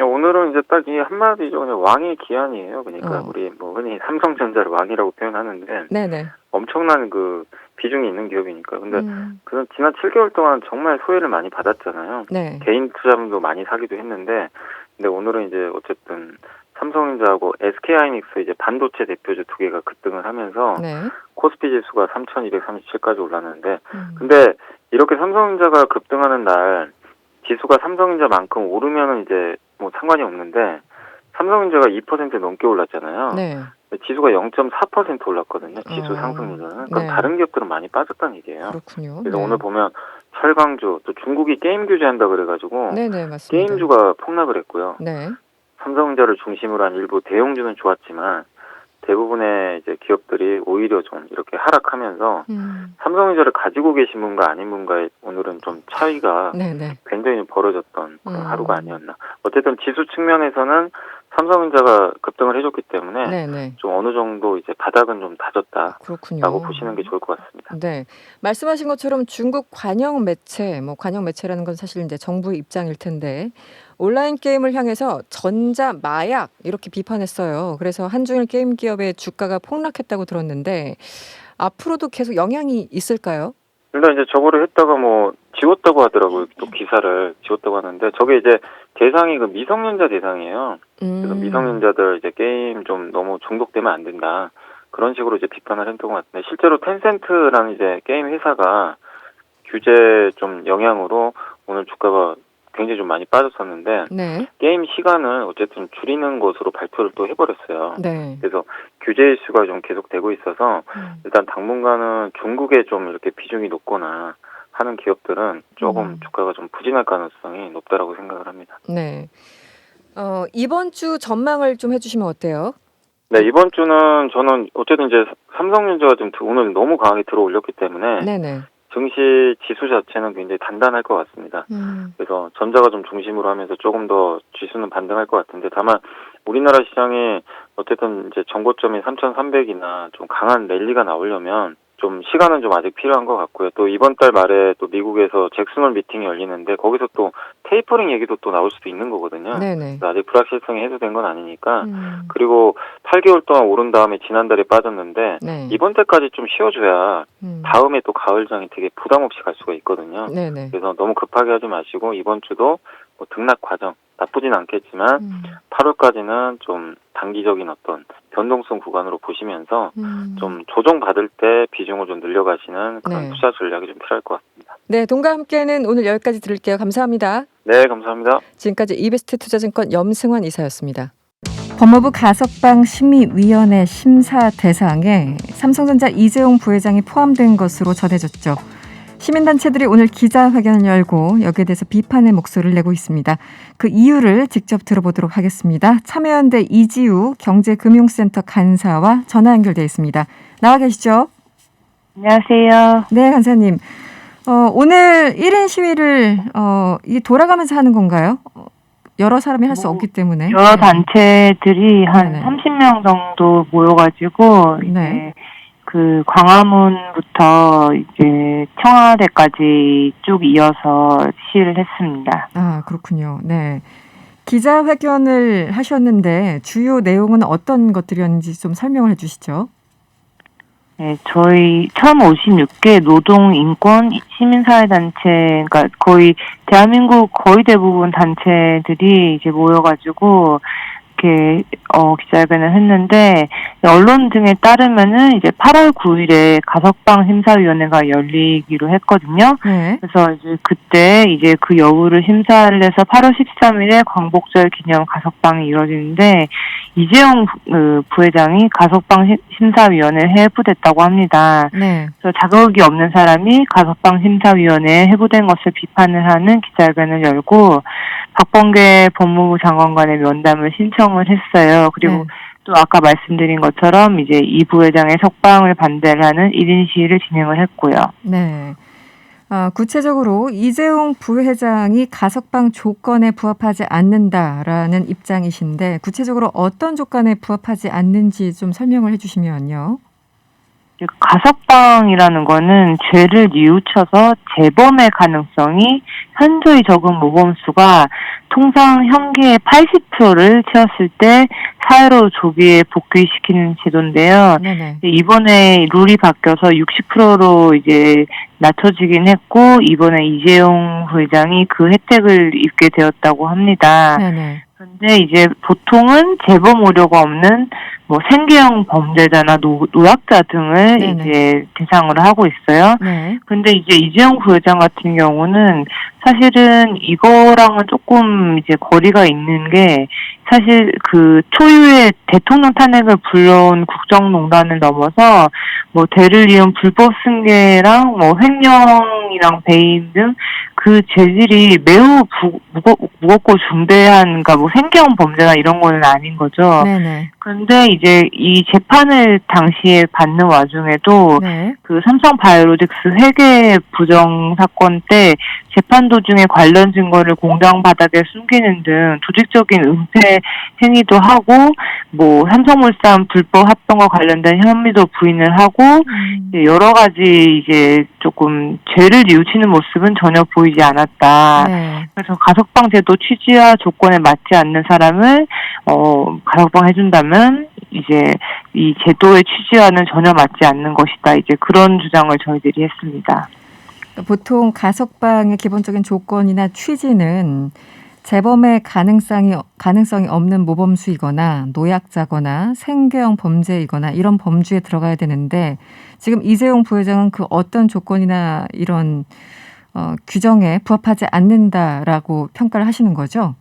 오늘은 이제 딱 이 한마디죠. 그냥 왕의 기한이에요. 그러니까 우리 뭐 흔히 삼성전자를 왕이라고 표현하는데 네네. 엄청난 그 비중이 있는 기업이니까. 근데 그는 지난 7개월 동안 정말 소외를 많이 받았잖아요. 네. 개인 투자금도 많이 사기도 했는데 근데 오늘은 이제 어쨌든 삼성전자하고 SK하이닉스 이제 반도체 대표주 두 개가 급등을 하면서 네. 코스피 지수가 3,237까지 올랐는데 근데 이렇게 삼성전자가 급등하는 날 지수가 삼성전자만큼 오르면은 이제 뭐 상관이 없는데 삼성전자가 2% 넘게 올랐잖아요. 네. 지수가 0.4% 올랐거든요. 지수 상승률은. 그럼 네. 다른 기업들은 많이 빠졌다는 얘기예요. 그렇군요. 그래서 네. 오늘 보면 철강주 또 중국이 게임 규제한다 그래가지고 네네, 맞습니다. 게임주가 폭락을 했고요. 네. 삼성전자를 중심으로 한 일부 대형주는 좋았지만 대부분의 이제 기업들이 오히려 좀 이렇게 하락하면서 삼성전자를 가지고 계신 분과 아닌 분과의 오늘은 좀 차이가 네네. 굉장히 좀 벌어졌던 그런 하루가 아니었나. 어쨌든 지수 측면에서는 삼성전자가 급등을 해줬기 때문에 네네. 좀 어느 정도 이제 바닥은 좀 다졌다라고 그렇군요. 보시는 게 좋을 것 같습니다. 네. 말씀하신 것처럼 중국 관영 매체, 뭐 관영 매체라는 건 사실 이제 정부의 입장일 텐데 온라인 게임을 향해서 전자 마약 이렇게 비판했어요. 그래서 한중일 게임 기업의 주가가 폭락했다고 들었는데 앞으로도 계속 영향이 있을까요? 일단 이제 저거를 했다가 뭐 지웠다고 하더라고요. 또 기사를 지웠다고 하는데 저게 이제 대상이 그 미성년자 대상이에요. 그래서 미성년자들 이제 게임 좀 너무 중독되면 안 된다. 그런 식으로 이제 비판을 했던 것 같은데 실제로 텐센트라는 이제 게임 회사가 규제 좀 영향으로 오늘 주가가 굉장히 좀 많이 빠졌었는데 네. 게임 시간을 어쨌든 줄이는 것으로 발표를 또 해버렸어요. 네. 그래서 규제 이슈가 좀 계속되고 있어서 일단 당분간은 중국에 좀 이렇게 비중이 높거나 하는 기업들은 조금 주가가 좀 부진할 가능성이 높다라고 생각을 합니다. 네. 이번 주 전망을 좀 해주시면 어때요? 네, 이번 주는 저는 어쨌든 이제 삼성전자가 좀 오늘 너무 강하게 들어올렸기 때문에 네네. 증시 지수 자체는 굉장히 단단할 것 같습니다. 그래서 전자가 좀 중심으로 하면서 조금 더 지수는 반등할 것 같은데 다만 우리나라 시장에 어쨌든 이제 정고점이 3,300이나 좀 강한 랠리가 나오려면 좀 시간은 좀 아직 필요한 것 같고요. 또 이번 달 말에 또 미국에서 잭슨홀 미팅이 열리는데 거기서 또 테이퍼링 얘기도 또 나올 수도 있는 거거든요. 네네. 아직 불확실성이 해소된 건 아니니까. 그리고 8개월 동안 오른 다음에 지난달에 빠졌는데 네. 이번 달까지 좀 쉬어줘야 다음에 또 가을장이 되게 부담 없이 갈 수가 있거든요. 네네. 그래서 너무 급하게 하지 마시고 이번 주도 뭐 등락 과정 나쁘진 않겠지만 8월까지는 좀 단기적인 어떤 변동성 구간으로 보시면서 좀 조정받을 때 비중을 좀 늘려가시는 그런 네. 투자 전략이 좀 필요할 것 같습니다. 네, 돈과 함께는 오늘 여기까지 들을게요. 감사합니다. 네, 감사합니다. 지금까지 이베스트 투자증권 염승환 이사였습니다. 법무부 가석방 심의위원회 심사 대상에 삼성전자 이재용 부회장이 포함된 것으로 전해졌죠. 시민단체들이 오늘 기자회견을 열고 여기에 대해서 비판의 목소리를 내고 있습니다. 그 이유를 직접 들어보도록 하겠습니다. 참여연대 이지우 경제금융센터 간사와 전화 연결되어 있습니다. 나와 계시죠? 안녕하세요. 네, 간사님. 오늘 1인 시위를 이게 돌아가면서 하는 건가요? 여러 사람이 할 수 없기 때문에. 여러 단체들이 한 네네. 30명 정도 모여가지고 이제 네. 그 광화문부터 이제 청와대까지 쭉 이어서 시위를 했습니다. 아, 그렇군요. 네. 기자회견을 하셨는데 주요 내용은 어떤 것들이었는지 좀 설명을 해 주시죠. 네, 저희 1056개 노동, 인권, 시민사회단체, 그러니까 거의 대한민국 거의 대부분 단체들이 이제 모여가지고 이렇게 기자회견을 했는데 언론 등에 따르면은 이제 8월 9일에 가석방 심사위원회가 열리기로 했거든요. 네. 그래서 이제 그때 이제 그 여부를 심사를 해서 8월 13일에 광복절 기념 가석방이 이루어지는데 이재용 부회장이 가석방 심사위원회에 해부됐다고 합니다. 네. 그래서 자격이 없는 사람이 가석방 심사위원회에 해부된 것을 비판을 하는 기자회견을 열고 박범계 법무부 장관과의 면담을 신청을 했어요. 그리고 네. 또 아까 말씀드린 것처럼 이제 이 부회장의 석방을 반대를 하는 1인 시위를 진행을 했고요. 네. 구체적으로 이재용 부회장이 가석방 조건에 부합하지 않는다라는 입장이신데 구체적으로 어떤 조건에 부합하지 않는지 좀 설명을 해주시면요. 가석방이라는 거는 죄를 뉘우쳐서 재범의 가능성이 현저히 적은 모범수가 통상 형기의 80%를 채웠을 때 사회로 조기에 복귀시키는 제도인데요. 네네. 이번에 룰이 바뀌어서 60%로 이제 낮춰지긴 했고 이번에 이재용 부회장이 그 혜택을 입게 되었다고 합니다. 네네. 근데 이제 보통은 재범 우려가 없는 뭐 생계형 범죄자나 노약자 등을 네네. 이제 대상으로 하고 있어요. 네. 근데 이제 이재용 부회장 같은 경우는 사실은 이거랑은 조금 이제 거리가 있는 게 사실 그 초유의 대통령 탄핵을 불러온 국정농단을 넘어서 뭐 대를 이은 불법 승계랑 뭐 횡령이랑 배임 등 그 죄질이 매우 무겁고 중대한, 그러니까 뭐 생계형 범죄나 이런 거는 아닌 거죠. 네네. 그런데 이제 이 재판을 당시에 받는 와중에도 네. 그 삼성바이오로직스 회계 부정 사건 때 재판 도중에 관련 증거를 공장 바닥에 숨기는 등 조직적인 은폐 행위도 하고 뭐 삼성물산 불법 합병과 관련된 혐의도 부인을 하고 여러 가지 이제 조금 죄를 뉘우치는 모습은 전혀 보이지 않았다. 네. 그래서 가석방 제도 취지와 조건에 맞지 않는 사람을 가석방 해준다면 이제 이 제도의 취지와는 전혀 맞지 않는 것이다. 이제 그런 주장을 저희들이 했습니다. 보통 가석방의 기본적인 조건이나 취지는 재범의 가능성이 없는 모범수이거나 노약자거나 생계형 범죄이거나 이런 범주에 들어가야 되는데 지금 이재용 부회장은 그 어떤 조건이나 이런 규정에 부합하지 않는다라고 평가를 하시는 거죠?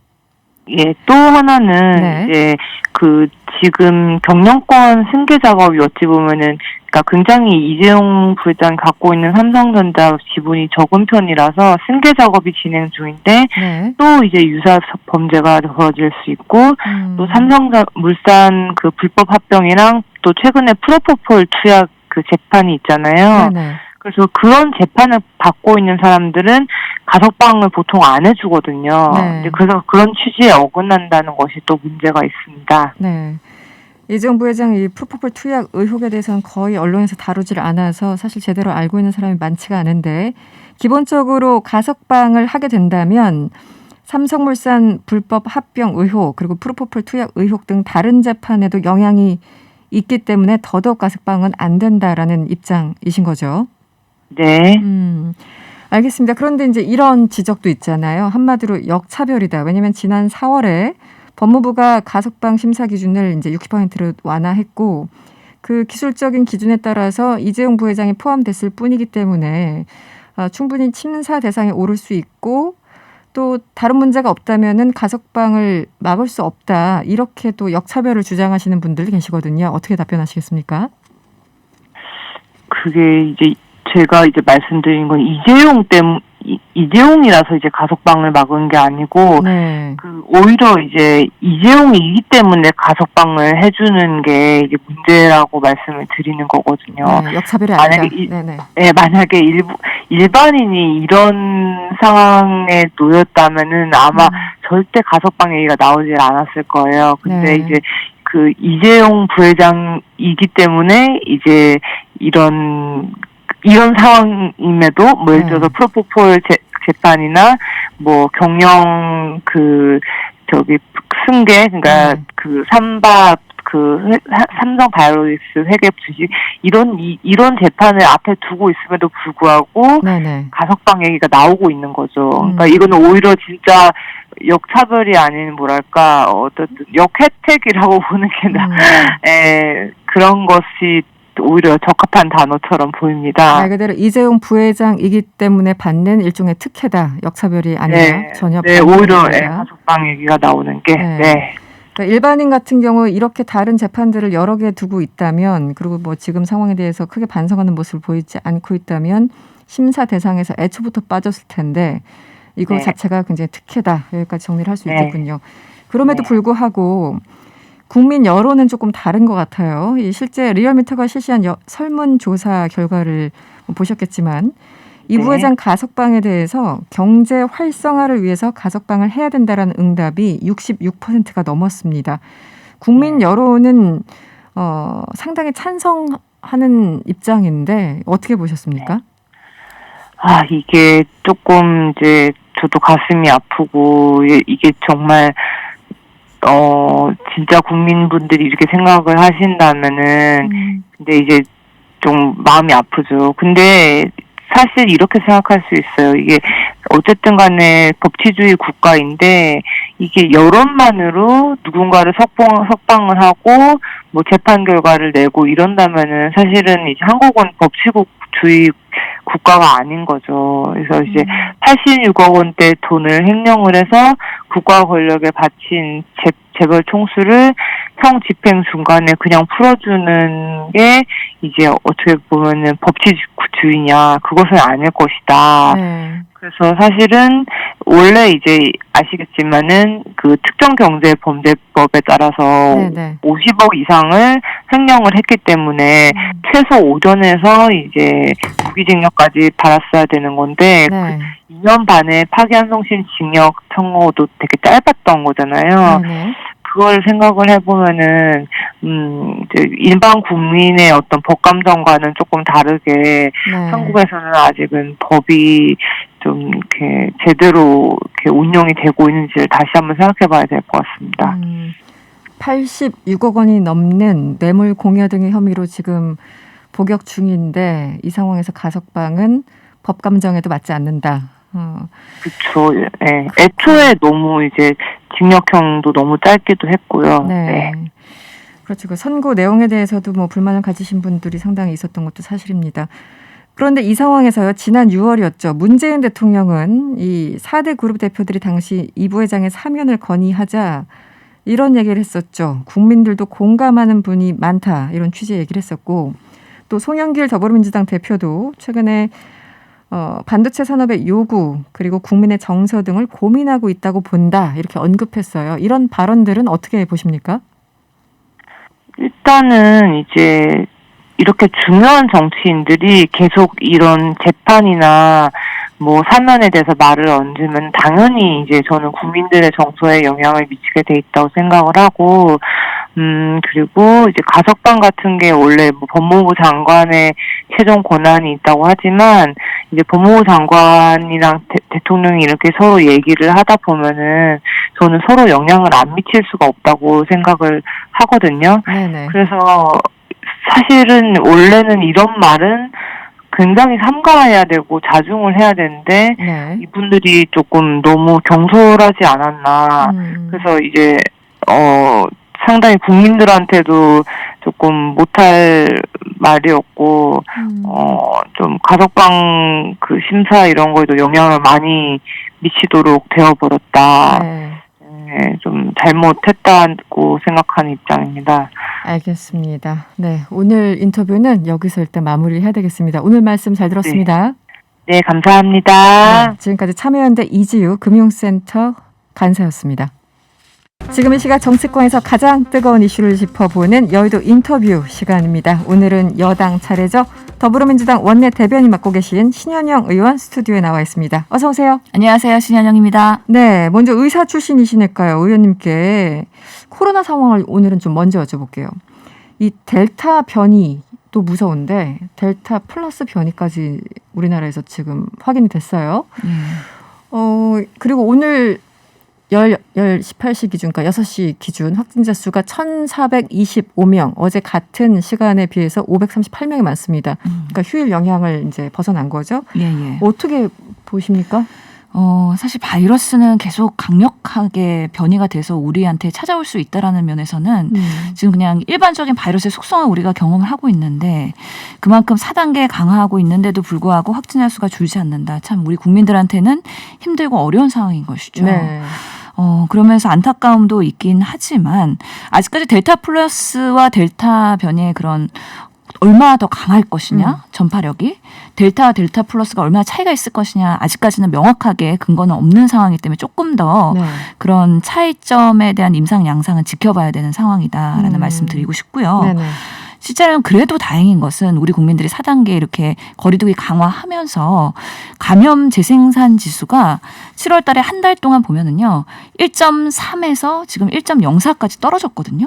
예, 또 하나는 네. 이제 그 지금 경영권 승계 작업이 어찌 보면은 그러니까 굉장히 이재용 부회장이 갖고 있는 삼성전자 지분이 적은 편이라서 승계 작업이 진행 중인데 네. 또 이제 유사 범죄가 벌어질 수 있고 또 삼성물산 그 불법 합병이랑 또 최근에 프로포폴 투약 그 재판이 있잖아요. 네네. 그래서 그런 재판을 받고 있는 사람들은 가석방을 보통 안 해주거든요. 네. 그래서 그런 취지에 어긋난다는 것이 또 문제가 있습니다. 네. 이재용 부회장 이 프로포폴 투약 의혹에 대해서는 거의 언론에서 다루질 않아서 사실 제대로 알고 있는 사람이 많지가 않은데 기본적으로 가석방을 하게 된다면 삼성물산 불법 합병 의혹 그리고 프로포폴 투약 의혹 등 다른 재판에도 영향이 있기 때문에 더더욱 가석방은 안 된다라는 입장이신 거죠. 네. 알겠습니다. 그런데 이제 이런 지적도 있잖아요. 한마디로 역차별이다. 왜냐하면 지난 4월에 법무부가 가석방 심사 기준을 이제 60%로 완화했고 그 기술적인 기준에 따라서 이재용 부회장이 포함됐을 뿐이기 때문에 충분히 심사 대상에 오를 수 있고 또 다른 문제가 없다면은 가석방을 막을 수 없다. 이렇게 또 역차별을 주장하시는 분들이 계시거든요. 어떻게 답변하시겠습니까? 그게 이제 제가 이제 말씀드린 건 이재용이라서 이제 가석방을 막은 게 아니고 네. 그 오히려 이제 이재용이기 때문에 가석방을 해주는 게 이제 문제라고 말씀을 드리는 거거든요. 네, 역차별이 아니다. 네, 만약에 일반인이 이런 상황에 놓였다면은 아마 절대 가석방 얘기가 나오질 않았을 거예요. 근데 네. 이제 그 이재용 부회장이기 때문에 이제 이런 상황임에도 뭐 예를 들어서 프로포폴 재판이나 뭐 경영 승계 그러니까 그 삼성 바이오로직스 회계 부실 이런 재판을 앞에 두고 있음에도 불구하고 네네. 가석방 얘기가 나오고 있는 거죠. 그러니까 이거는 오히려 진짜 역차별이 아닌 뭐랄까 어떻든 역혜택이라고 보는 게 그런 것이 오히려 적합한 단어처럼 보입니다. 말 그대로 이재용 부회장이기 때문에 받는 일종의 특혜다. 역차별이 아니라 전혀 네, 오히려 가석방 얘기가 나오는 게. 네. 그러니까 일반인 같은 경우 이렇게 다른 재판들을 여러 개 두고 있다면 그리고 뭐 지금 상황에 대해서 크게 반성하는 모습을 보이지 않고 있다면 심사 대상에서 애초부터 빠졌을 텐데 이거 자체가 굉장히 특혜다. 여기까지 정리를 할 수 있겠군요. 그럼에도 불구하고 국민 여론은 조금 다른 것 같아요. 실제 리얼미터가 실시한 설문조사 결과를 보셨겠지만 이 부회장 가석방에 대해서 경제 활성화를 위해서 가석방을 해야 된다라는 응답이 66%가 넘었습니다. 국민 여론은 상당히 찬성하는 입장인데 어떻게 보셨습니까? 이게 조금 이제 저도 가슴이 아프고 이게 정말 진짜 국민분들이 이렇게 생각을 하신다면은 근데 이제 좀 마음이 아프죠. 근데 사실 이렇게 생각할 수 있어요. 이게 어쨌든 간에 법치주의 국가인데 이게 여론만으로 누군가를 석방을 하고 뭐 재판 결과를 내고 이런다면은 사실은 이제 한국은 법치주의 국가가 아닌 거죠. 그래서 이제 86억 원대 돈을 횡령을 해서 국가 권력에 바친 재벌 총수를 형 집행 중간에 그냥 풀어주는 게 이제 어떻게 보면은 법치주의냐, 그것은 아닐 것이다. 그래서 사실은 원래 이제 아시겠지만은 그 특정경제범죄법에 따라서 50억 이상을 횡령을 했기 때문에 최소 5전에서 이제 무기징역까지 받았어야 되는 건데 그 2년 반의 파기환송심 징역 선고도 되게 짧았던 거잖아요. 그걸 생각을 해보면은, 이제 일반 국민의 어떤 법 감정과는 조금 다르게, 한국에서는 아직은 법이 좀 이렇게 제대로 이렇게 운영이 되고 있는지를 다시 한번 생각해 봐야 될 것 같습니다. 86억 원이 넘는 뇌물 공여 등의 혐의로 지금 복역 중인데, 이 상황에서 가석방은 법 감정에도 맞지 않는다. 그렇죠. 네. 애초에 너무 이제 징역형도 너무 짧기도 했고요. 네. 그렇죠. 그 선고 내용에 대해서도 뭐 불만을 가지신 분들이 상당히 있었던 것도 사실입니다. 그런데 이 상황에서요, 지난 6월이었죠. 문재인 대통령은 이 4대 그룹 대표들이 당시 이 부회장의 사면을 건의하자 이런 얘기를 했었죠. 국민들도 공감하는 분이 많다. 이런 취지의 얘기를 했었고, 또 송영길 더불어민주당 대표도 최근에 반도체 산업의 요구 그리고 국민의 정서 등을 고민하고 있다고 본다 이렇게 언급했어요. 이런 발언들은 어떻게 보십니까? 일단은 이제 이렇게 중요한 정치인들이 계속 이런 재판이나 뭐 사면에 대해서 말을 얹으면 당연히 이제 저는 국민들의 정서에 영향을 미치게 돼 있다고 생각을 하고, 그리고 이제 가석방 같은 게 원래 뭐 법무부 장관의 최종 권한이 있다고 하지만 이제 법무부 장관이랑 대통령이 이렇게 서로 얘기를 하다 보면은 저는 서로 영향을 안 미칠 수가 없다고 생각을 하거든요. 그래서 사실은 원래는 이런 말은 굉장히 삼가해야 되고 자중을 해야 되는데 이분들이 조금 너무 경솔하지 않았나. 그래서 이제 상당히 국민들한테도 조금 못할 말이었고 좀 가석방 그 심사 이런 거에도 영향을 많이 미치도록 되어버렸다. 좀 잘못했다고 생각하는 입장입니다. 알겠습니다. 네, 오늘 인터뷰는 여기서 일단 마무리해야 되겠습니다. 오늘 말씀 잘 들었습니다. 네, 감사합니다. 지금까지 참여연대 이지유 금융센터 간사였습니다. 지금 이 시각 정치권에서 가장 뜨거운 이슈를 짚어보는 여의도 인터뷰 시간입니다. 오늘은 여당 차례죠. 더불어민주당 원내 대변인 맡고 계신 신현영 의원 스튜디오에 나와 있습니다. 어서 오세요. 안녕하세요. 신현영입니다. 네, 먼저 의사 출신이시니까요. 의원님께 코로나 상황을 오늘은 좀 먼저 여쭤볼게요. 이 델타 변이 또 무서운데 델타 플러스 변이까지 우리나라에서 지금 확인이 됐어요. 그리고 오늘 18시 기준, 그러니까 6시 기준 확진자 수가 1,425명, 어제 같은 시간에 비해서 538명이 많습니다. 그러니까 휴일 영향을 이제 벗어난 거죠. 어떻게 보십니까? 사실 바이러스는 계속 강력하게 변이가 돼서 우리한테 찾아올 수 있다라는 면에서는 지금 그냥 일반적인 바이러스의 속성을 우리가 경험을 하고 있는데 그만큼 4단계 강화하고 있는데도 불구하고 확진자 수가 줄지 않는다. 참 우리 국민들한테는 힘들고 어려운 상황인 것이죠. 그러면서 안타까움도 있긴 하지만 아직까지 델타 플러스와 델타 변이의 그런 얼마나 더 강할 것이냐, 전파력이 델타 플러스가 얼마나 차이가 있을 것이냐 아직까지는 명확하게 근거는 없는 상황이기 때문에 조금 더 그런 차이점에 대한 임상 양상은 지켜봐야 되는 상황이다라는 말씀 드리고 싶고요. 실제로는 그래도 다행인 것은 우리 국민들이 4단계 이렇게 거리두기 강화하면서 감염 재생산 지수가 7월 달에 한 달 동안 보면은요. 1.3에서 지금 1.04까지 떨어졌거든요.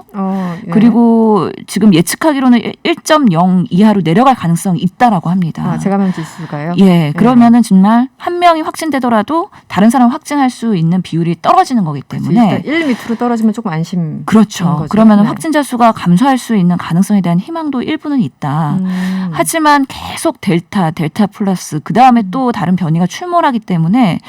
그리고 지금 예측하기로는 1.0 이하로 내려갈 가능성이 있다라고 합니다. 재감염 지수가요? 그러면은 정말 한 명이 확진되더라도 다른 사람 확진할 수 있는 비율이 떨어지는 거기 때문에 1 밑으로 떨어지면 조금 안심. 그렇죠. 그러면 확진자 수가 감소할 수 있는 가능성에 대한 희망도 일부는 있다. 하지만 계속 델타 플러스 그 다음에 또 다른 변이가 출몰하기 때문에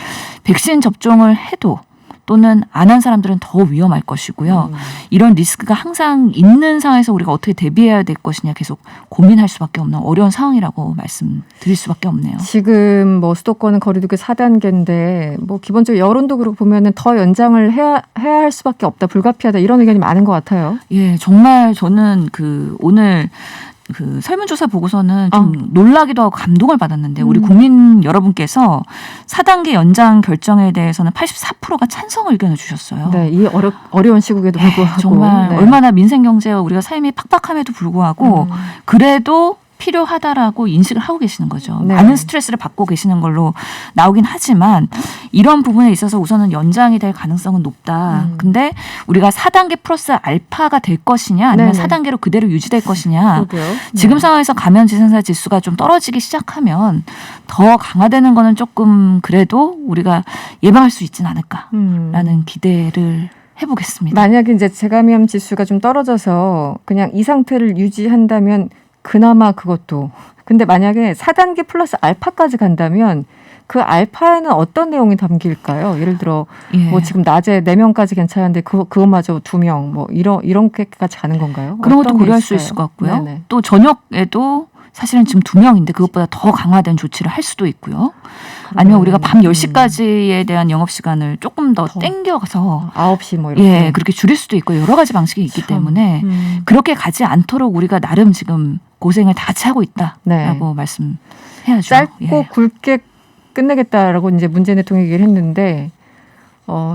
백신 접종을 해도 또는 안 한 사람들은 더 위험할 것이고요. 이런 리스크가 항상 있는 상황에서 우리가 어떻게 대비해야 될 것이냐 계속 고민할 수밖에 없는 어려운 상황이라고 말씀드릴 수밖에 없네요. 지금 뭐 수도권은 거리두기 4단계인데 뭐 기본적으로 여론도 그렇고 보면은 더 연장을 해야 할 수밖에 없다, 불가피하다 이런 의견이 많은 것 같아요. 예, 정말 저는 오늘 설문조사 보고서는 좀 놀라기도 하고 감동을 받았는데 우리 국민 여러분께서 4단계 연장 결정에 대해서는 84%가 찬성 의견을 주셨어요. 네, 이 어려운 시국에도 불구하고 정말 네. 얼마나 민생 경제와 우리가 삶이 팍팍함에도 불구하고 그래도 필요하다라고 인식을 하고 계시는 거죠. 네. 많은 스트레스를 받고 계시는 걸로 나오긴 하지만 이런 부분에 있어서 우선은 연장이 될 가능성은 높다. 근데 우리가 4단계 플러스 알파가 될 것이냐 아니면 네네. 4단계로 그대로 유지될 것이냐. 그러게요. 지금 네. 상황에서 감염 재생산 지수가 좀 떨어지기 시작하면 더 강화되는 거는 조금 그래도 우리가 예방할 수 있지는 않을까라는 기대를 해보겠습니다. 만약에 이제 재감염 지수가 좀 떨어져서 그냥 이 상태를 유지한다면 그나마 그것도. 근데 만약에 4단계 플러스 알파까지 간다면 그 알파에는 어떤 내용이 담길까요? 예를 들어 예. 뭐 지금 낮에 4명까지 괜찮은데 그것마저 2명 뭐 이런게까지 가는 건가요? 그런 것도 어떤 게 고려할 수 있을까요? 있을 것 같고요. 네네. 또 저녁에도 사실은 지금 2명인데 그것보다 더 강화된 조치를 할 수도 있고요. 아니면 우리가 밤 10시까지에 대한 영업시간을 조금 더 땡겨서 9시 뭐 이렇게. 예, 그렇게 줄일 수도 있고 여러 가지 방식이 있기 때문에 그렇게 가지 않도록 우리가 나름 지금 고생을 다 같이 하고 있다라고 네. 말씀해야죠. 짧고 예. 굵게 끝내겠다라고 이제 문재인 대통령이 얘기를 했는데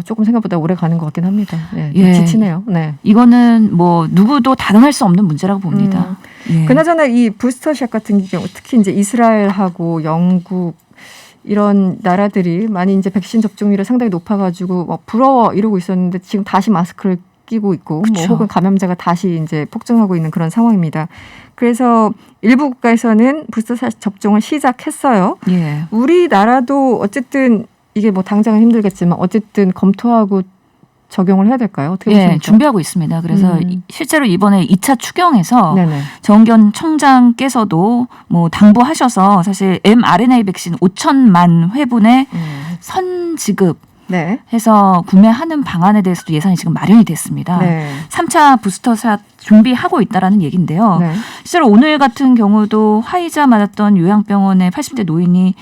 조금 생각보다 오래 가는 것 같긴 합니다. 네, 예. 지치네요. 네. 이거는 뭐 누구도 단언할 수 없는 문제라고 봅니다. 예. 그나저나 이 부스터샷 같은 경우 특히 이제 이스라엘하고 영국 이런 나라들이 많이 이제 백신 접종률이 상당히 높아가지고 막 부러워 이러고 있었는데 지금 다시 마스크를 끼고 있고 뭐 그쵸. 혹은 감염자가 다시 이제 폭증하고 있는 그런 상황입니다. 그래서 일부 국가에서는 부스터샷 접종을 시작했어요. 예. 우리나라도 어쨌든 이게 뭐 당장은 힘들겠지만 어쨌든 검토하고 적용을 해야 될까요? 어떻게 보십니까? 예, 준비하고 있습니다. 그래서 실제로 이번에 2차 추경에서 네네. 정견 청장께서도 뭐 당부하셔서 사실 mRNA 백신 5천만 회분의 선지급 네. 해서 구매하는 방안에 대해서도 예산이 지금 마련이 됐습니다. 네. 3차 부스터샷 준비하고 있다라는 얘기인데요. 네. 실제로 오늘 같은 경우도 화이자 맞았던 요양병원의 80대 노인이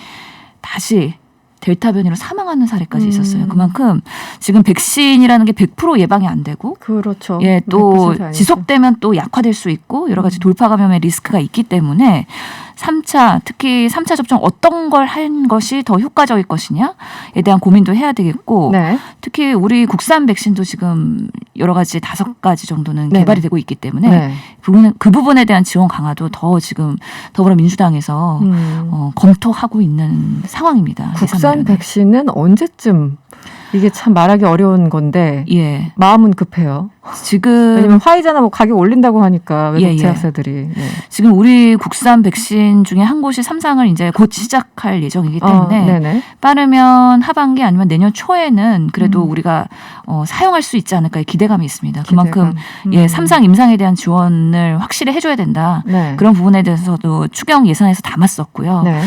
다시 델타 변이로 사망하는 사례까지 있었어요. 그만큼 지금 백신이라는 게 100% 예방이 안 되고, 그렇죠. 예, 또 100% 아니죠. 지속되면 또 약화될 수 있고 여러 가지 돌파 감염의 리스크가 있기 때문에 3차 특히 3차 접종 어떤 걸 한 것이 더 효과적일 것이냐에 대한 고민도 해야 되겠고, 네. 특히 우리 국산 백신도 지금 여러 가지 5가지 정도는 네네. 개발이 되고 있기 때문에 네. 그 부분에 대한 지원 강화도 더 지금 더불어민주당에서 검토하고 있는 상황입니다. 국산 백신은 언제쯤 이게 참 말하기 어려운 건데 예. 마음은 급해요. 지금 왜냐면 화이자나 뭐 가격 올린다고 하니까 외국 예, 예. 제약사들이. 네. 지금 우리 국산 백신 중에 한 곳이 3상을 이제 곧 시작할 예정이기 때문에 네네. 빠르면 하반기 아니면 내년 초에는 그래도 우리가 사용할 수 있지 않을까 기대감이 있습니다. 그만큼 예, 3상 임상에 대한 지원을 확실히 해줘야 된다. 네. 그런 부분에 대해서도 추경 예산에서 담았었고요. 네.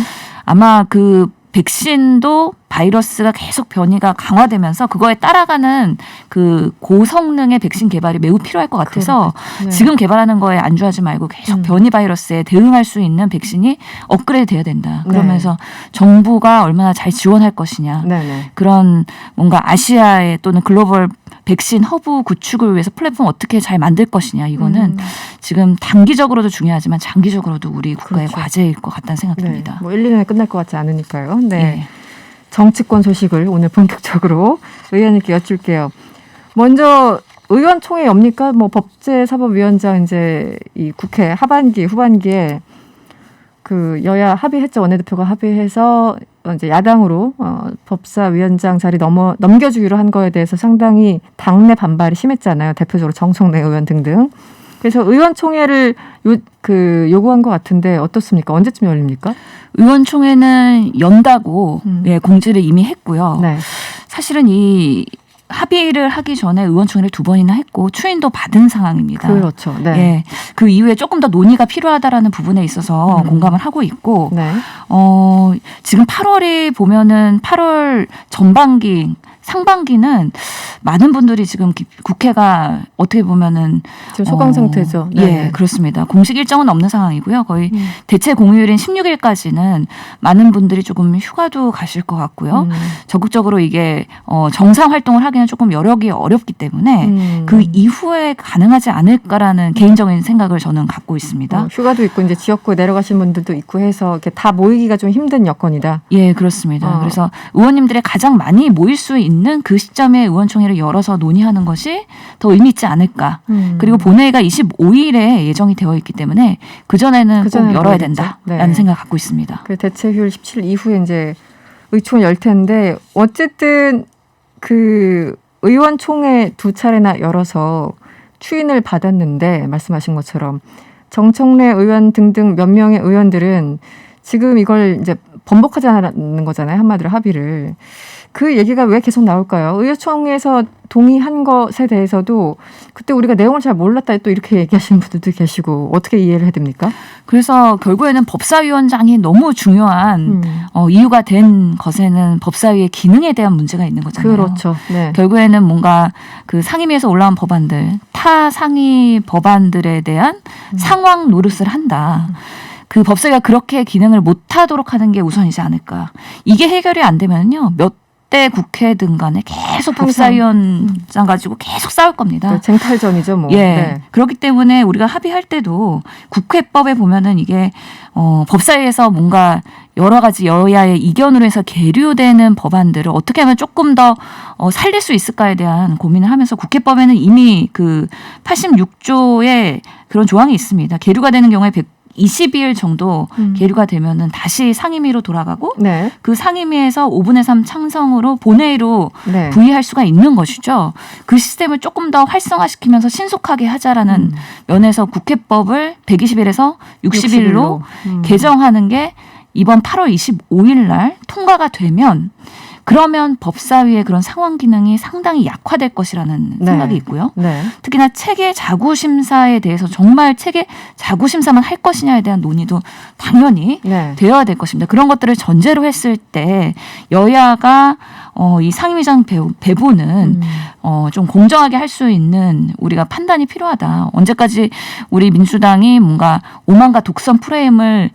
아마 그 백신도 바이러스가 계속 변이가 강화되면서 그거에 따라가는 그 고성능의 백신 개발이 매우 필요할 것 같아서 네. 지금 개발하는 거에 안주하지 말고 계속 변이 바이러스에 대응할 수 있는 백신이 업그레이드 돼야 된다. 그러면서 정부가 얼마나 잘 지원할 것이냐. 네네. 그런 뭔가 아시아의 또는 글로벌 백신 허브 구축을 위해서 플랫폼 어떻게 잘 만들 것이냐. 이거는 지금 단기적으로도 중요하지만 장기적으로도 우리 국가의 그렇죠. 과제일 것 같다는 생각이 듭니다. 뭐 1, 2년에 끝날 것 같지 않으니까요. 네. 예. 정치권 소식을 오늘 본격적으로 의원님께 여쭐게요. 먼저 의원총회 엽니까? 뭐 법제사법위원장 이제 이 국회 하반기 후반기에 그 여야 합의했죠. 원내대표가 합의해서 이제 야당으로 법사위원장 자리 넘겨주기로 한 거에 대해서 상당히 당내 반발이 심했잖아요. 대표적으로 정청래 의원 등등. 그래서 의원총회를 요구한 것 같은데 어떻습니까? 언제쯤 열립니까? 의원총회는 연다고 예, 공지를 이미 했고요. 네. 사실은 이 합의를 하기 전에 의원총회를 2번이나 했고 추인도 받은 상황입니다. 그렇죠. 네. 예, 그 이후에 조금 더 논의가 필요하다라는 부분에 있어서 공감을 하고 있고 네. 지금 8월이 보면은 8월 전반기 상반기는 많은 분들이 지금 국회가 어떻게 보면은 지금 소강 상태죠. 네. 예, 그렇습니다. 공식 일정은 없는 상황이고요. 거의 대체 공휴일인 16일까지는 많은 분들이 조금 휴가도 가실 것 같고요. 적극적으로 이게 정상 활동을 하기는 조금 여력이 어렵기 때문에 그 이후에 가능하지 않을까라는 개인적인 생각을 저는 갖고 있습니다. 휴가도 있고 이제 지역구에 내려가신 분들도 있고 해서 이렇게 다 모이기가 좀 힘든 여건이다. 예, 그렇습니다. 그래서 의원님들의 가장 많이 모일 수 있는 그 시점에 의원총회를 열어서 논의하는 것이 더 의미 있지 않을까. 그리고 본회의가 25일에 예정이 되어 있기 때문에 그전에는 꼭 열어야 된다라는 생각을 갖고 있습니다. 그 대체휴일 17일 이후에 이제 의총을 열 텐데 어쨌든 그 의원총회 2차례나 열어서 추인을 받았는데 말씀하신 것처럼 정청래 의원 등등 몇 명의 의원들은 지금 이걸 이제 번복하지 않는 거잖아요. 한마디로 합의를. 그 얘기가 왜 계속 나올까요? 의회총회에서 동의한 것에 대해서도 그때 우리가 내용을 잘 몰랐다 또 이렇게 얘기하시는 분들도 계시고 어떻게 이해를 해야 됩니까? 그래서 결국에는 법사위원장이 너무 중요한 이유가 된 것에는 법사위의 기능에 대한 문제가 있는 거잖아요. 그렇죠. 네. 결국에는 뭔가 그 상임위에서 올라온 법안들, 타 상위 법안들에 대한 상황 노릇을 한다. 그 법사위가 그렇게 기능을 못하도록 하는 게 우선이지 않을까. 이게 해결이 안 되면요. 몇 대 국회든 간에 계속 법사위원장 가지고 계속 싸울 겁니다. 쟁탈전이죠. 뭐. 예. 네. 그렇기 때문에 우리가 합의할 때도 국회법에 보면은 이게 법사위에서 뭔가 여러 가지 여야의 이견으로 해서 계류되는 법안들을 어떻게 하면 조금 더 살릴 수 있을까에 대한 고민을 하면서 국회법에는 이미 그 86조의 그런 조항이 있습니다. 계류가 되는 경우에 20일 정도 계류가 되면은 다시 상임위로 돌아가고 네. 그 상임위에서 5분의 3 창성으로 본회의로 네. 부의할 수가 있는 것이죠. 그 시스템을 조금 더 활성화시키면서 신속하게 하자라는 면에서 국회법을 120일에서 60일로 개정하는 게 이번 8월 25일 날 통과가 되면 그러면 법사위의 그런 상황 기능이 상당히 약화될 것이라는 생각이 있고요. 네. 특히나 체계 자구 심사에 대해서 정말 체계 자구 심사만 할 것이냐에 대한 논의도 당연히 되어야 될 것입니다. 그런 것들을 전제로 했을 때 여야가 이 상임위장 배분은 좀 공정하게 할 수 있는 우리가 판단이 필요하다. 언제까지 우리 민주당이 뭔가 오만과 독선 프레임을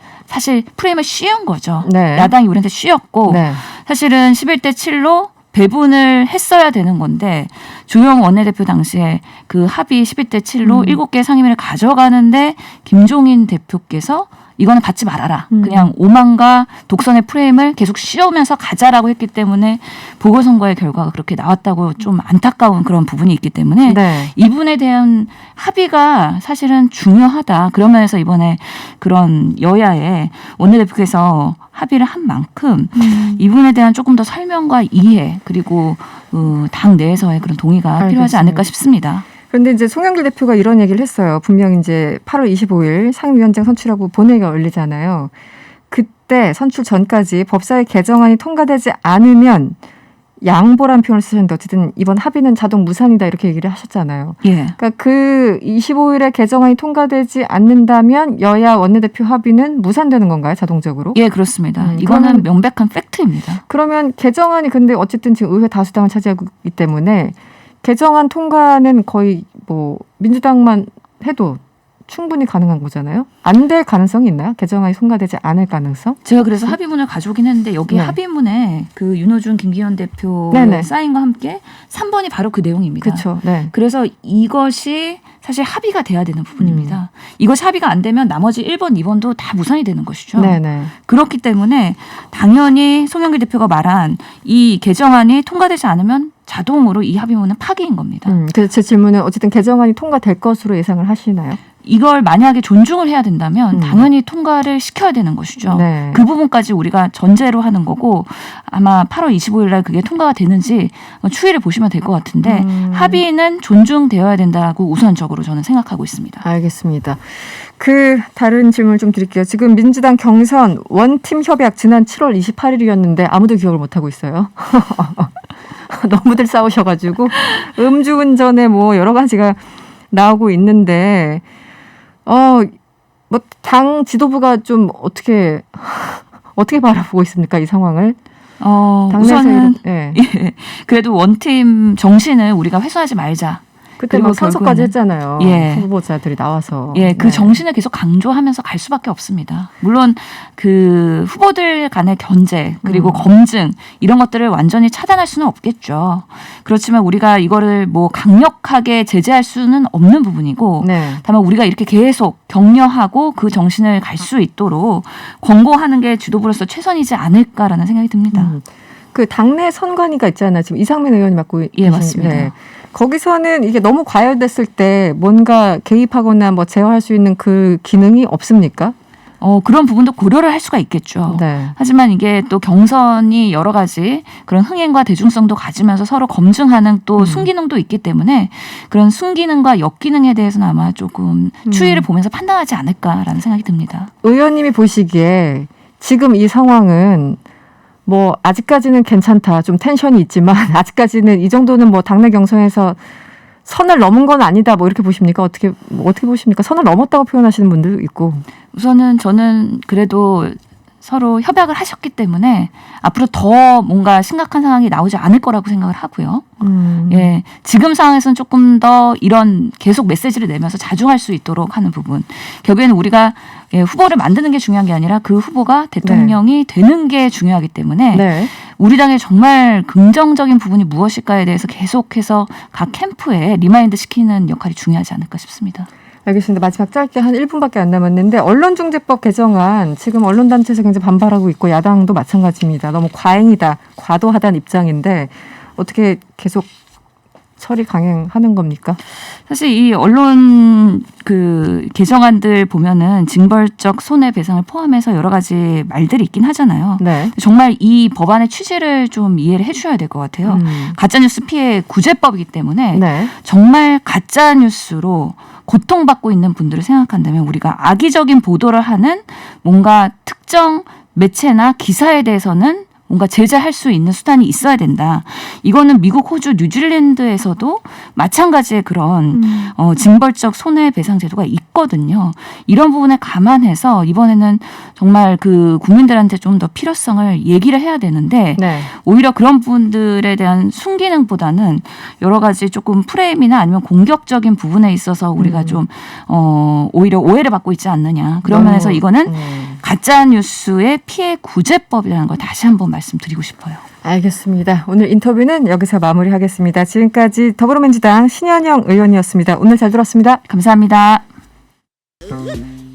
씌운 거죠. 네. 야당이 우리한테 씌웠고 네. 사실은 11대 7로 배분을 했어야 되는 건데 주영 원내대표 당시에 그 합의 11대 7로 7개 상임위를 가져가는데 김종인 대표께서 이거는 받지 말아라. 그냥 오만과 독선의 프레임을 계속 씌우면서 가자라고 했기 때문에 보궐선거의 결과가 그렇게 나왔다고 좀 안타까운 그런 부분이 있기 때문에 이 부분에 대한 합의가 사실은 중요하다. 그러면서 이번에 그런 여야의 원내대표께서 합의를 한 만큼 이 부분에 대한 조금 더 설명과 이해 그리고 당 내에서의 그런 동의가 필요하지 않을까 싶습니다. 그런데 이제 송영길 대표가 이런 얘기를 했어요. 분명 이제 8월 25일 상임위원장 선출하고 본회의가 열리잖아요. 그때 선출 전까지 법사위 개정안이 통과되지 않으면 양보란 표현을 쓰셨는데 어쨌든 이번 합의는 자동 무산이다 이렇게 얘기를 하셨잖아요. 예. 그러니까 그 25일에 개정안이 통과되지 않는다면 여야 원내대표 합의는 무산되는 건가요? 자동적으로? 예, 그렇습니다. 이거는 명백한 팩트입니다. 그러면 개정안이 근데 어쨌든 지금 의회 다수당을 차지하고 있기 때문에 개정안 통과는 거의 뭐 민주당만 해도 충분히 가능한 거잖아요. 안 될 가능성이 있나요? 개정안이 통과되지 않을 가능성? 제가 그래서 합의문을 가져오긴 했는데 여기 합의문에 그 윤호중 김기현 대표 사인과 함께 3번이 바로 그 내용입니다. 그렇죠. 네. 그래서 이것이 사실 합의가 돼야 되는 부분입니다. 이것이 합의가 안 되면 나머지 1번, 2번도 다 무산이 되는 것이죠. 네네. 그렇기 때문에 당연히 송영길 대표가 말한 이 개정안이 통과되지 않으면 자동으로 이 합의문은 파기인 겁니다. 그래서 제 질문은 어쨌든 개정안이 통과될 것으로 예상을 하시나요? 이걸 만약에 존중을 해야 된다면 당연히 통과를 시켜야 되는 것이죠. 네. 그 부분까지 우리가 전제로 하는 거고 아마 8월 25일 날 그게 통과가 되는지 추이를 보시면 될 것 같은데 합의는 존중되어야 된다고 우선적으로 저는 생각하고 있습니다. 알겠습니다. 그 다른 질문을 좀 드릴게요. 지금 민주당 경선 원팀 협약 지난 7월 28일이었는데 아무도 기억을 못하고 있어요. 너무들 싸우셔가지고 음주운전에 뭐 여러 가지가 나오고 있는데 뭐 당 지도부가 좀 어떻게 바라보고 있습니까, 이 상황을? 우선은 예. 그래도 원팀 정신을 우리가 훼손하지 말자. 그때 뭐 선서까지 했잖아요. 예. 후보자들이 나와서. 예, 그 네. 정신을 계속 강조하면서 갈 수밖에 없습니다. 물론 그 후보들 간의 견제 그리고 검증 이런 것들을 완전히 차단할 수는 없겠죠. 그렇지만 우리가 이거를 뭐 강력하게 제재할 수는 없는 부분이고 네. 다만 우리가 이렇게 계속 격려하고 그 정신을 갈 수 있도록 권고하는 게 지도부로서 최선이지 않을까라는 생각이 듭니다. 그 당내 선관위가 있잖아요. 지금 이상민 의원이 맡고 예, 맞습니다. 네. 거기서는 이게 너무 과열됐을 때 뭔가 개입하거나 뭐 제어할 수 있는 그 기능이 없습니까? 그런 부분도 고려를 할 수가 있겠죠. 네. 하지만 이게 또 경선이 여러 가지 그런 흥행과 대중성도 가지면서 서로 검증하는 또 순기능도 있기 때문에 그런 순기능과 역기능에 대해서는 아마 조금 추이를 보면서 판단하지 않을까라는 생각이 듭니다. 의원님이 보시기에 지금 이 상황은 뭐 아직까지는 괜찮다. 좀 텐션이 있지만 아직까지는 이 정도는 뭐 당내 경선에서 선을 넘은 건 아니다. 뭐 이렇게 보십니까? 어떻게 보십니까? 선을 넘었다고 표현하시는 분들도 있고. 우선은 저는 그래도 서로 협약을 하셨기 때문에 앞으로 더 뭔가 심각한 상황이 나오지 않을 거라고 생각을 하고요. 예, 지금 상황에서는 조금 더 이런 계속 메시지를 내면서 자중할 수 있도록 하는 부분. 결국에는 우리가 후보를 만드는 게 중요한 게 아니라 그 후보가 대통령이 되는 게 중요하기 때문에 네. 우리 당의 정말 긍정적인 부분이 무엇일까에 대해서 계속해서 각 캠프에 리마인드 시키는 역할이 중요하지 않을까 싶습니다. 알겠습니다. 마지막 짧게 한 1분밖에 안 남았는데 언론중재법 개정안 지금 언론단체에서 굉장히 반발하고 있고 야당도 마찬가지입니다. 너무 과잉이다, 과도하다는 입장인데 어떻게 계속 처리 강행하는 겁니까? 사실 이 언론 그 개정안들 보면은 징벌적 손해배상을 포함해서 여러 가지 말들이 있긴 하잖아요. 네. 정말 이 법안의 취지를 좀 이해를 해주셔야 될 것 같아요. 가짜뉴스 피해 구제법이기 때문에 네. 정말 가짜뉴스로 고통받고 있는 분들을 생각한다면 우리가 악의적인 보도를 하는 뭔가 특정 매체나 기사에 대해서는 뭔가 제재할 수 있는 수단이 있어야 된다. 이거는 미국, 호주, 뉴질랜드에서도 마찬가지의 그런 징벌적 손해배상 제도가 있거든요. 이런 부분에 감안해서 이번에는 정말 그 국민들한테 좀 더 필요성을 얘기를 해야 되는데 네. 오히려 그런 부분들에 대한 순기능보다는 여러 가지 조금 프레임이나 아니면 공격적인 부분에 있어서 우리가 좀 오히려 오해를 받고 있지 않느냐. 그런 면에서 이거는 가짜뉴스의 피해 구제법이라는 걸 다시 한번 말씀드리고 싶어요. 알겠습니다. 오늘 인터뷰는 여기서 마무리하겠습니다. 지금까지 더불어민주당 신현영 의원이었습니다. 오늘 잘 들었습니다. 감사합니다.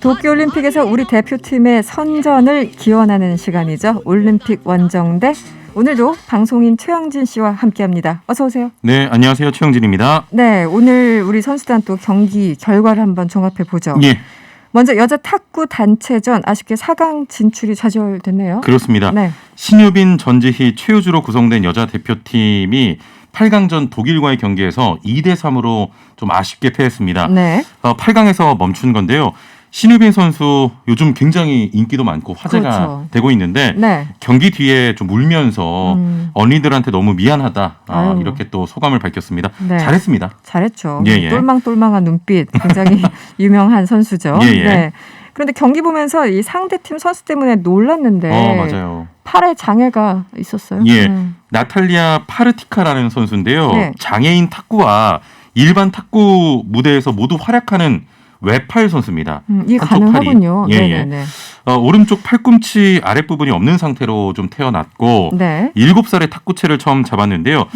도쿄올림픽에서 우리 대표팀의 선전을 기원하는 시간이죠. 올림픽 원정대. 오늘도 방송인 최영진 씨와 함께합니다. 어서 오세요. 네, 안녕하세요. 최영진입니다. 네, 오늘 우리 선수단 또 경기 결과를 한번 종합해 보죠. 예. 먼저 여자 탁구 단체전 아쉽게 4강 진출이 좌절됐네요. 그렇습니다. 네. 신유빈, 전지희, 최우주로 구성된 여자 대표팀이 8강전 독일과의 경기에서 2대3으로 좀 아쉽게 패했습니다. 네. 8강에서 멈춘 건데요. 신유빈 선수 요즘 굉장히 인기도 많고 화제가 그렇죠. 되고 있는데 네. 경기 뒤에 좀 울면서 언니들한테 너무 미안하다 이렇게 또 소감을 밝혔습니다. 네. 잘했습니다. 잘했죠. 예, 예. 똘망똘망한 눈빛 굉장히 유명한 선수죠. 예, 예. 네. 그런데 경기 보면서 이 상대팀 선수 때문에 놀랐는데 맞아요. 팔에 장애가 있었어요. 예, 나탈리아 파르티카라는 선수인데요. 네. 장애인 탁구와 일반 탁구 무대에서 모두 활약하는 외팔 선수입니다. 이게 가능하군요. 예, 네네네. 오른쪽 팔꿈치 아랫부분이 없는 상태로 좀 태어났고 네. 7살에 탁구채를 처음 잡았는데요.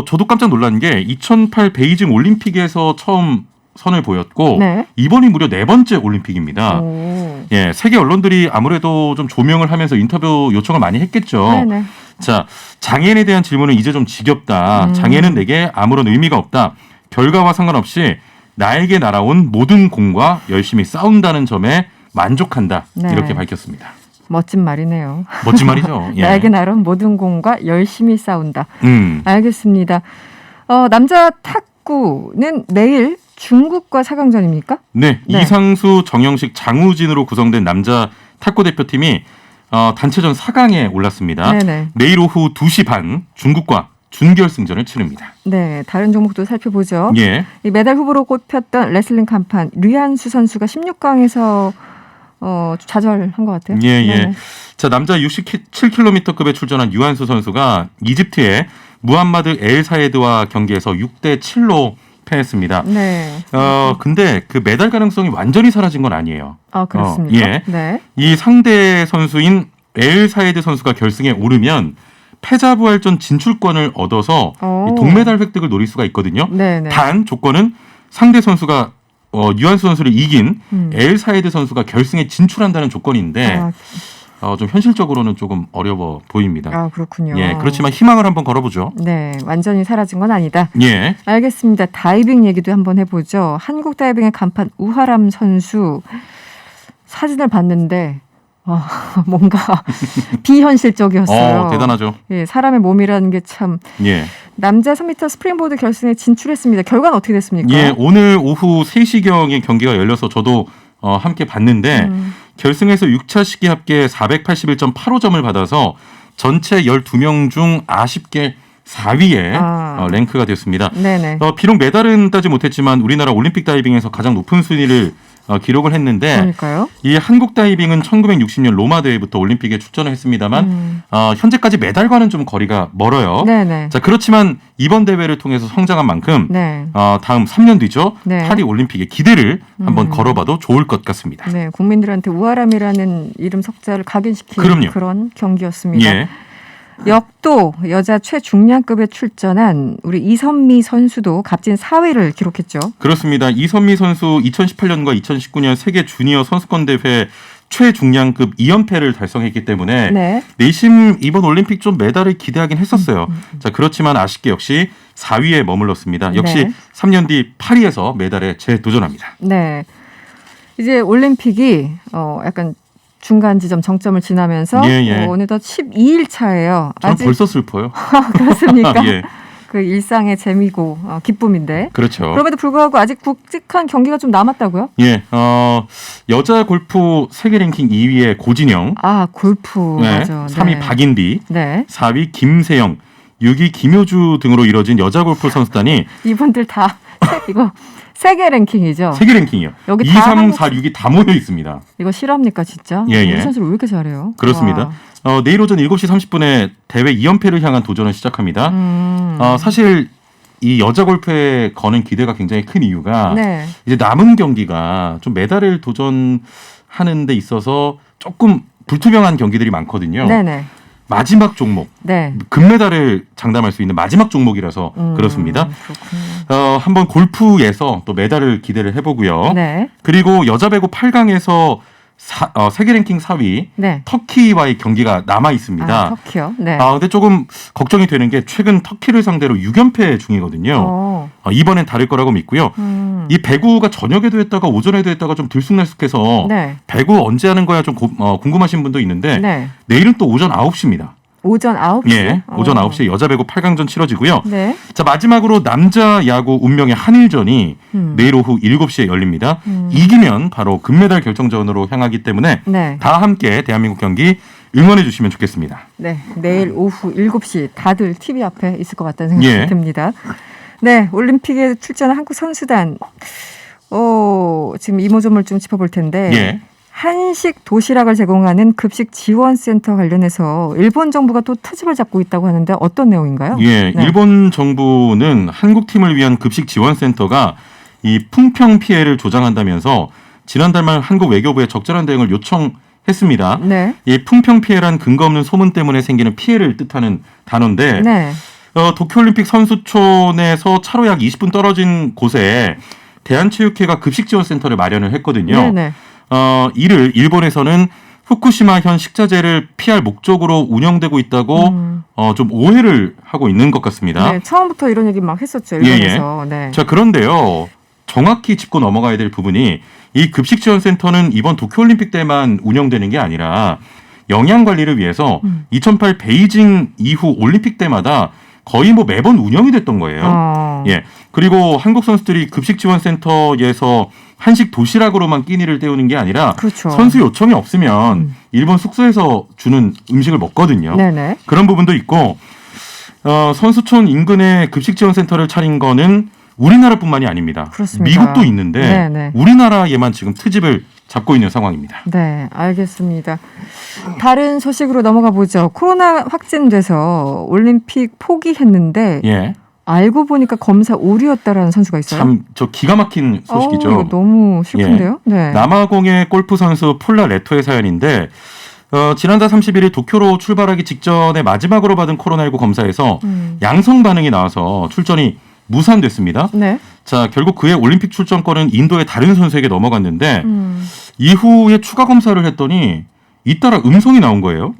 저도 깜짝 놀란 게 2008 베이징 올림픽에서 처음 선을 보였고 네. 이번이 무려 4번째 올림픽입니다. 오. 예, 세계 언론들이 아무래도 좀 조명을 하면서 인터뷰 요청을 많이 했겠죠. 네네. 자, 장애인에 대한 질문은 이제 좀 지겹다. 장애는 내게 아무런 의미가 없다. 결과와 상관없이 나에게 날아온 모든 공과 열심히 싸운다는 점에 만족한다. 네. 이렇게 밝혔습니다. 멋진 말이네요. 멋진 말이죠. 예. 나에게 날아온 모든 공과 열심히 싸운다. 음. 알겠습니다. 남자 탁구는 내일 중국과 4강전입니까? 네, 이상수, 정영식, 장우진으로 구성된 남자 탁구 대표팀이 단체전 4강에 올랐습니다. 네네. 내일 오후 2시 반 중국과 준결승전을 치릅니다. 네, 다른 종목도 살펴보죠. 예. 이 메달 후보로 꼽혔던 레슬링 간판 류한수 선수가 16강에서 좌절한 것 같아요. 예, 예. 네네. 자, 남자 67kg급에 출전한 유한수 선수가 이집트의 무함마드 엘 사예드와 경기에서 6대7로 패했습니다. 네. 근데 그 메달 가능성이 완전히 사라진 건 아니에요. 아, 그렇습니까? 예. 네. 이 상대 선수인 엘 사예드 선수가 결승에 오르면 패자부활전 진출권을 얻어서 이 동메달 획득을 노릴 수가 있거든요. 네네. 단 조건은 상대 선수가 유한수 선수를 이긴 엘 사예드 선수가 결승에 진출한다는 조건인데 좀 현실적으로는 조금 어려워 보입니다. 아, 그렇군요. 예, 그렇지만 희망을 한번 걸어보죠. 네, 완전히 사라진 건 아니다. 예. 알겠습니다. 다이빙 얘기도 한번 해보죠. 한국 다이빙의 간판 우하람 선수 사진을 봤는데 뭔가 비현실적이었어요. 대단하죠. 예, 사람의 몸이라는 게 참. 예. 남자 3m 스프링보드 결승에 진출했습니다. 결과는 어떻게 됐습니까? 예, 오늘 오후 3시경에 경기가 열려서 저도 함께 봤는데 결승에서 6차 시기 합계 481.85점을 받아서 전체 12명 중 아쉽게 4위에 랭크가 됐습니다. 네네. 비록 메달은 따지 못했지만 우리나라 올림픽 다이빙에서 가장 높은 순위를 기록을 했는데 그러니까요. 이 한국 다이빙은 1960년 로마 대회부터 올림픽에 출전을 했습니다만 현재까지 메달과는 좀 거리가 멀어요. 네네. 자, 그렇지만 이번 대회를 통해서 성장한 만큼 네. 다음 3년 뒤죠. 네. 파리 올림픽의 기대를 한번 걸어봐도 좋을 것 같습니다. 네, 국민들한테 우아람이라는 이름 석자를 각인시키는 그럼요. 그런 경기였습니다. 예. 역도 여자 최중량급에 출전한 우리 이선미 선수도 값진 4위를 기록했죠. 그렇습니다. 이선미 선수 2018년과 2019년 세계 주니어 선수권 대회 최중량급 2연패를 달성했기 때문에 네. 내심 이번 올림픽 좀 메달을 기대하긴 했었어요. 자, 그렇지만 아쉽게 역시 4위에 머물렀습니다. 역시 네. 3년 뒤 파리에서 메달에 재도전합니다. 네. 이제 올림픽이 약간 중간 지점 정점을 지나면서 예. 어느덧 12일 차예요. 저는 벌써 슬퍼요. 그렇습니까? 예. 그 일상의 재미고 기쁨인데. 그렇죠. 그럼에도 불구하고 아직 굵직한 경기가 좀 남았다고요? 예, 여자 골프 세계 랭킹 2위의 고진영. 아, 골프. 네, 맞아. 3위 네. 박인비. 네. 4위 김세영. 6위 김효주 등으로 이뤄진 여자 골프 선수단이 이분들 다 이거 세계 랭킹이죠. 세계 랭킹이요. 여기 2, 다 3, 한국 4, 6이 다 모여 있습니다. 이거 실합니까 진짜? 예, 예. 우리 선수를 왜 이렇게 잘해요? 그렇습니다. 와. 내일 오전 7시 30분에 대회 2연패를 향한 도전을 시작합니다. 사실 이 여자 골프에 거는 기대가 굉장히 큰 이유가 네. 이제 남은 경기가 좀 메달을 도전하는 데 있어서 조금 불투명한 경기들이 많거든요. 네네. 마지막 종목, 네. 금메달을 장담할 수 있는 마지막 종목이라서 그렇습니다. 한번 골프에서 또 메달을 기대를 해보고요. 네. 그리고 여자 배구 8강에서 세계 랭킹 4위 네. 터키와의 경기가 남아 있습니다. 아, 터키요. 네. 근데 조금 걱정이 되는 게 최근 터키를 상대로 6연패 중이거든요. 이번엔 다를 거라고 믿고요. 이 배구가 저녁에도 했다가 오전에도 했다가 좀 들쑥날쑥해서 네. 배구 언제 하는 거야 좀 궁금하신 분도 있는데 네. 내일은 또 오전 9시입니다. 오전 9시? 예, 오전 9시에 여자 배구 8강전 치러지고요. 네. 자, 마지막으로 남자 야구 운명의 한일전이 내일 오후 7시에 열립니다. 이기면 바로 금메달 결정전으로 향하기 때문에 네. 다 함께 대한민국 경기 응원해 주시면 좋겠습니다. 네. 내일 오후 7시 다들 TV 앞에 있을 것 같다는 생각이 예. 듭니다. 네. 올림픽에 출전한 한국 선수단. 지금 이모저모를 좀 짚어볼 텐데. 예. 한식 도시락을 제공하는 급식 지원센터 관련해서 일본 정부가 또 트집을 잡고 있다고 하는데 어떤 내용인가요? 예, 네. 일본 정부는 한국팀을 위한 급식 지원센터가 이 풍평 피해를 조장한다면서 지난달 말 한국 외교부에 적절한 대응을 요청했습니다. 네. 이 풍평 피해란 근거 없는 소문 때문에 생기는 피해를 뜻하는 단어인데 네. 도쿄올림픽 선수촌에서 차로 약 20분 떨어진 곳에 대한체육회가 급식 지원센터를 마련을 했거든요. 네네. 이를 일본에서는 후쿠시마현 식자재를 피할 목적으로 운영되고 있다고 좀 오해를 하고 있는 것 같습니다. 네, 처음부터 이런 얘기 막 했었죠. 일본에서. 네. 자, 그런데요. 정확히 짚고 넘어가야 될 부분이 이 급식 지원센터는 이번 도쿄올림픽 때만 운영되는 게 아니라 영양 관리를 위해서 2008 베이징 이후 올림픽 때마다 거의 뭐 매번 운영이 됐던 거예요. 예. 그리고 한국 선수들이 급식 지원센터에서 한식 도시락으로만 끼니를 때우는 게 아니라 그렇죠. 선수 요청이 없으면 일본 숙소에서 주는 음식을 먹거든요. 네네. 그런 부분도 있고 선수촌 인근에 급식지원센터를 차린 거는 우리나라뿐만이 아닙니다. 그렇습니다. 미국도 있는데 네네. 우리나라에만 지금 트집을 잡고 있는 상황입니다. 네, 알겠습니다. 다른 소식으로 넘어가 보죠. 코로나 확진돼서 올림픽 포기했는데 예. 알고 보니까 검사 오류였다라는 선수가 있어요. 참 저 기가 막힌 소식이죠. 이거 너무 슬픈데요. 예. 네. 남아공의 골프 선수 폴라 레토의 사연인데 지난달 31일 도쿄로 출발하기 직전에 마지막으로 받은 코로나19 검사에서 양성 반응이 나와서 출전이 무산됐습니다. 네. 자, 결국 그의 올림픽 출전권은 인도의 다른 선수에게 넘어갔는데 이후에 추가 검사를 했더니 잇따라 음성이 나온 거예요.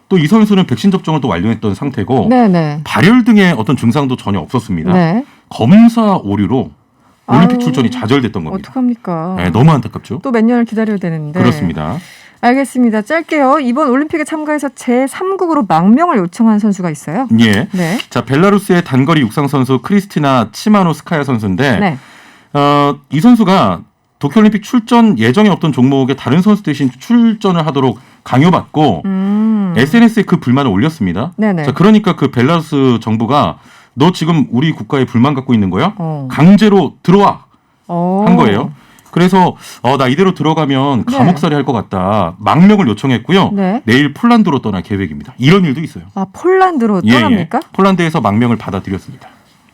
또 이 선수는 백신 접종을 또 완료했던 상태고 네네. 발열 등의 어떤 증상도 전혀 없었습니다. 네. 검사 오류로 올림픽 아유, 출전이 좌절됐던 겁니다. 어떡합니까? 네, 너무 안타깝죠. 또 몇 년을 기다려야 되는데. 그렇습니다. 알겠습니다. 짧게요. 이번 올림픽에 참가해서 제3국으로 망명을 요청한 선수가 있어요. 예. 네. 자, 벨라루스의 단거리 육상 선수 크리스티나 치마노스카야 선수인데 네. 이 선수가 도쿄올림픽 출전 예정에 없던 종목에 다른 선수 대신 출전을 하도록 강요받고 SNS에 그 불만을 올렸습니다. 네네. 자, 그러니까 그 벨라루스 정부가 너 지금 우리 국가에 불만 갖고 있는 거야? 어. 강제로 들어와 한 거예요. 그래서 나 이대로 들어가면 네. 감옥살이 할 것 같다. 망명을 요청했고요. 네. 내일 폴란드로 떠날 계획입니다. 이런 일도 있어요. 아, 폴란드로 예, 떠납니까? 폴란드에서 망명을 받아들였습니다.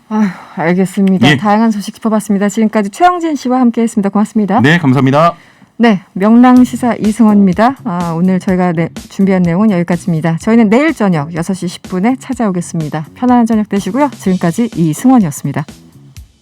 아휴, 알겠습니다. 예. 다양한 소식 짚어봤습니다. 지금까지 최영진 씨와 함께했습니다. 고맙습니다. 네, 감사합니다. 네, 명랑시사 이승원입니다. 오늘 저희가 준비한 내용은 여기까지입니다. 저희는 내일 저녁 6시 10분에 찾아오겠습니다. 편안한 저녁 되시고요. 지금까지 이승원이었습니다.